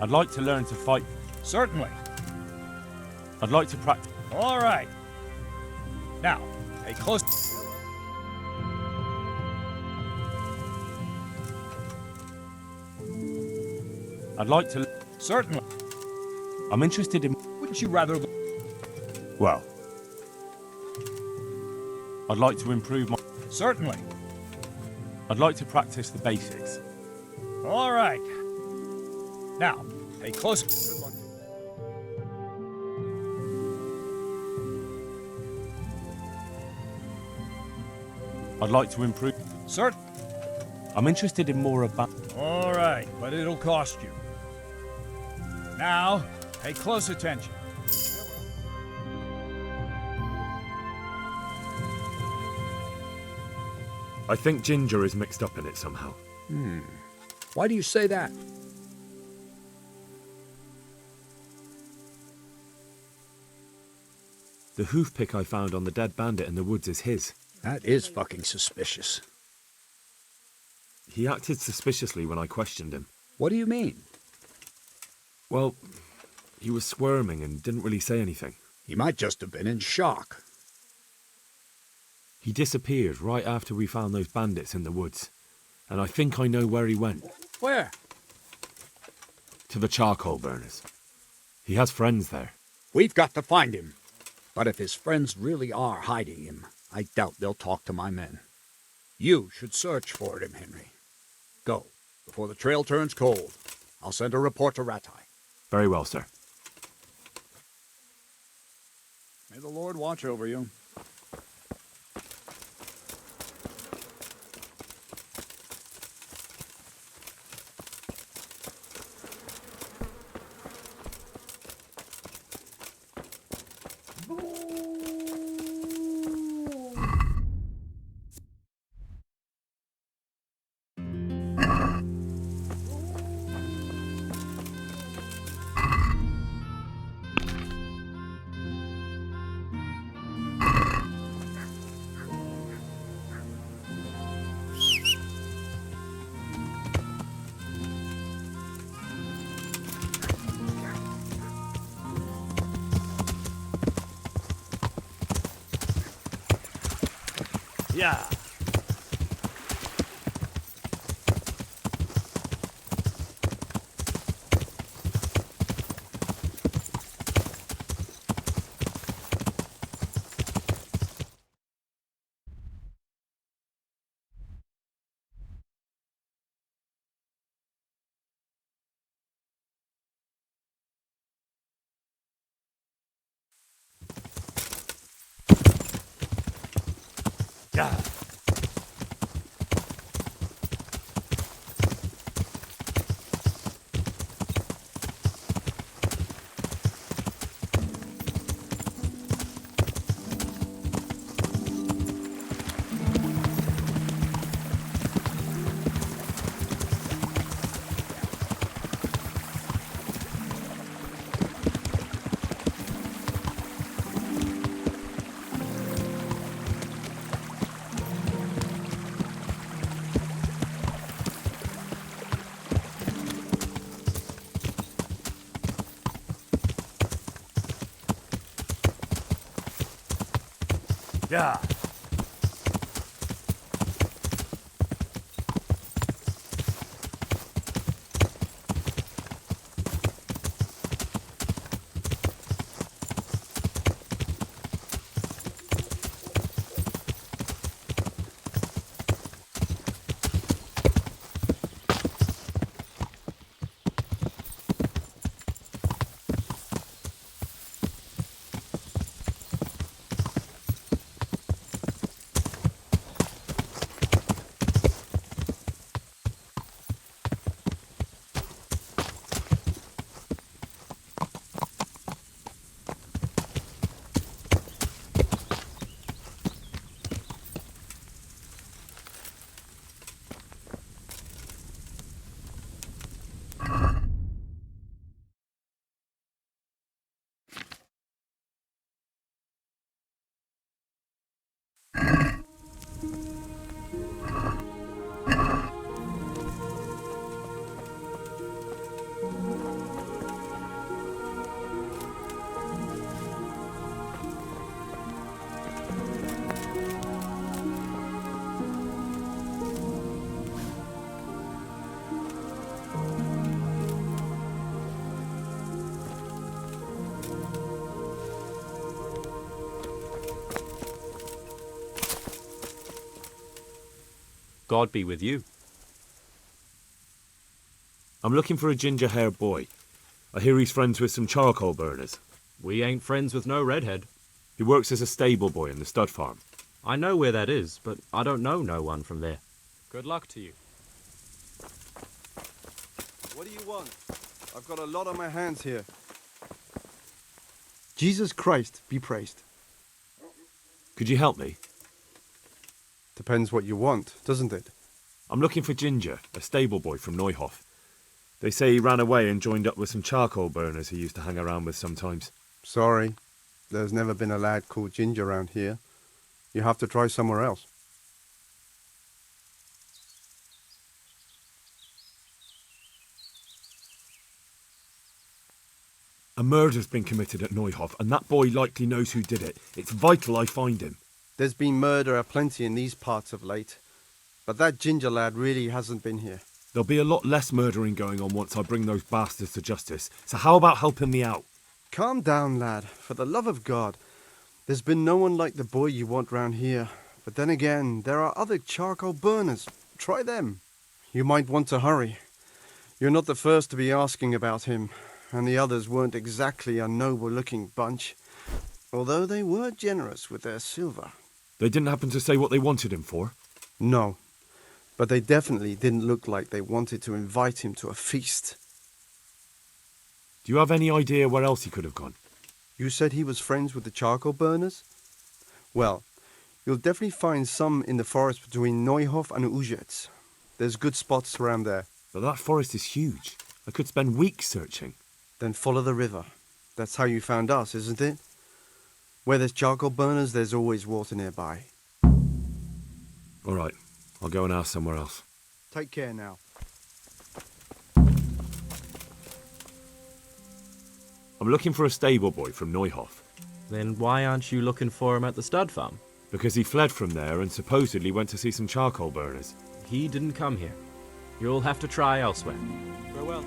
S1: I'd like to learn to fight.
S17: Certainly.
S1: I'd like to practice.
S17: All right. Now, pay close...
S1: I'd like to...
S17: Certainly.
S1: I'm interested in...
S17: Wouldn't you rather...
S1: Well... I'd like to improve my...
S17: Certainly.
S1: I'd like to practice the basics.
S17: All right. Now, pay close... Good luck.
S1: I'd like to improve...
S17: Sir?
S1: I'm interested in more about...
S17: All right, but it'll cost you. Now, pay close attention.
S10: I think Ginger is mixed up in it somehow.
S7: Why do you say that?
S10: The hoof pick I found on the dead bandit in the woods is his.
S7: That is fucking suspicious.
S10: He acted suspiciously when I questioned him.
S7: What do you mean?
S10: Well, he was squirming and didn't really say anything.
S7: He might just have been in shock.
S10: He disappeared right after we found those bandits in the woods. And I think I know where he went.
S7: Where?
S10: To the charcoal burners. He has friends there.
S7: We've got to find him. But if his friends really are hiding him, I doubt they'll talk to my men. You should search for him, Henry. Go, before the trail turns cold. I'll send a report to Rattay.
S10: Very well, sir.
S17: May the Lord watch over you.
S19: Yeah.
S17: Yeah.
S1: Yeah.
S16: God be with you.
S10: I'm looking for a ginger-haired boy. I hear he's friends with some charcoal burners.
S16: We ain't friends with no redhead.
S10: He works as a stable boy in the stud farm.
S16: I know where that is, but I don't know no one from there. Good luck to you.
S8: What do you want? I've got a lot on my hands here.
S22: Jesus Christ be praised.
S10: Could you help me?
S22: Depends what you want, doesn't it?
S10: I'm looking for Ginger, a stable boy from Neuhof. They say he ran away and joined up with some charcoal burners he used to hang around with sometimes.
S22: Sorry, there's never been a lad called Ginger around here. You have to try somewhere else.
S10: A murder's been committed at Neuhof, and that boy likely knows who did it. It's vital I find him.
S22: There's been murder aplenty in these parts of late, but that Ginger lad really hasn't been here.
S10: There'll be a lot less murdering going on once I bring those bastards to justice, so how about helping me out?
S22: Calm down, lad, for the love of God. There's been no one like the boy you want round here, but then again, there are other charcoal burners. Try them. You might want to hurry. You're not the first to be asking about him, and the others weren't exactly a noble-looking bunch, although they were generous with their silver.
S10: They didn't happen to say what they wanted him for?
S22: No, but they definitely didn't look like they wanted to invite him to a feast.
S10: Do you have any idea where else he could have gone?
S22: You said he was friends with the charcoal burners? Well, you'll definitely find some in the forest between Neuhof and Uzets. There's good spots around there.
S10: But that forest is huge. I could spend weeks searching.
S22: Then follow the river. That's how you found us, isn't it? Where there's charcoal burners, there's always water nearby.
S10: All right, I'll go and ask somewhere else.
S22: Take care now.
S10: I'm looking for a stable boy from Neuhof.
S16: Then why aren't you looking for him at the stud farm?
S10: Because he fled from there and supposedly went to see some charcoal burners.
S16: He didn't come here. You'll have to try elsewhere. Farewell.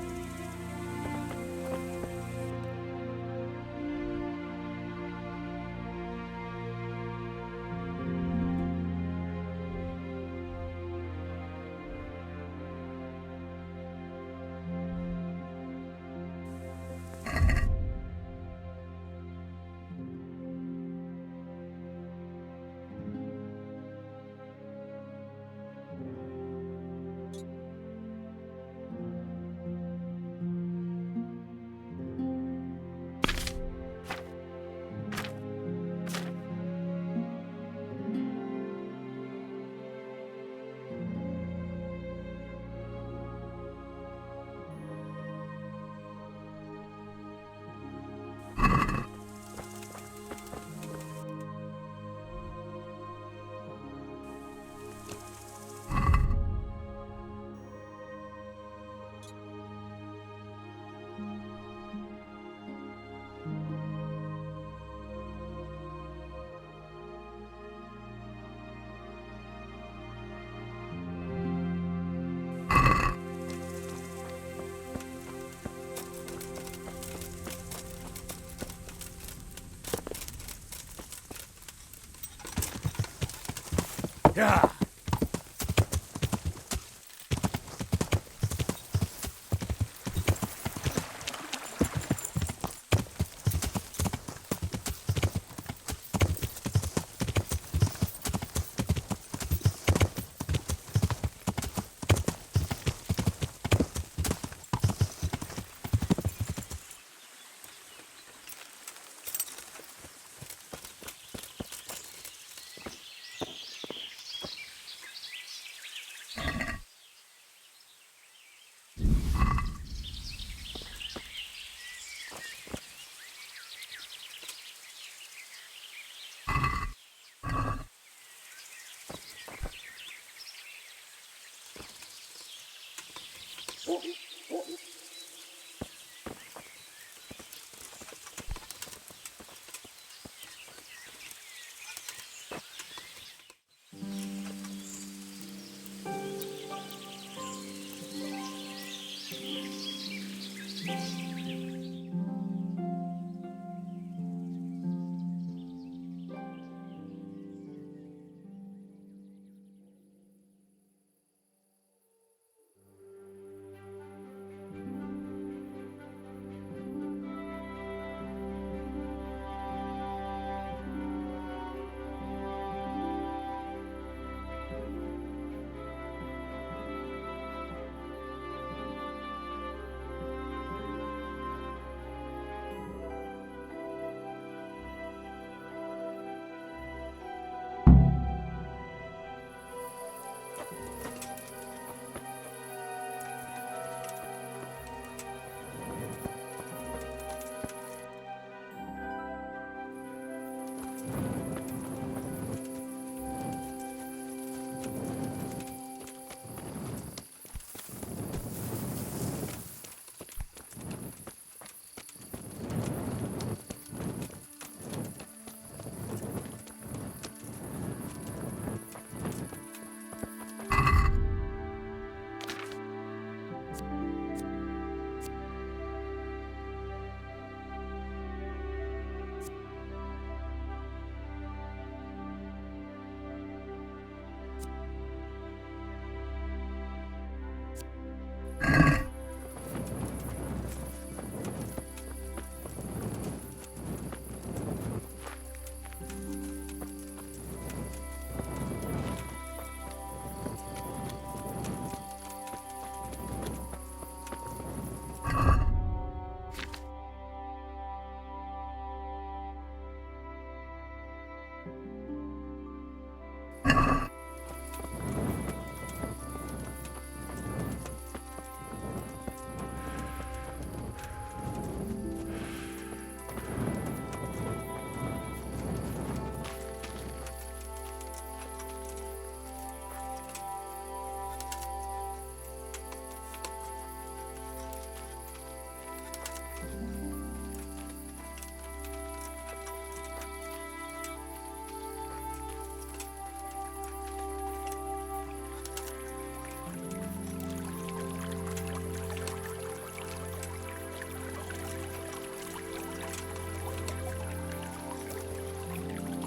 S4: Yeah.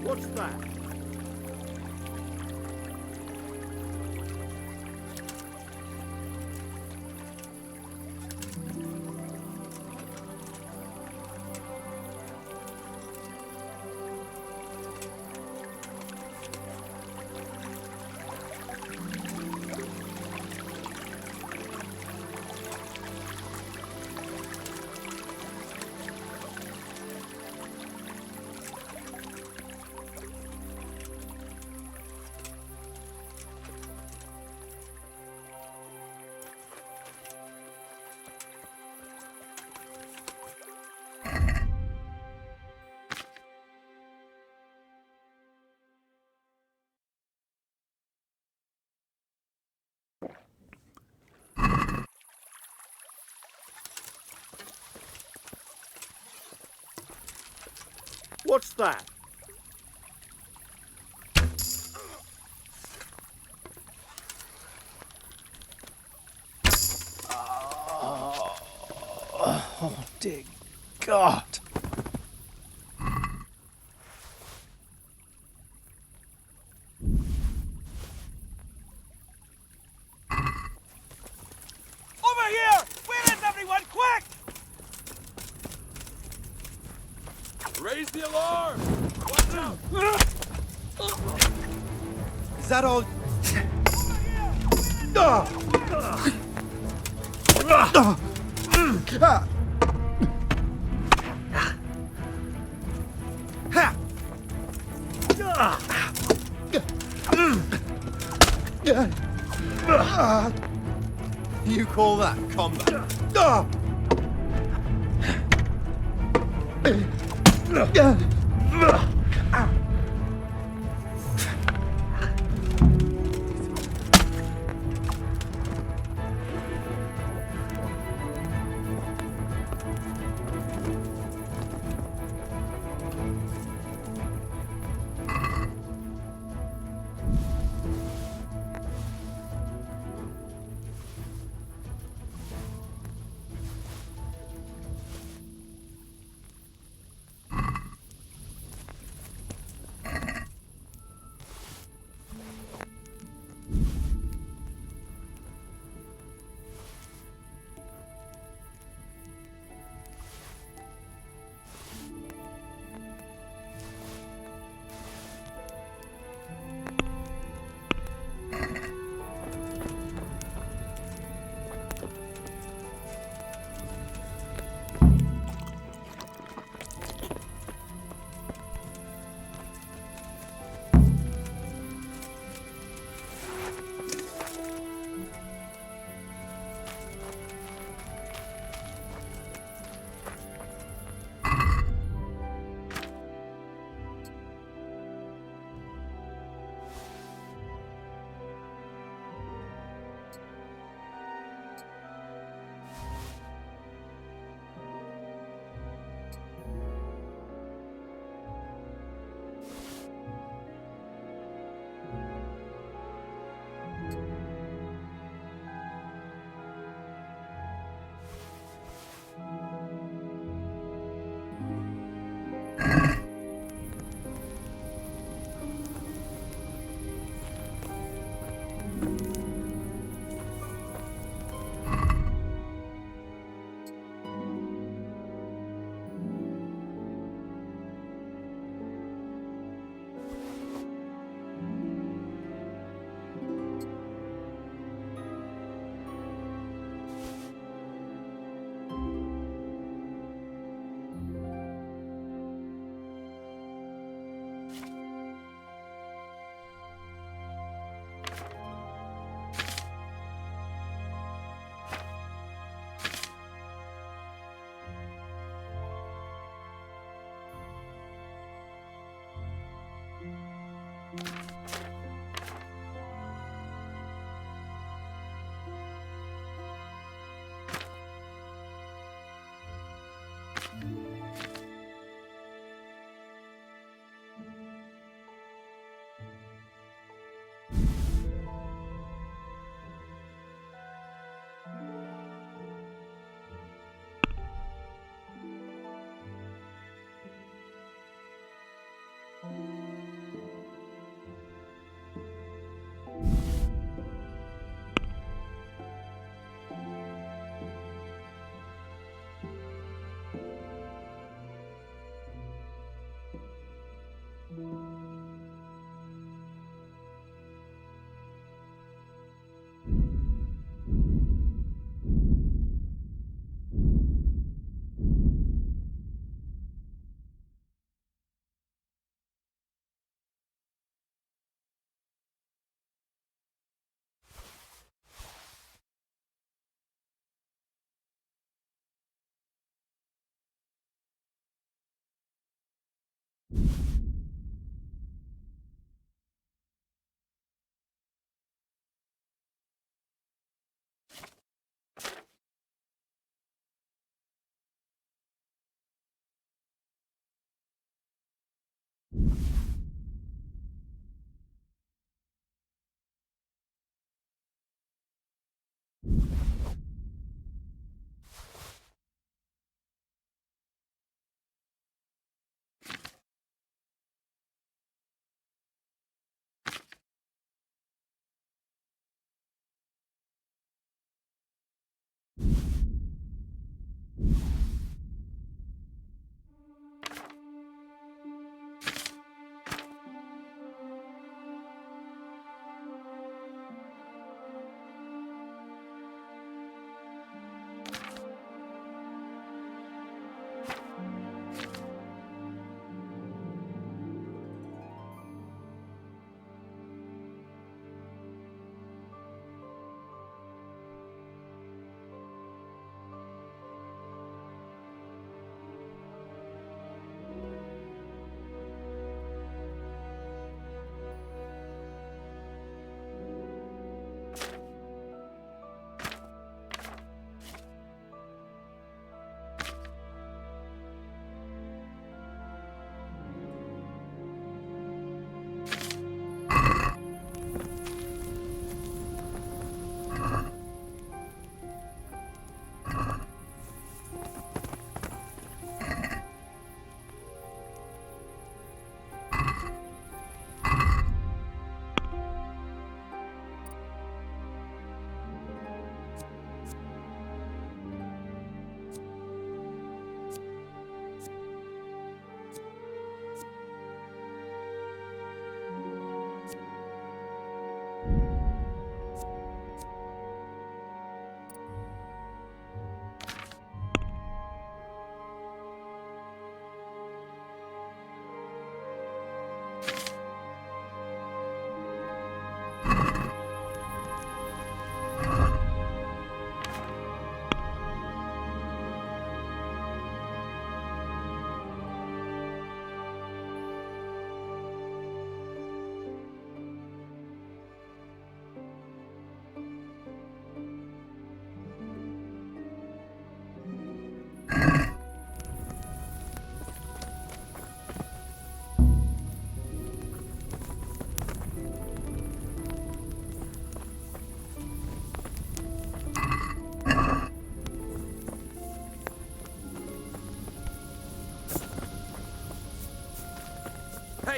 S19: What's that? What's that?
S21: Oh, dear God.
S3: the alarm! Watch out! Is that all? You call that combat?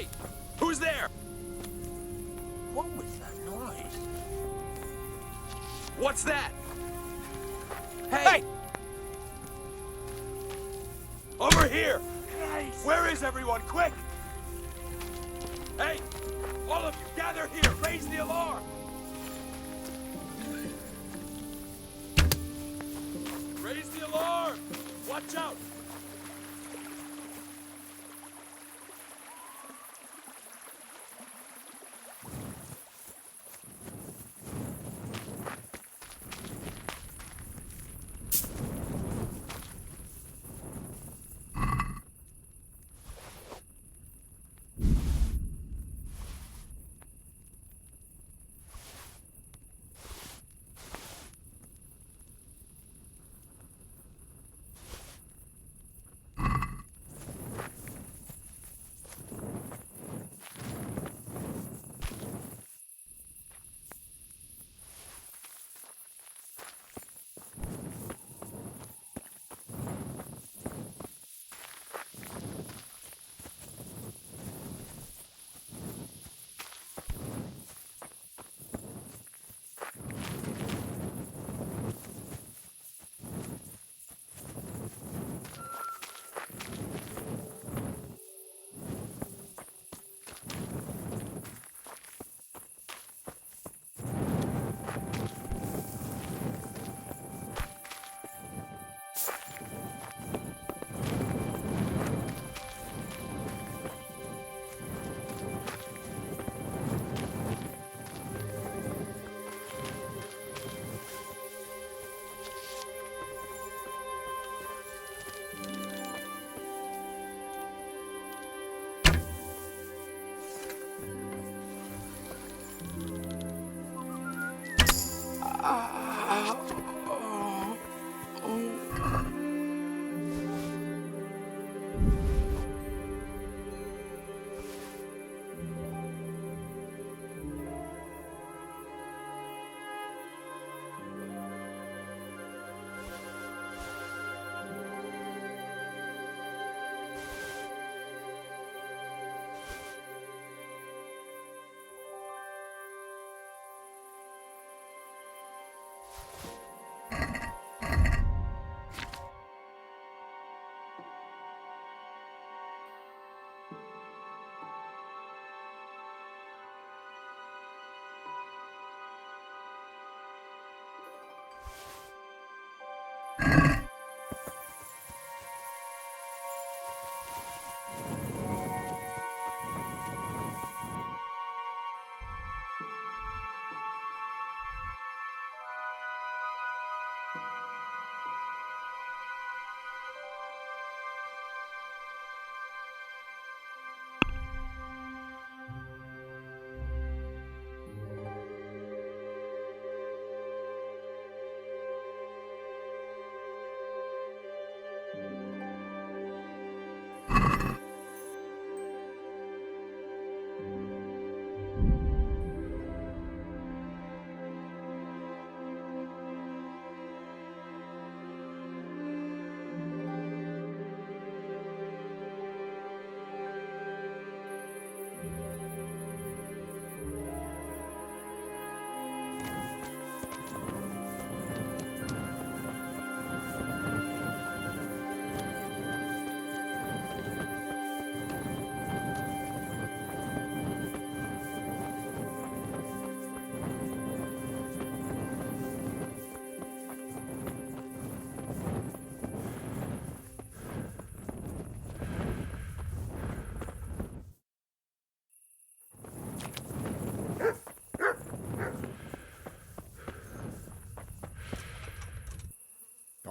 S3: Hey, who's there? What was that noise? What's that? Hey! Over here! Christ. Where is everyone? Quick! Hey! All of you, gather here! Raise the alarm! Raise the alarm! Watch out!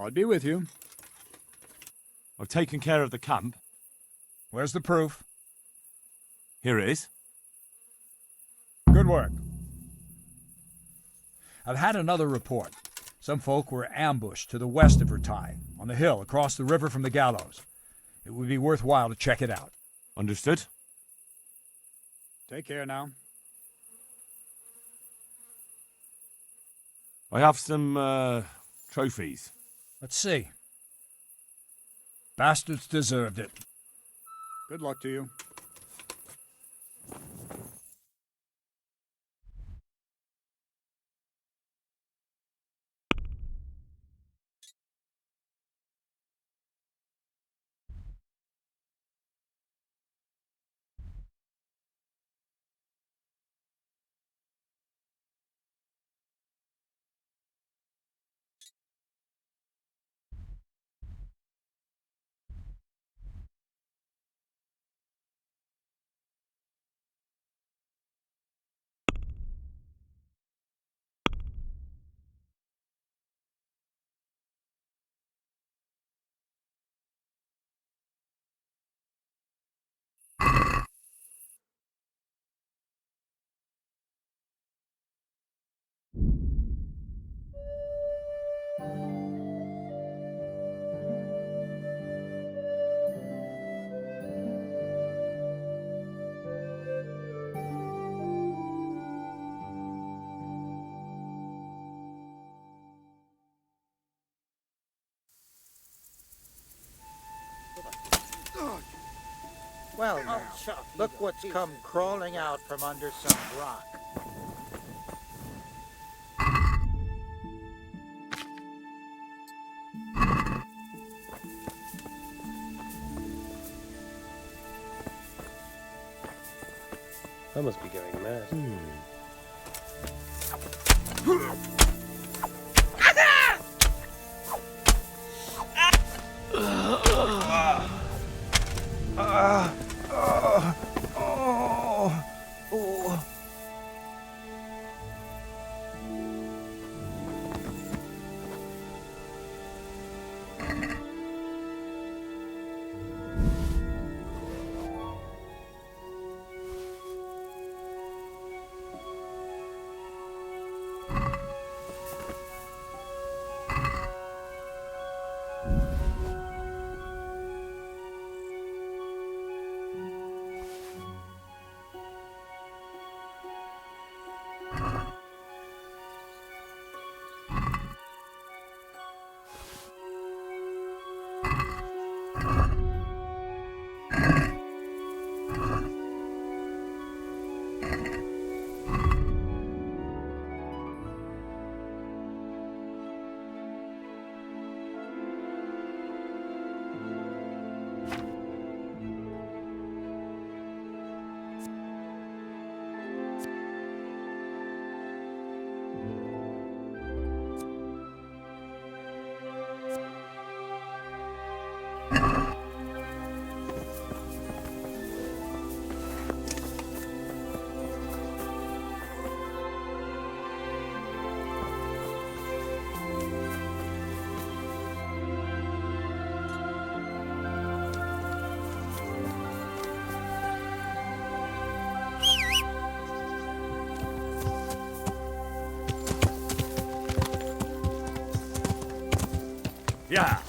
S17: God be with you.
S1: I've taken care of the camp.
S17: Where's the proof?
S1: Here it is.
S17: Good work. I've had another report. Some folk were ambushed to the west of Vertai, on the hill across the river from the gallows. It would be worthwhile to check it out.
S1: Understood.
S17: Take care now.
S1: I have some, trophies.
S17: Let's see. Bastards deserved it. Good luck to you.
S11: Well, now, look what's come crawling out from under some rock.
S6: I must be going mad.
S1: Yeah.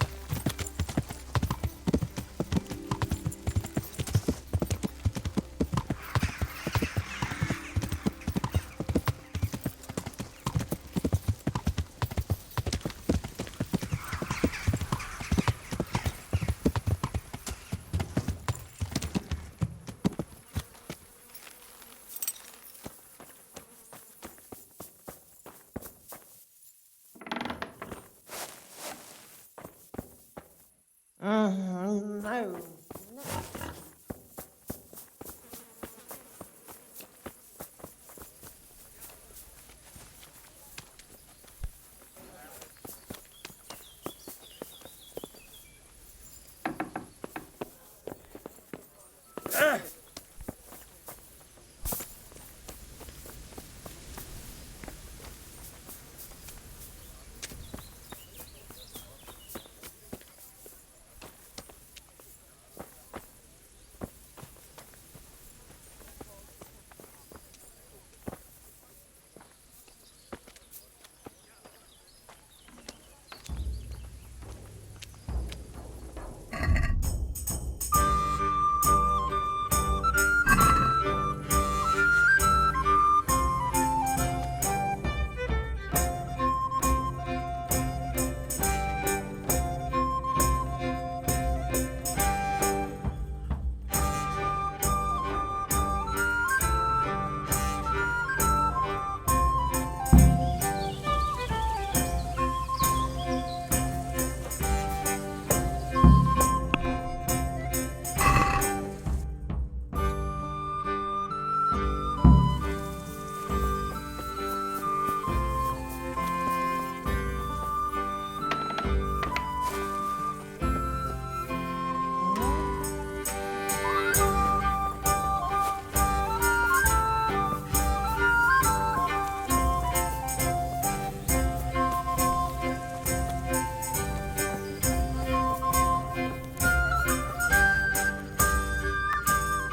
S11: No.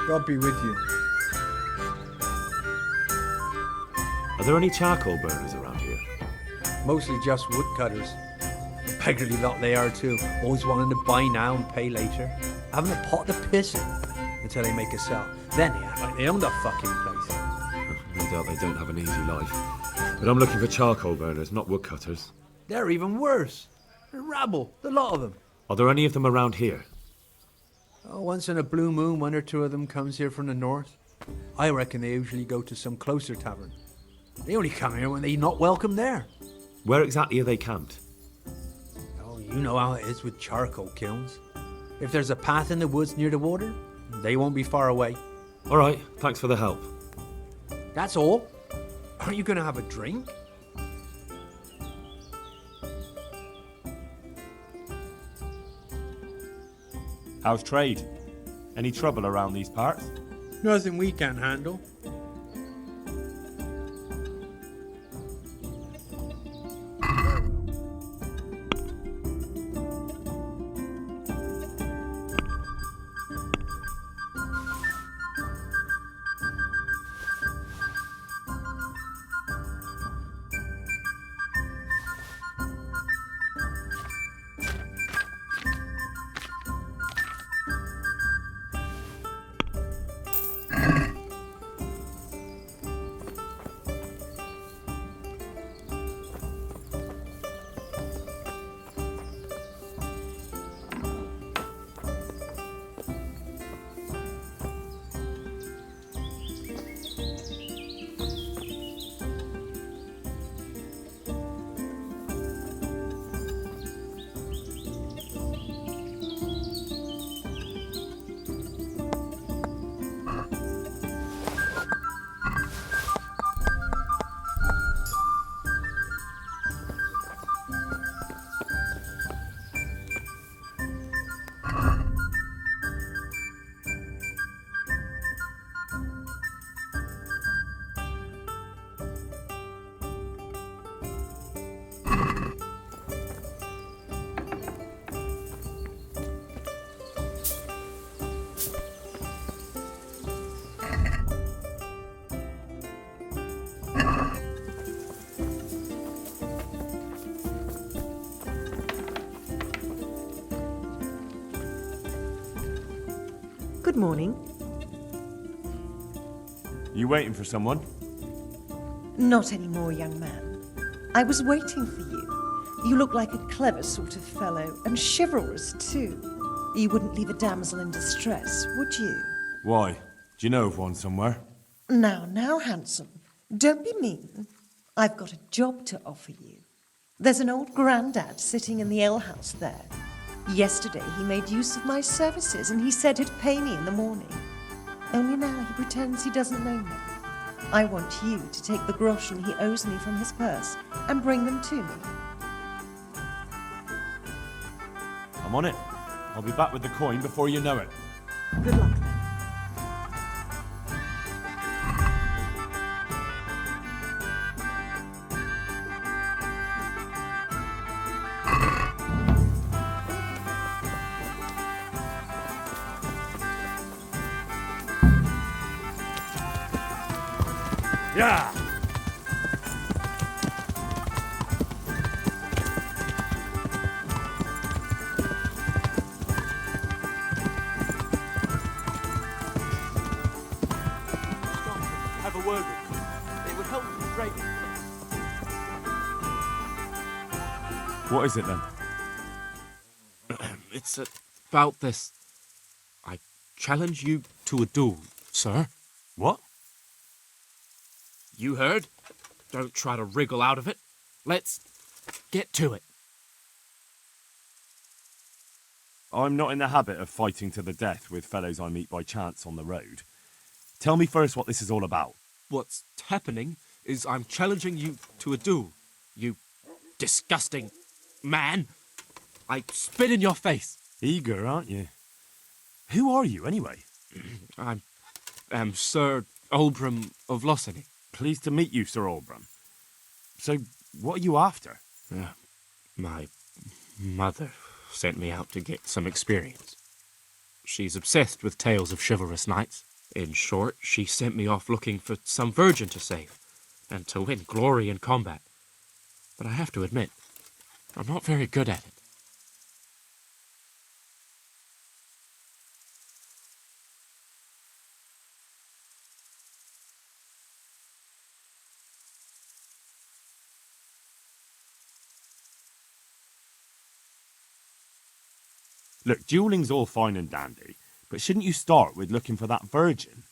S13: God be with you.
S1: Are there any charcoal burners around here?
S13: Mostly just woodcutters. Beggarly lot they are too. Always wanting to buy now and pay later. Having a pot to piss in until they make a sell. Then they act like they own the fucking place.
S1: No doubt they don't have an easy life. But I'm looking for charcoal burners, not woodcutters.
S13: They're even worse. They're rabble, the lot of them.
S1: Are there any of them around here?
S13: Oh, once in a blue moon, one or two of them comes here from the north. I reckon they usually go to some closer tavern. They only come here when they're not welcome there.
S16: Where exactly are they camped?
S13: Oh, you know how it is with charcoal kilns. If there's a path in the woods near the water, they won't be far away.
S16: All right, thanks for the help.
S13: That's all? Aren't you going to have a drink?
S1: How's trade? Any trouble around these parts?
S13: Nothing we can't handle.
S14: Good morning.
S1: You waiting for someone?
S14: Not anymore, young man. I was waiting for you. You look like a clever sort of fellow, and chivalrous too. You wouldn't leave a damsel in distress, would you?
S1: Why? Do you know of one somewhere?
S14: Now, handsome. Don't be mean. I've got a job to offer you. There's an old grandad sitting in the alehouse there. Yesterday he made use of my services and he said he'd pay me in the morning. Only now he pretends he doesn't know me. I want you to take the groschen he owes me from his purse and bring them to me.
S1: I'm on it. I'll be back with the coin before you know it.
S14: Good luck then.
S1: Yeah!
S3: Have a word with you. It would help you greatly.
S1: What is it then?
S16: It's about this. I challenge you to a duel, sir.
S1: What?
S16: You heard? Don't try to wriggle out of it. Let's get to it.
S1: I'm not in the habit of fighting to the death with fellows I meet by chance on the road. Tell me first what this is all about.
S16: What's happening is I'm challenging you to a duel. You disgusting man. I spit in your face.
S1: Eager, aren't you? Who are you, anyway?
S16: I am Sir Oldbram of Lossany.
S1: Pleased to meet you, Sir Oldbram. So, what are you after?
S16: My mother sent me out to get some experience. She's obsessed with tales of chivalrous knights. In short, she sent me off looking for some virgin to save, and to win glory in combat. But I have to admit, I'm not very good at it.
S1: Look, dueling's all fine and dandy, But shouldn't you start with looking for that virgin?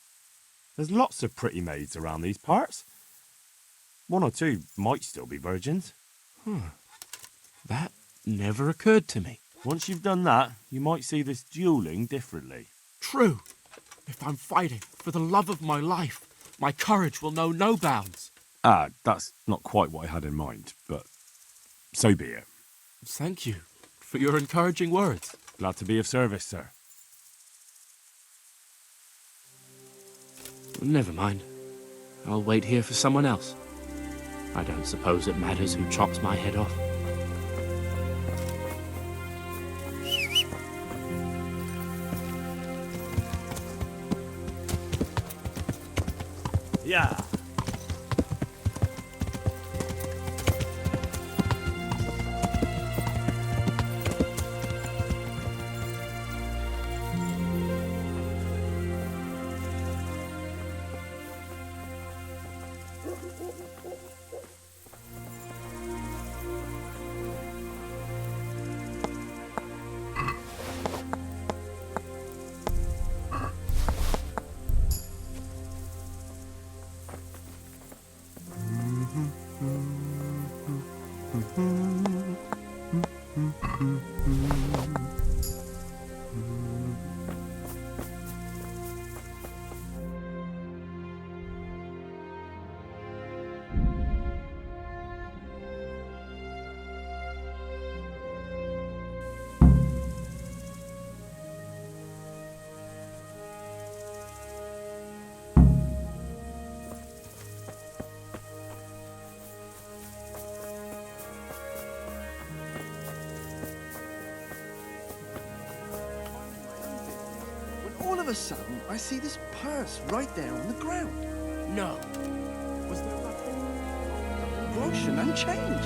S1: There's lots of pretty maids around these parts. One or two might still be virgins.
S16: That never occurred to me.
S1: Once you've done that, you might see this duelling differently.
S16: True. If I'm fighting for the love of my life, my courage will know no bounds.
S1: Ah, that's not quite what I had in mind, but so be it.
S16: Thank you for your encouraging words.
S1: Glad to be of service, sir.
S16: Never mind. I'll wait here for someone else. I don't suppose it matters who chops my head off.
S1: Yeah.
S3: All of a sudden, I see this purse right there on the ground.
S16: No.
S3: Was there like groschen and change?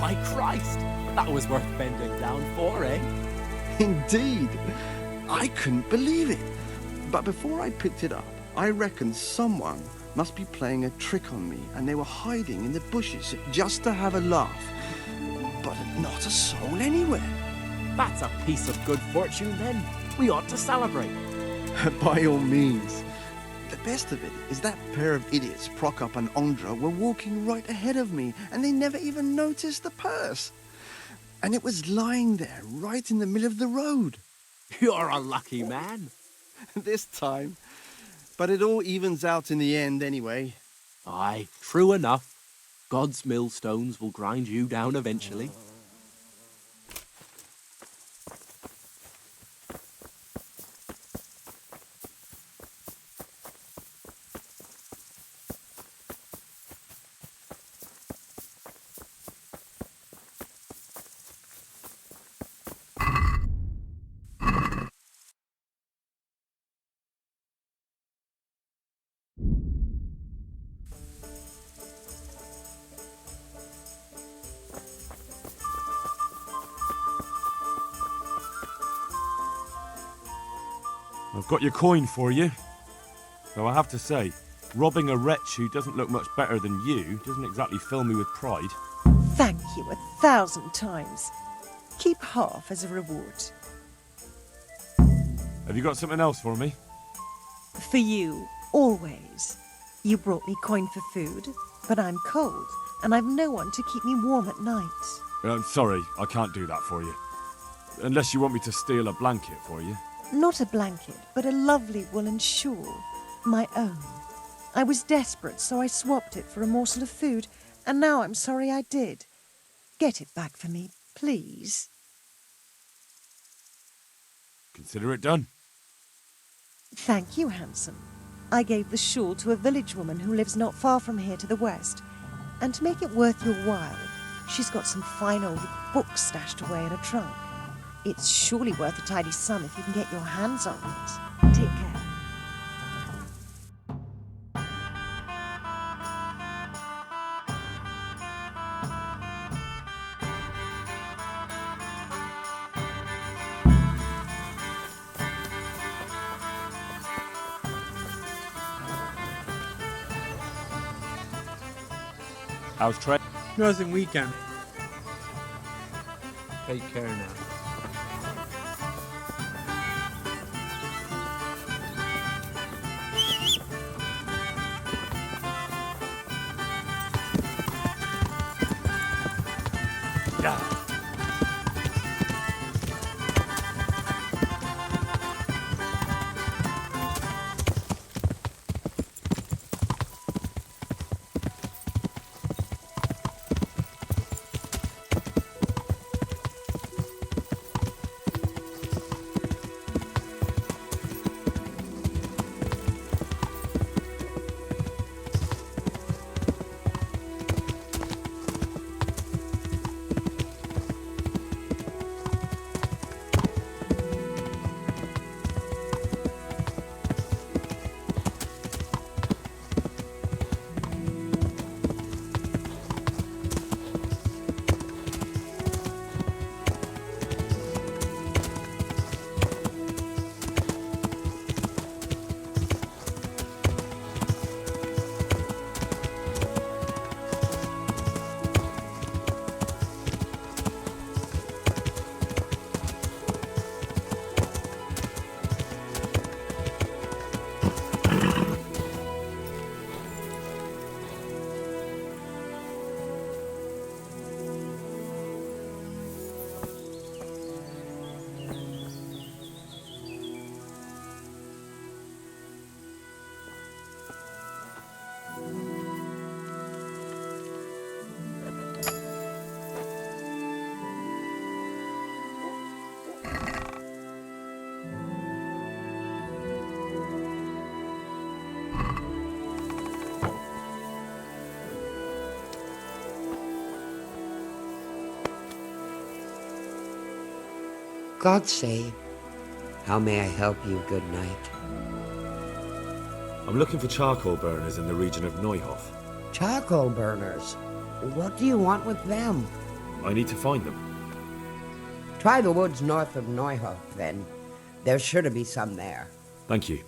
S16: By Christ! That was worth bending down for, eh?
S3: Indeed. I couldn't believe it. But before I picked it up, I reckoned someone must be playing a trick on me, and they were hiding in the bushes just to have a laugh. But not a soul anywhere.
S16: That's a piece of good fortune, then. We ought to celebrate.
S3: By all means. The best of it is that pair of idiots, Prokop and Ondra, were walking right ahead of me, and they never even noticed the purse. And it was lying there, right in the middle of the road.
S16: You're a lucky man.
S3: This time. But it all evens out in the end anyway.
S16: Aye, true enough. God's millstones will grind you down eventually.
S1: I've got your coin for you. Though I have to say, robbing a wretch who doesn't look much better than you doesn't exactly fill me with pride.
S14: Thank you 1,000 times. Keep half as a reward.
S1: Have you got something else for me?
S14: For you, always. You brought me coin for food, but I'm cold, and I've no one to keep me warm at night.
S1: I'm sorry, I can't do that for you. Unless you want me to steal a blanket for you.
S14: Not a blanket, but a lovely woolen shawl. My own. I was desperate, so I swapped it for a morsel of food, and now I'm sorry I did. Get it back for me, please.
S1: Consider it done.
S14: Thank you, handsome. I gave the shawl to a village woman who lives not far from here to the west. And to make it worth your while, she's got some fine old books stashed away in a trunk. It's surely worth a tidy sum if you can get your hands on it. Take care.
S1: How's Trey?
S13: Nothing weekend. Take care now.
S4: die.
S15: God save. How may I help you, good knight?
S1: I'm looking for charcoal burners in the region of Neuhof.
S15: Charcoal burners? What do you want with them?
S1: I need to find them.
S15: Try the woods north of Neuhof, then. There's sure to be some there.
S1: Thank you.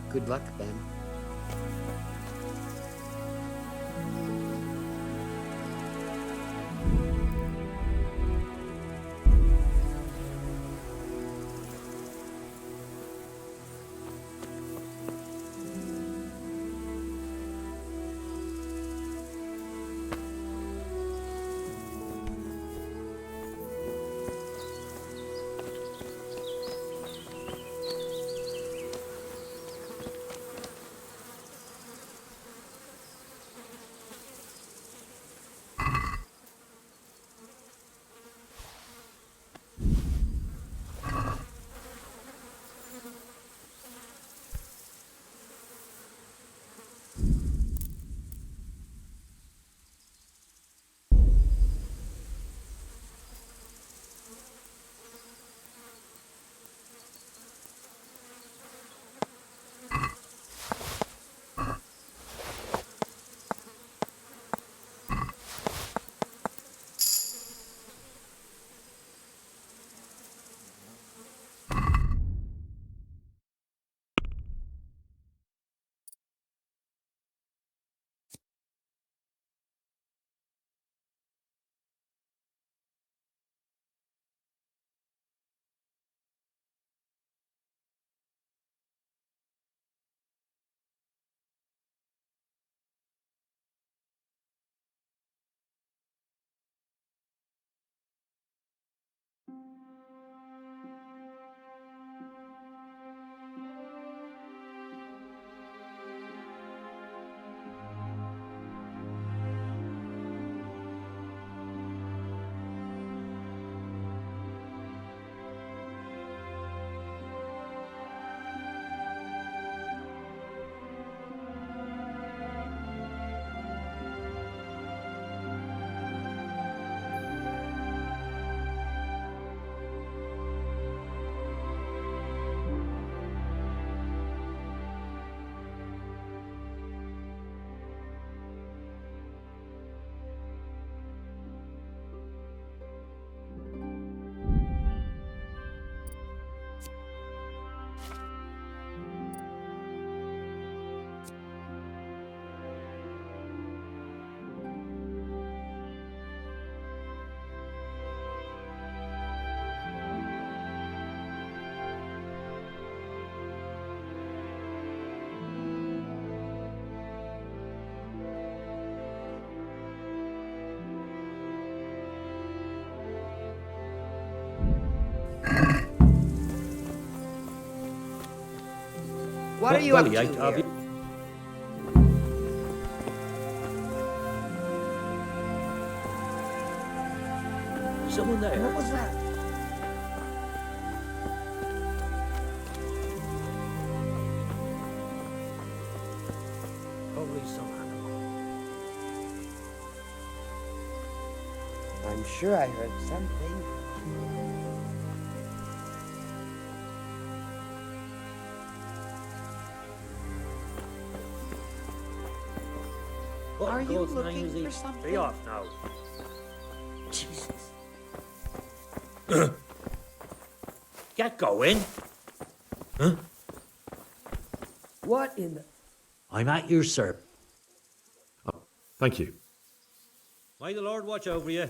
S15: Good luck, Ben. What are you up to
S2: bellyache, I'll
S15: here?
S2: be- Someone there.
S15: What was that?
S2: Probably some animal.
S15: I'm sure I heard something.
S2: What
S14: Are
S2: in
S14: you
S2: God's name
S14: looking
S2: is he?
S14: for something?
S2: Be off now. Jesus. Get going. Huh?
S15: What in the...
S2: I'm at your service.
S10: Thank you.
S2: May the Lord watch over you.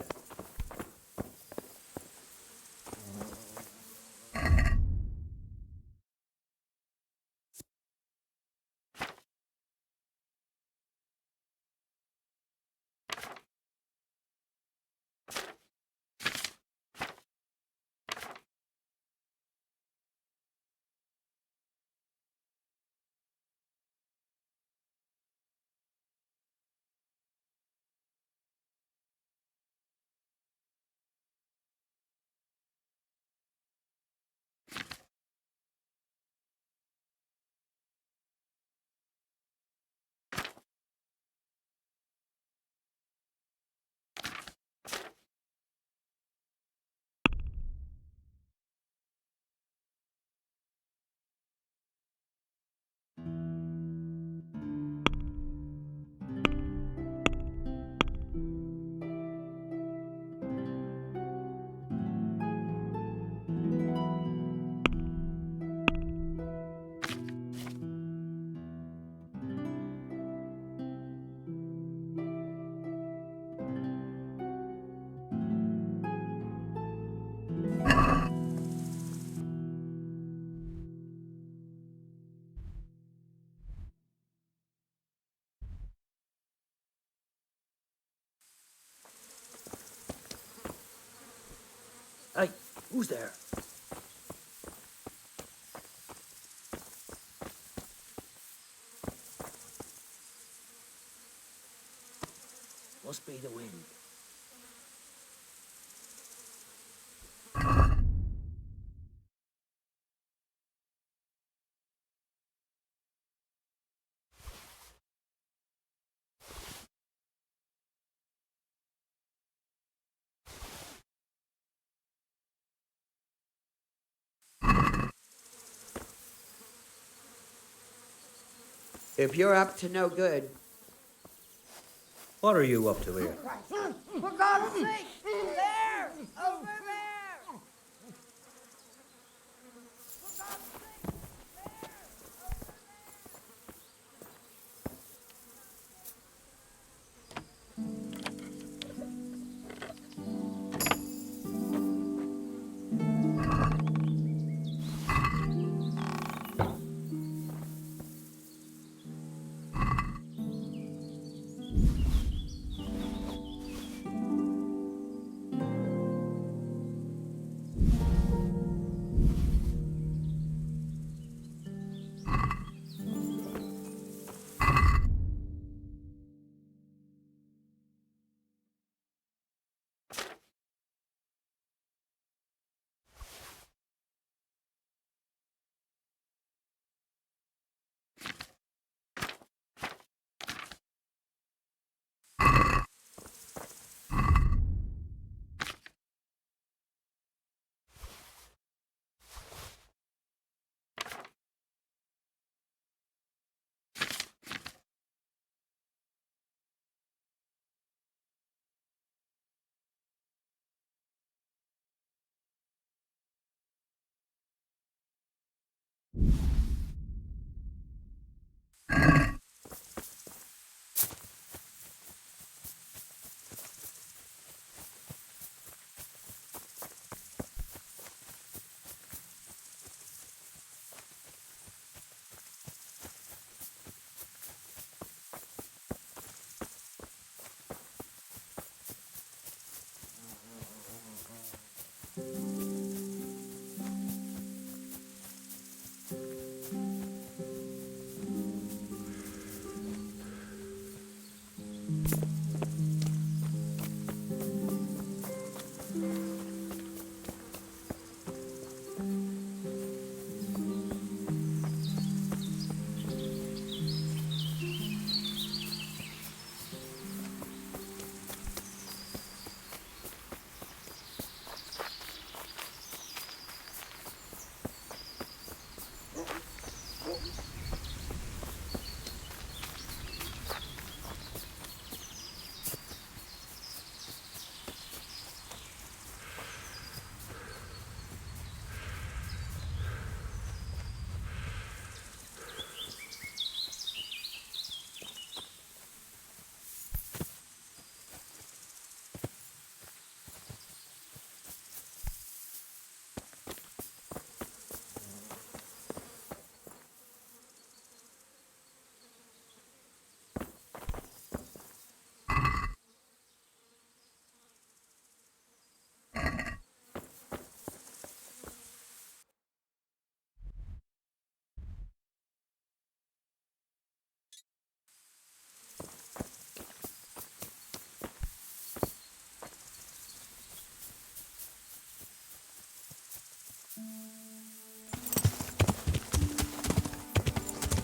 S2: Hey, who's there? Must be the wind.
S15: If you're up to no good...
S2: What are you up to here?
S15: For God's sake! There! Over there!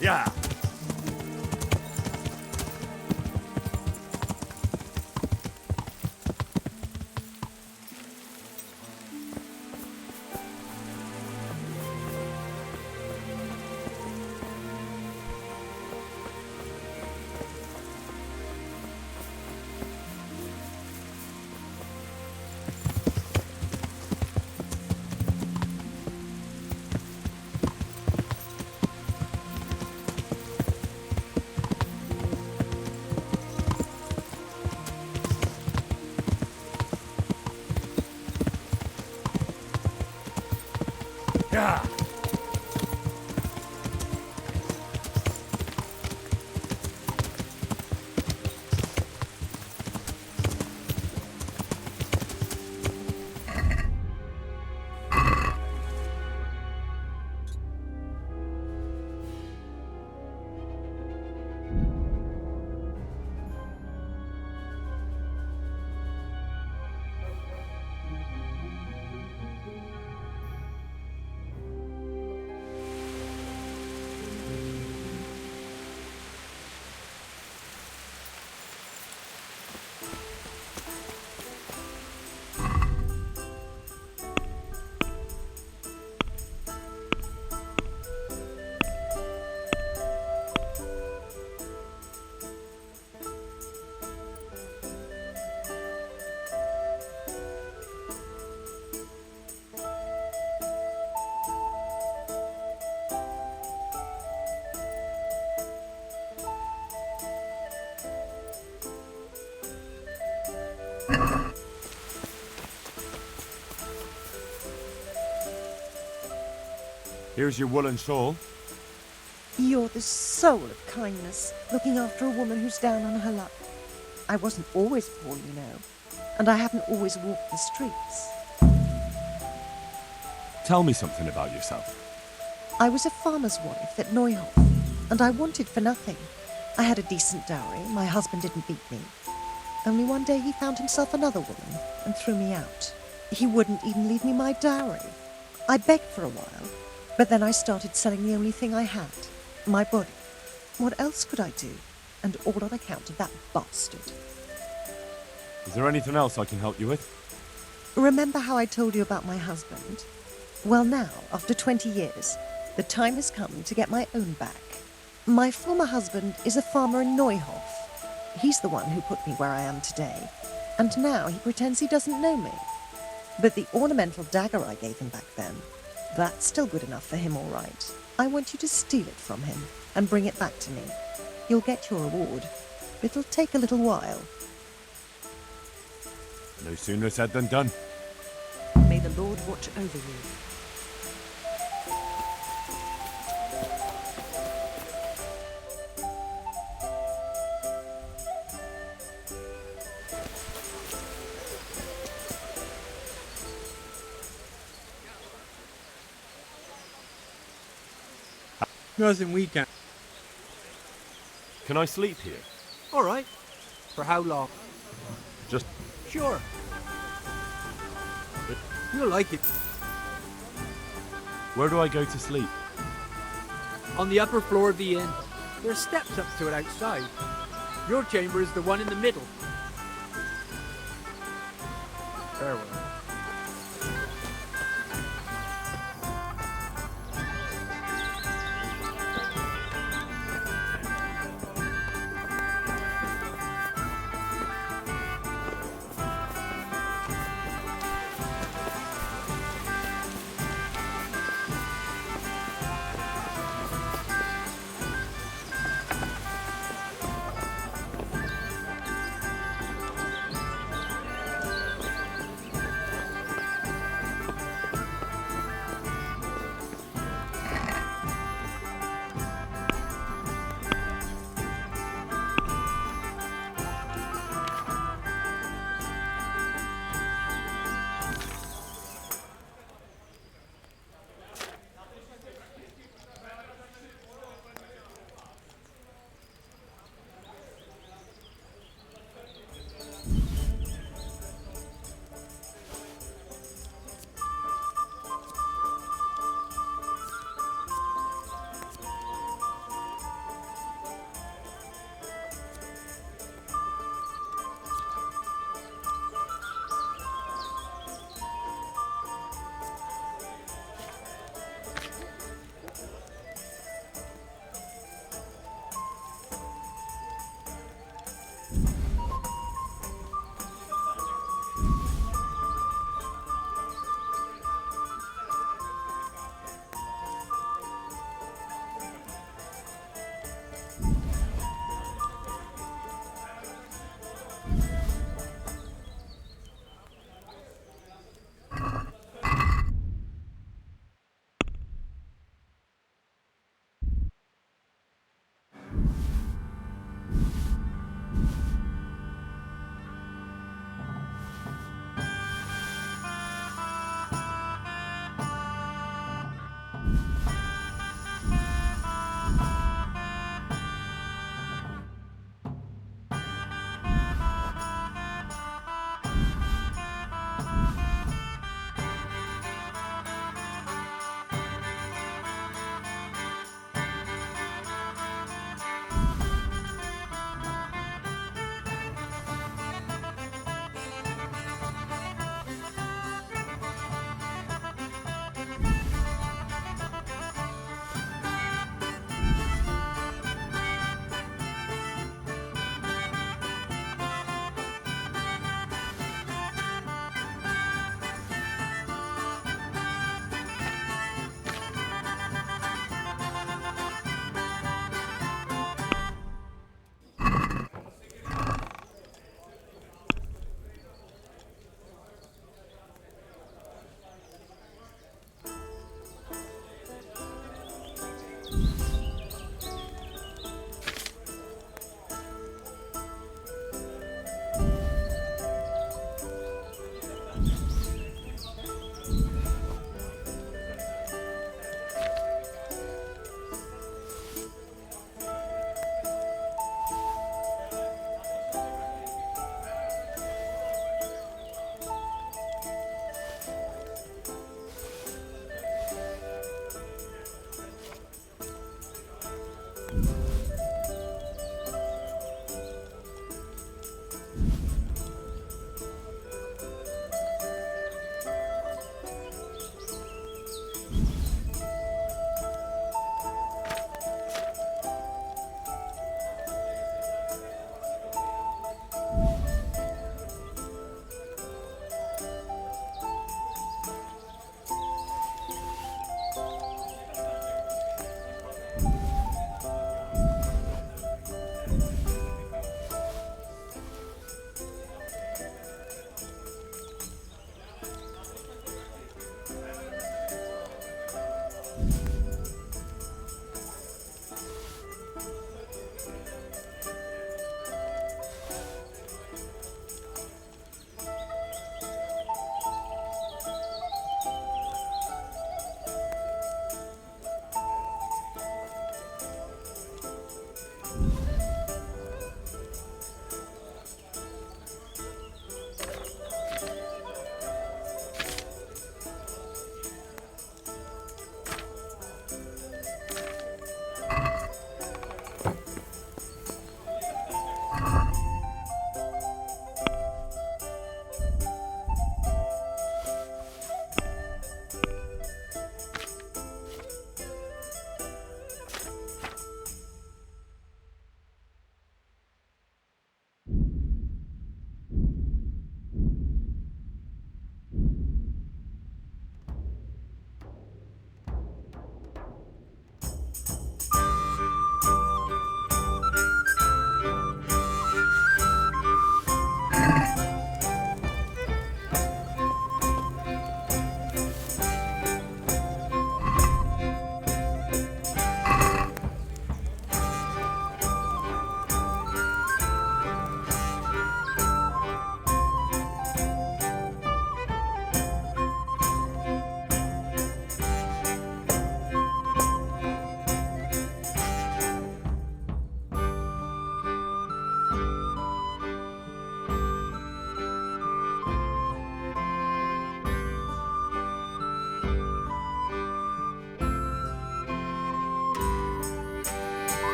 S1: Yeah. Yeah. Here's your woolen shawl.
S14: You're the soul of kindness, looking after a woman who's down on her luck. I wasn't always poor, you know, and I haven't always walked the streets.
S1: Tell me something about yourself.
S14: I was a farmer's wife at Neuhoff, and I wanted for nothing. I had a decent dowry, my husband didn't beat me. Only one day he found himself another woman and threw me out. He wouldn't even leave me my dowry. I begged for a while, but then I started selling the only thing I had, my body. What else could I do? And all on account of that bastard.
S1: Is there anything else I can help you with?
S14: Remember how I told you about my husband? Well now, after 20 years, the time has come to get my own back. My former husband is a farmer in Neuhoff. He's the one who put me where I am today, and now he pretends he doesn't know me. But the ornamental dagger I gave him back then, that's still good enough for him, all right. I want you to steal it from him and bring it back to me. You'll get your reward. It'll take a little while.
S1: No sooner said than done.
S14: May the Lord watch over you.
S13: Nothing we can.
S1: Can I sleep here?
S13: All right. For how long?
S1: Just...
S13: Sure. You'll like it.
S1: Where do I go to sleep?
S13: On the upper floor of the inn. There's steps up to it outside. Your chamber is the one in the middle. Farewell.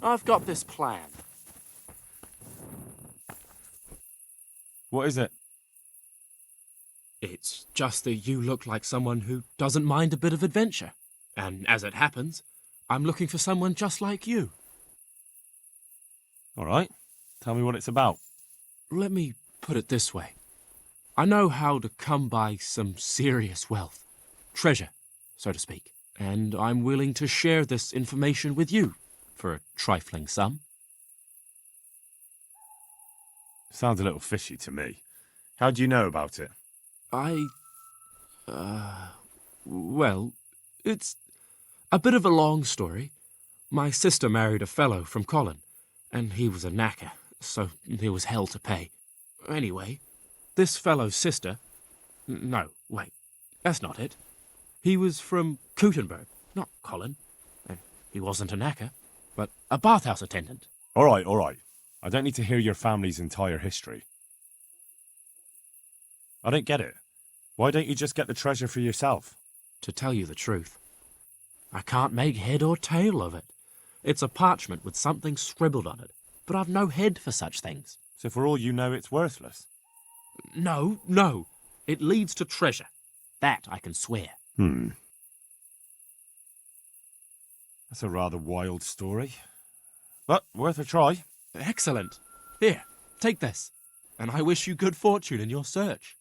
S16: I've got this plan.
S1: What is it?
S16: It's just that you look like someone who doesn't mind a bit of adventure. And as it happens, I'm looking for someone just like you.
S1: All right. Tell me what it's about.
S16: Let me put it this way. I know how to come by some serious wealth. Treasure, so to speak. And I'm willing to share this information with you for a trifling sum.
S1: Sounds a little fishy to me. How do you know about it?
S16: Well, it's a bit of a long story. My sister married a fellow from Colin, and he was a knacker, so there was hell to pay. Anyway, this fellow's sister... No, wait, that's not it. He was from Kuttenberg, not Colin, and he wasn't a knacker, but a bathhouse attendant.
S1: All right. I don't need to hear your family's entire history. I don't get it. Why don't you just get the treasure for yourself?
S16: To tell you the truth, I can't make head or tail of it. It's a parchment with something scribbled on it, but I've no head for such things.
S1: So for all you know, it's worthless?
S16: No. It leads to treasure. That I can swear.
S1: That's a rather wild story. But worth a try.
S16: Excellent. Here, take this. And I wish you good fortune in your search.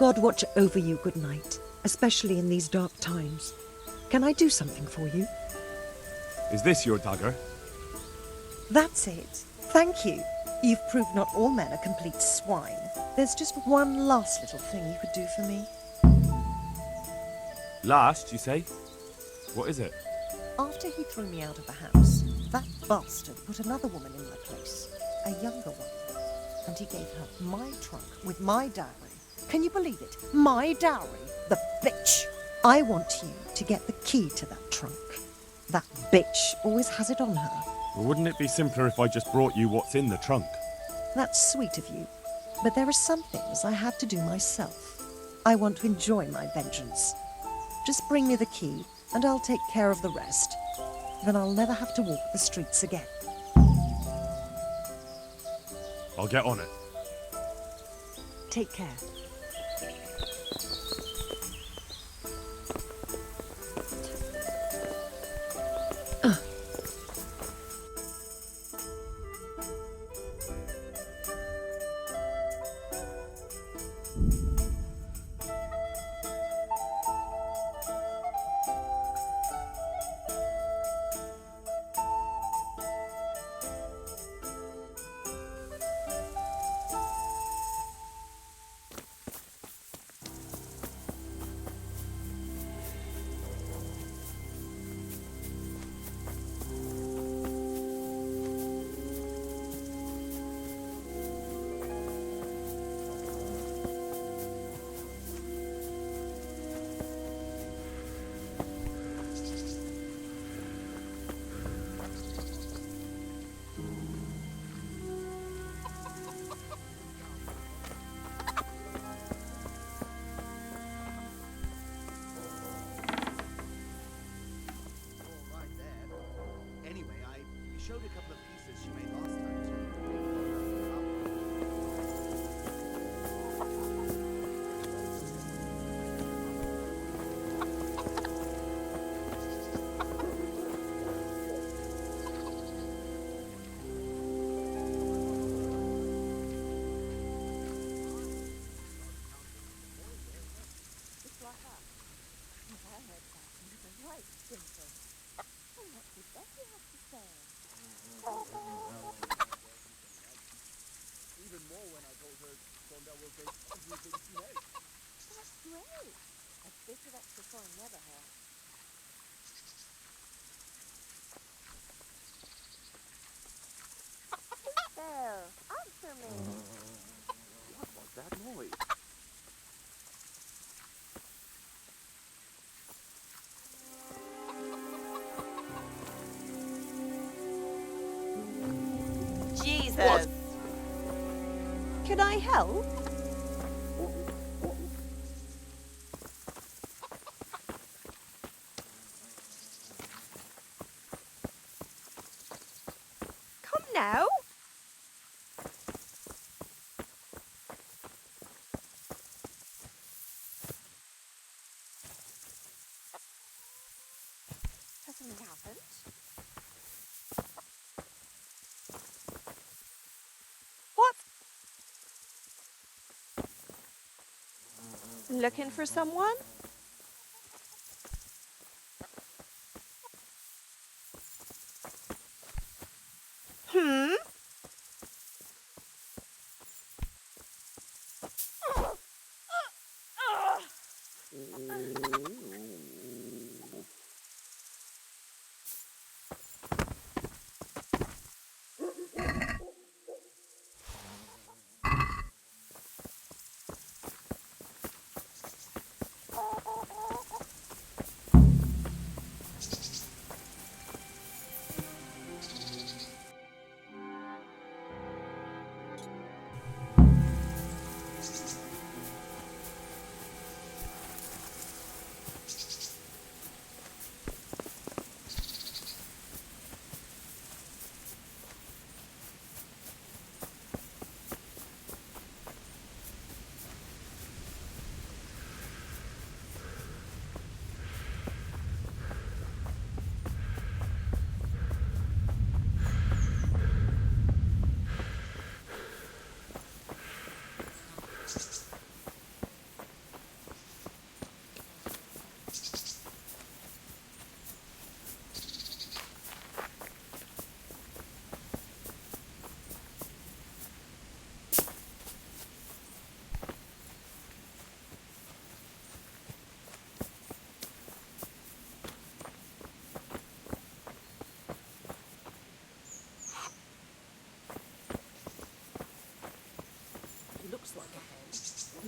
S14: God watch over you, good night, especially in these dark times. Can I do something for you?
S1: Is this your dagger?
S14: That's it. Thank you. You've proved not all men are complete swine. There's just one last little thing you could do for me.
S1: Last, you say? What is it?
S14: After he threw me out of the house, that bastard put another woman in my place, a younger one. And he gave her my trunk with my dowry. Can you believe it? My dowry, the bitch! I want you to get the key to that trunk. That bitch always has it on her.
S1: Well, wouldn't it be simpler if I just brought you what's in the trunk?
S14: That's sweet of you, but there are some things I have to do myself. I want to enjoy my vengeance. Just bring me the key, and I'll take care of the rest. Then I'll never have to walk the streets again.
S1: I'll get on it.
S14: Take care.
S3: Showed a couple of pieces she made last time even more when I told her Sonda will take everything she makes.
S5: That's great. A bit of extra coin never hurts. There, answer me.
S3: What was that noise?
S5: Jesus. Can I help? Come now. Has something happened? What? Looking for someone? Hmm?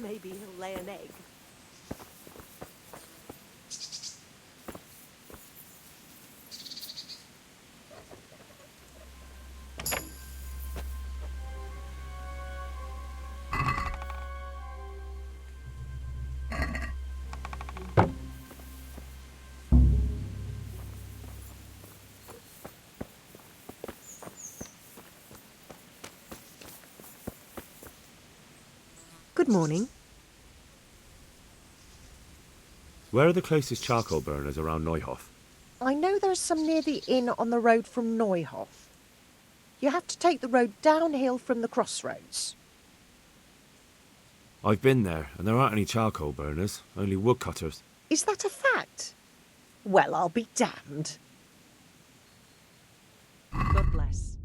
S5: Maybe he'll lay an egg.
S14: Good morning.
S1: Where are the closest charcoal burners around Neuhof?
S14: I know there's some near the inn on the road from Neuhof. You have to take the road downhill from the crossroads.
S1: I've been there, and there aren't any charcoal burners, only woodcutters.
S14: Is that a fact? Well, I'll be damned. God bless.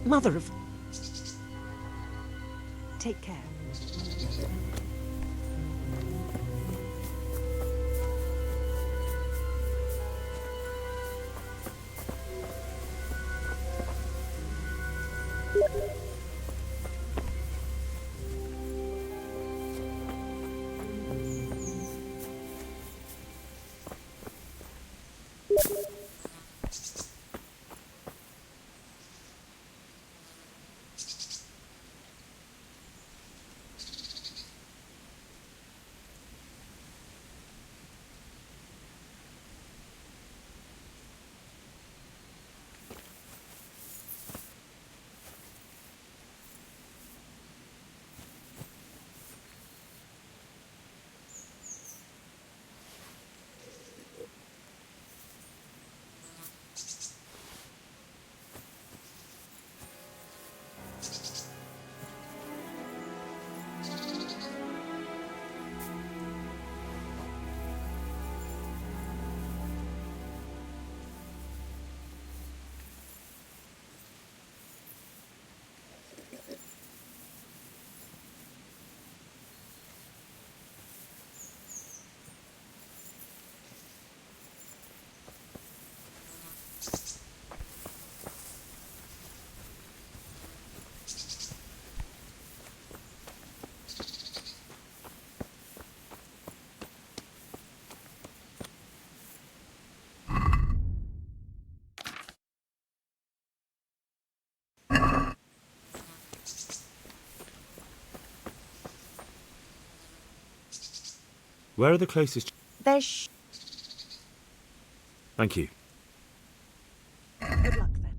S14: Mother of... Take care.
S1: Where are the closest...
S14: There's...
S1: Thank you.
S14: Good luck, then.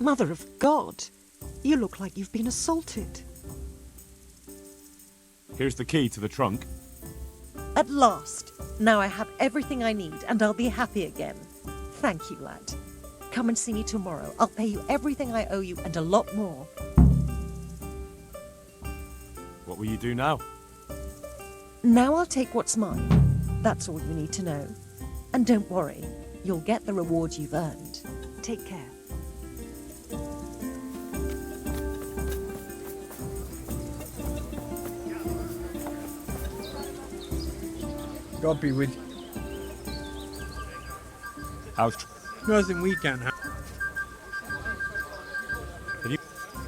S14: Mother of God, you look like you've been assaulted.
S1: Here's the key to the trunk.
S14: At last. Now I have everything I need and I'll be happy again. Thank you, lad. Come and see me tomorrow. I'll pay you everything I owe you and a lot more.
S1: What will you do now?
S14: Now I'll take what's mine. That's all you need to know. And don't worry, you'll get the reward you've earned. Take care.
S13: God be with you.
S1: How's
S13: nothing we can have.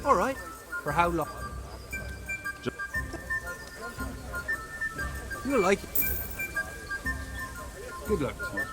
S13: All right. For how long? You'll like it. Good luck to you.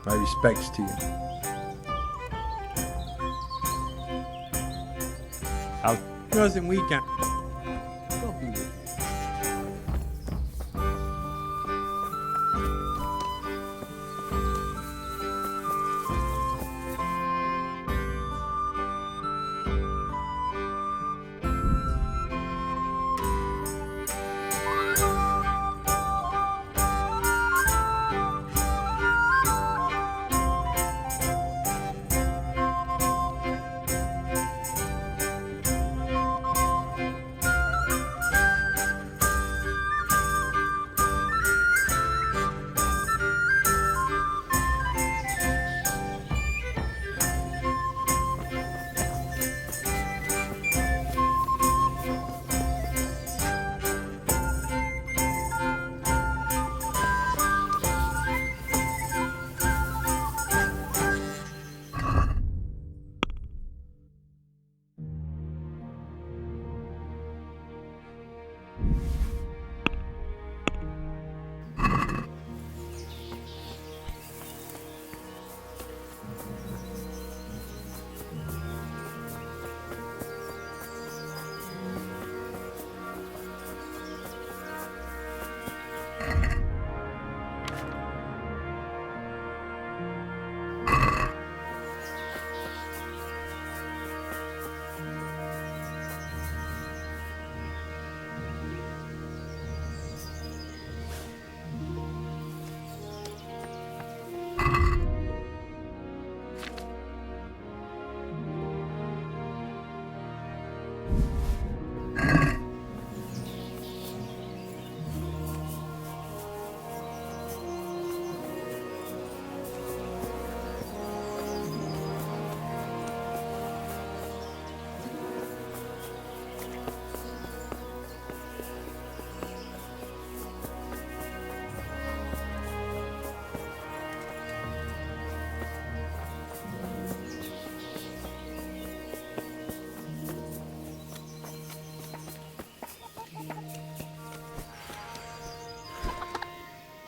S13: My respects to you.
S1: How?
S13: Nothing we can.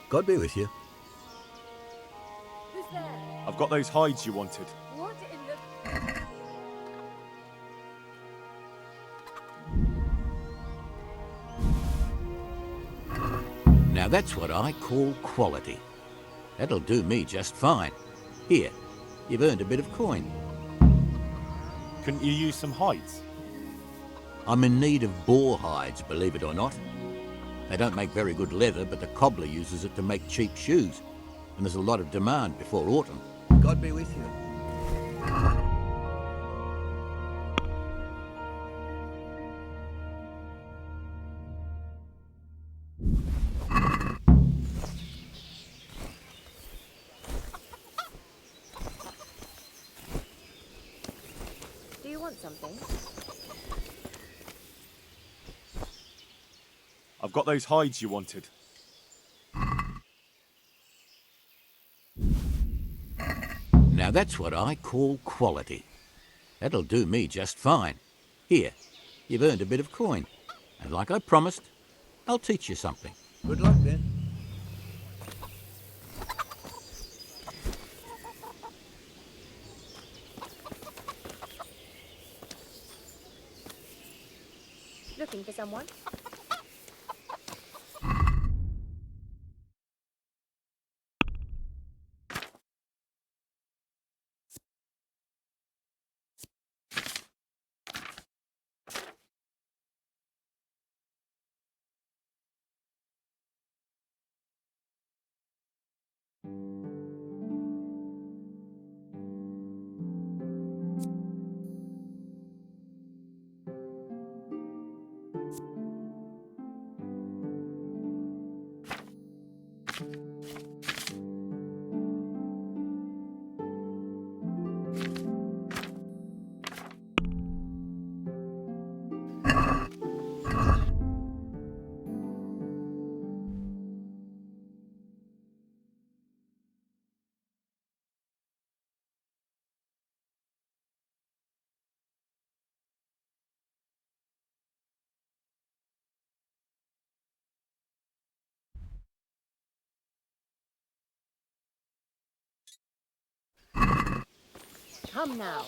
S12: God be with you.
S5: Who's there?
S1: I've got those hides you wanted.
S5: What in the...
S4: Now that's what I call quality. That'll do me just fine. Here, you've earned a bit of coin.
S1: Couldn't you use some hides?
S4: I'm in need of boar hides, believe it or not. They don't make very good leather, but the cobbler uses it to make cheap shoes. And there's a lot of demand before autumn.
S12: God be with you.
S5: Do you want something?
S1: I've got those hides you wanted.
S4: Now that's what I call quality. That'll do me just fine. Here, you've earned a bit of coin. And like I promised, I'll teach you something.
S12: Good luck then.
S5: Looking for someone? Come now.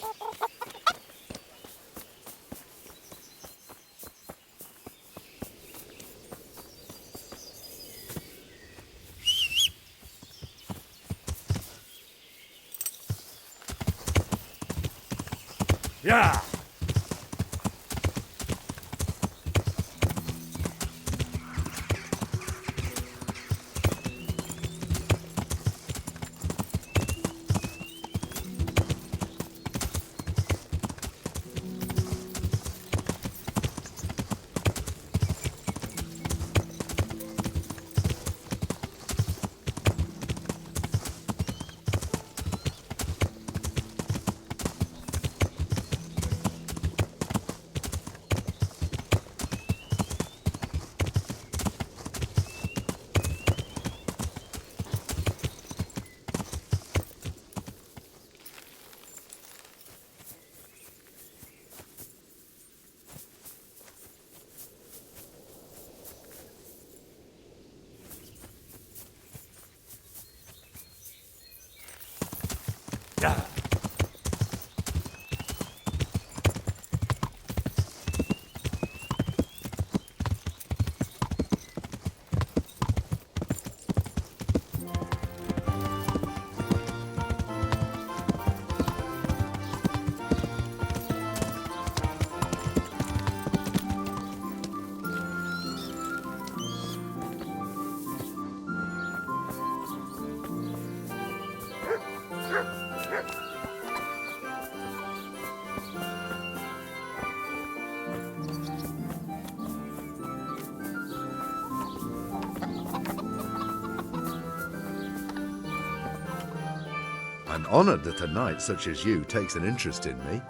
S1: Yeah! Yeah.
S20: I'm honoured that a knight such as you takes an interest in me.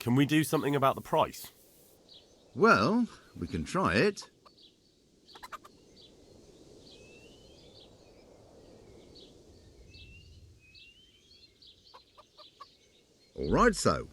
S1: Can we do something about the price?
S20: Well, we can try it. All right, so.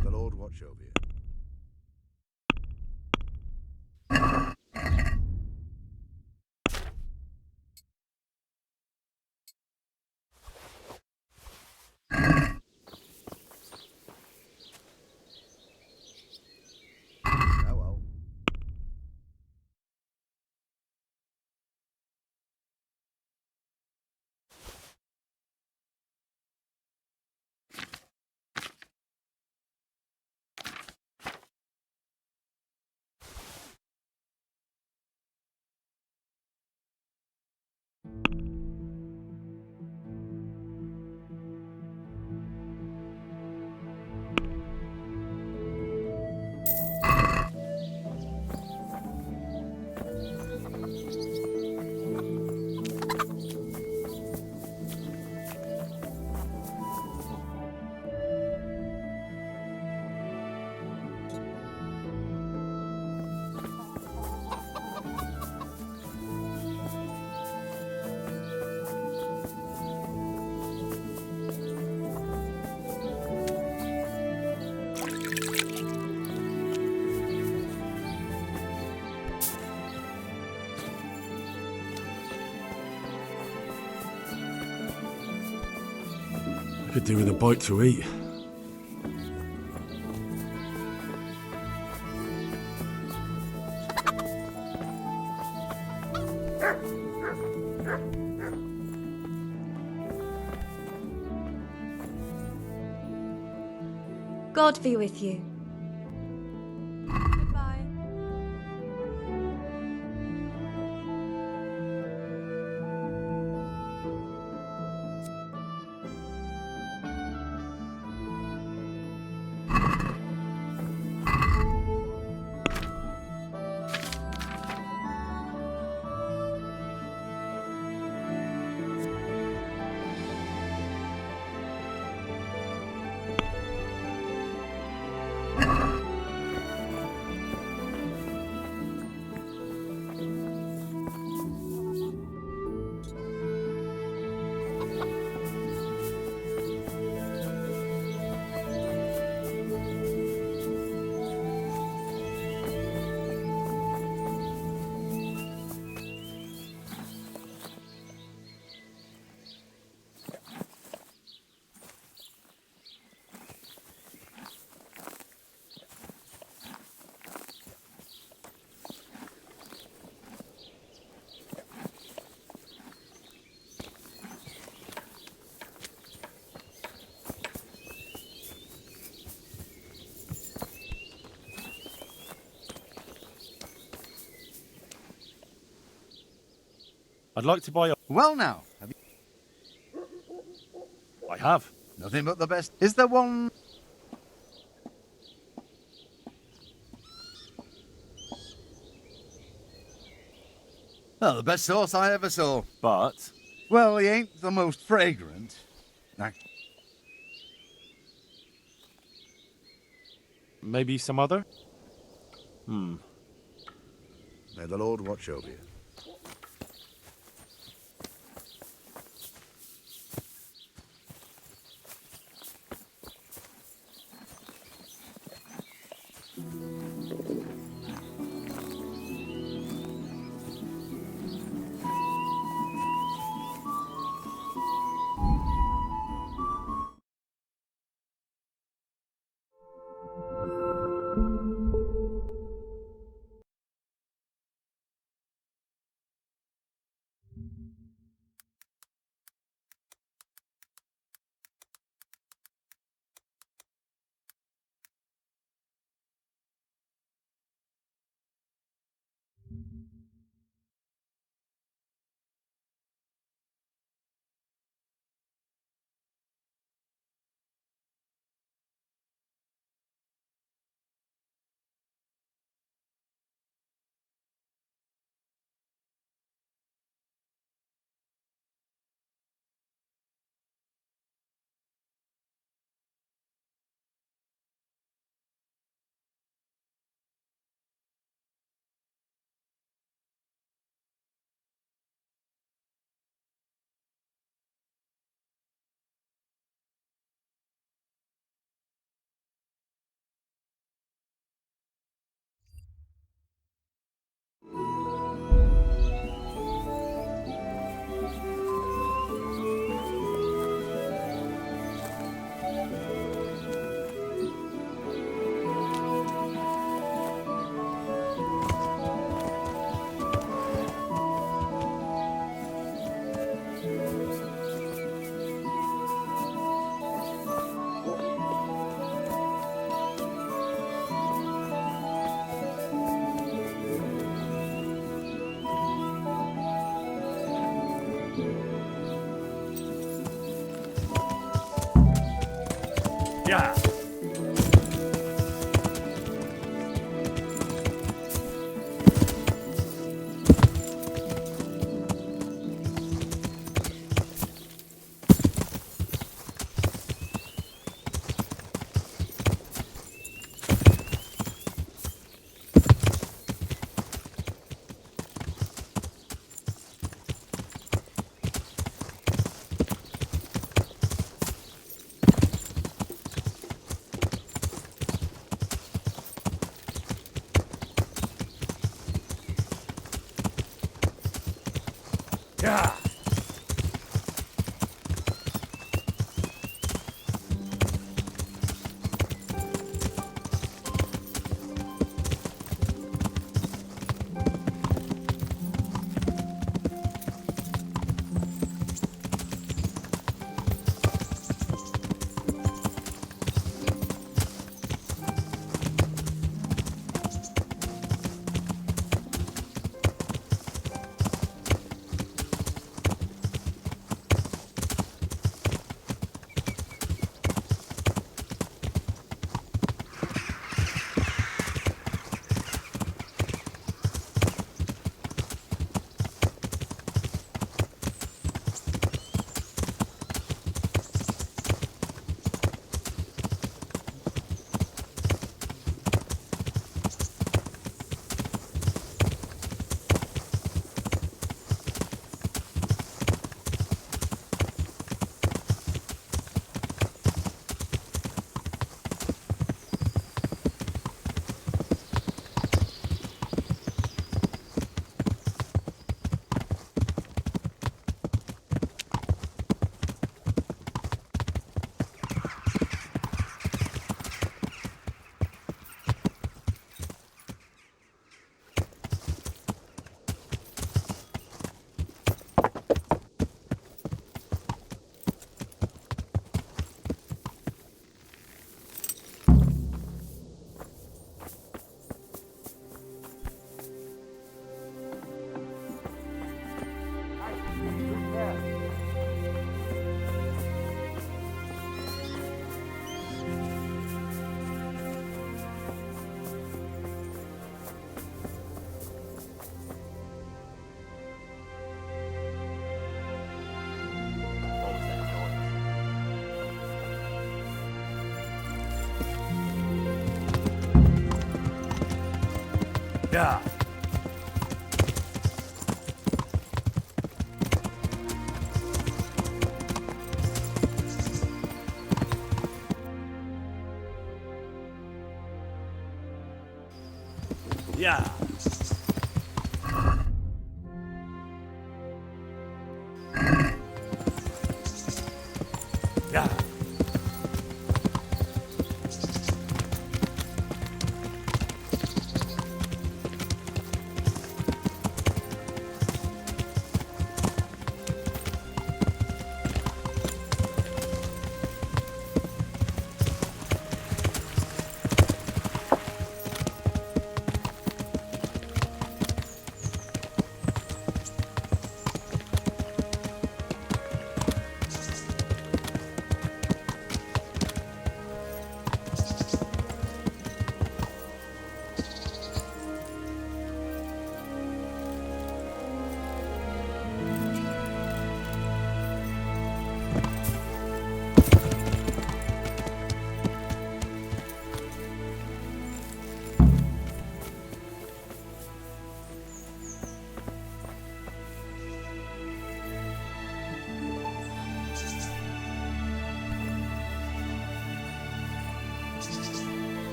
S20: The Lord watch over you. Oh well.
S10: I could do with a bite to eat.
S9: God be with you. Goodbye.
S1: I'd like to buy a...
S20: Well now, have you...
S1: I have.
S20: Nothing but the best. Is there one... Well, the best sauce I ever saw.
S1: But...
S20: Well, he ain't the most fragrant.
S1: Maybe some other?
S20: May the Lord watch over you.
S1: Yeah. Yeah. Yeah. Yeah.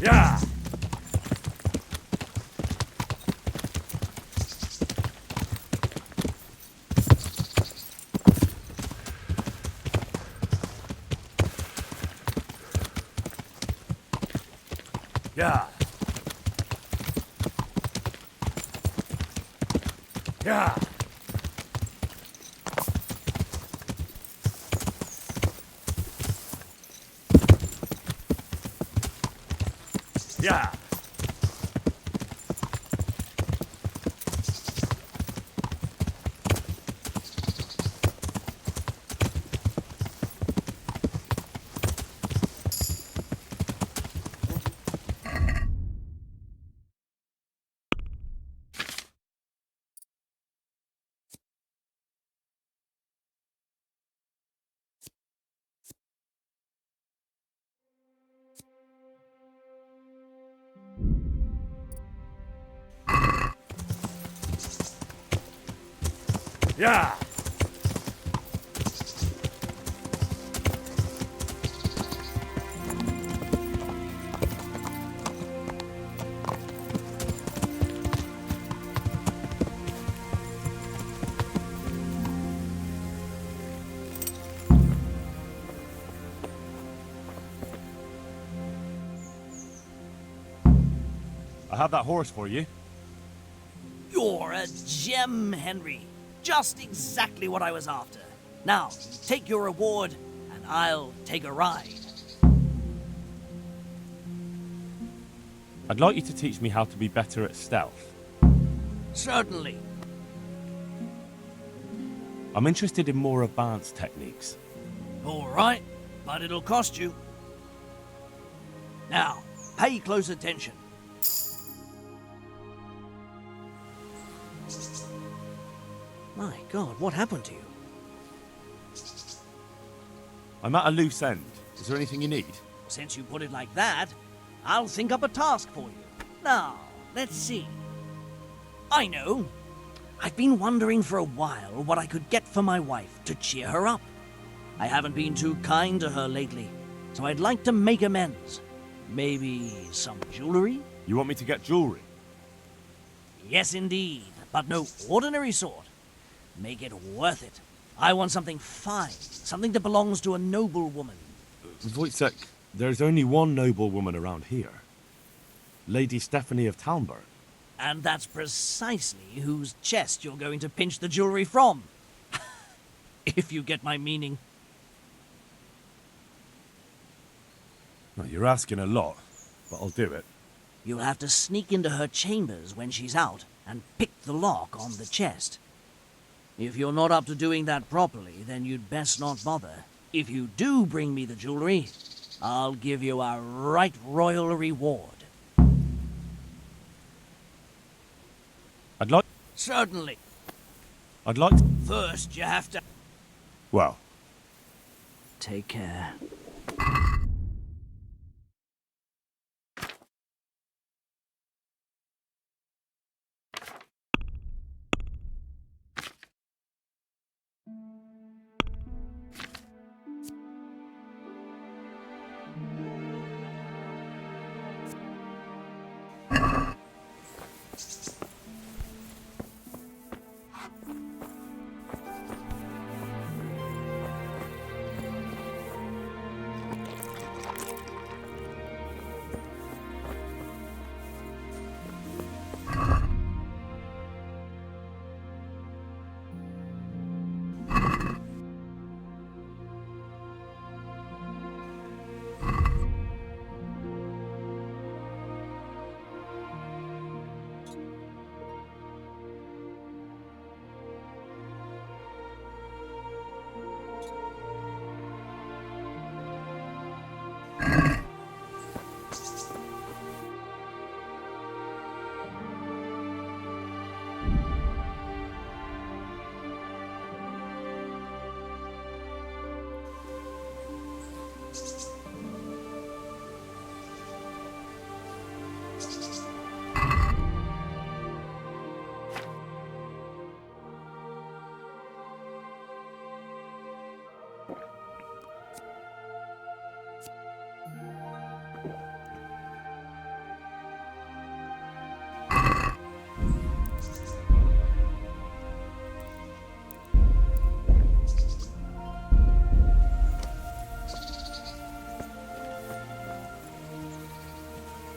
S1: Yeah. Yeah. Yeah. Yeah. Yeah. I have that horse for you.
S9: You're a gem, Henry. Just exactly what I was after. Now, take your reward, and I'll take a ride.
S1: I'd like you to teach me how to be better at stealth.
S9: Certainly.
S1: I'm interested in more advanced techniques.
S9: All right, but it'll cost you. Now, pay close attention. My God, what happened to you?
S1: I'm at a loose end. Is there anything you need?
S9: Since you put it like that, I'll think up a task for you. Now, let's see. I know. I've been wondering for a while what I could get for my wife to cheer her up. I haven't been too kind to her lately, so I'd like to make amends. Maybe some jewelry?
S1: You want me to get jewelry?
S9: Yes, indeed, but no ordinary sort. Make it worth it. I want something fine, something that belongs to a noble woman.
S1: Wojciech, there's only one noble woman around here. Lady Stephanie of Talbot.
S9: And that's precisely whose chest you're going to pinch the jewelry from. If you get my meaning.
S1: Well, you're asking a lot, but I'll do it.
S9: You'll have to sneak into her chambers when she's out and pick the lock on the chest. If you're not up to doing that properly, then you'd best not bother. If you do bring me the jewelry, I'll give you a right royal reward.
S1: I'd like...
S9: Certainly.
S1: I'd like to...
S9: First, you have to...
S1: Well...
S9: Take care.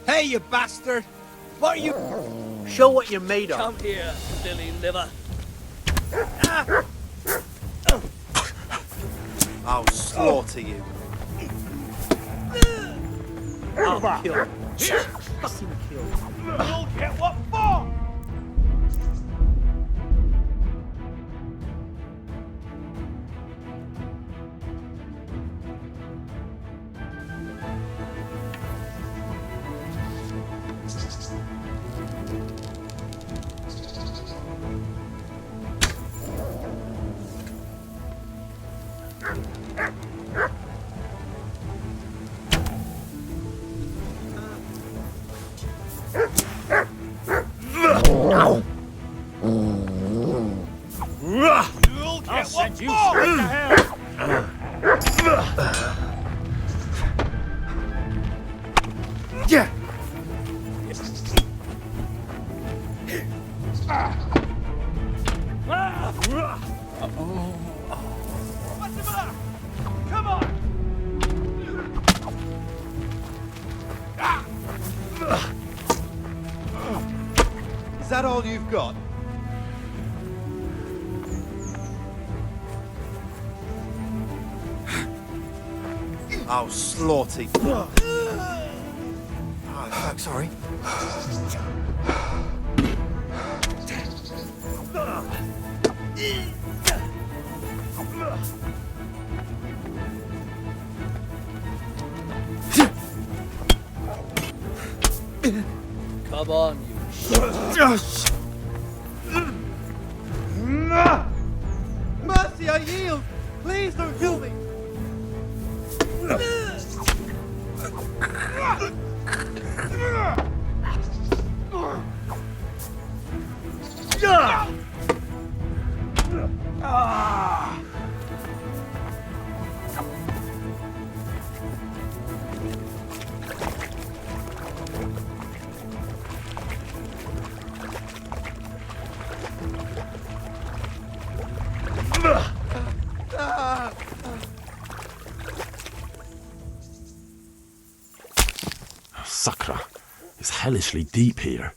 S19: Hey, you bastard! What are you... Show what you're made of.
S9: Come here, silly liver.
S19: I'll slaughter you. I'll kill you. Fucking kill you. You'll get what for!
S2: I'll send you straight to hell.
S19: Yeah. What's the matter? Come on.
S8: Is that all you've got?
S19: I'll slaughter you. Oh, fuck, sorry.
S9: Come on, you
S19: Mercy, I yield! Please don't kill me!
S21: Sakra, it's hellishly deep here.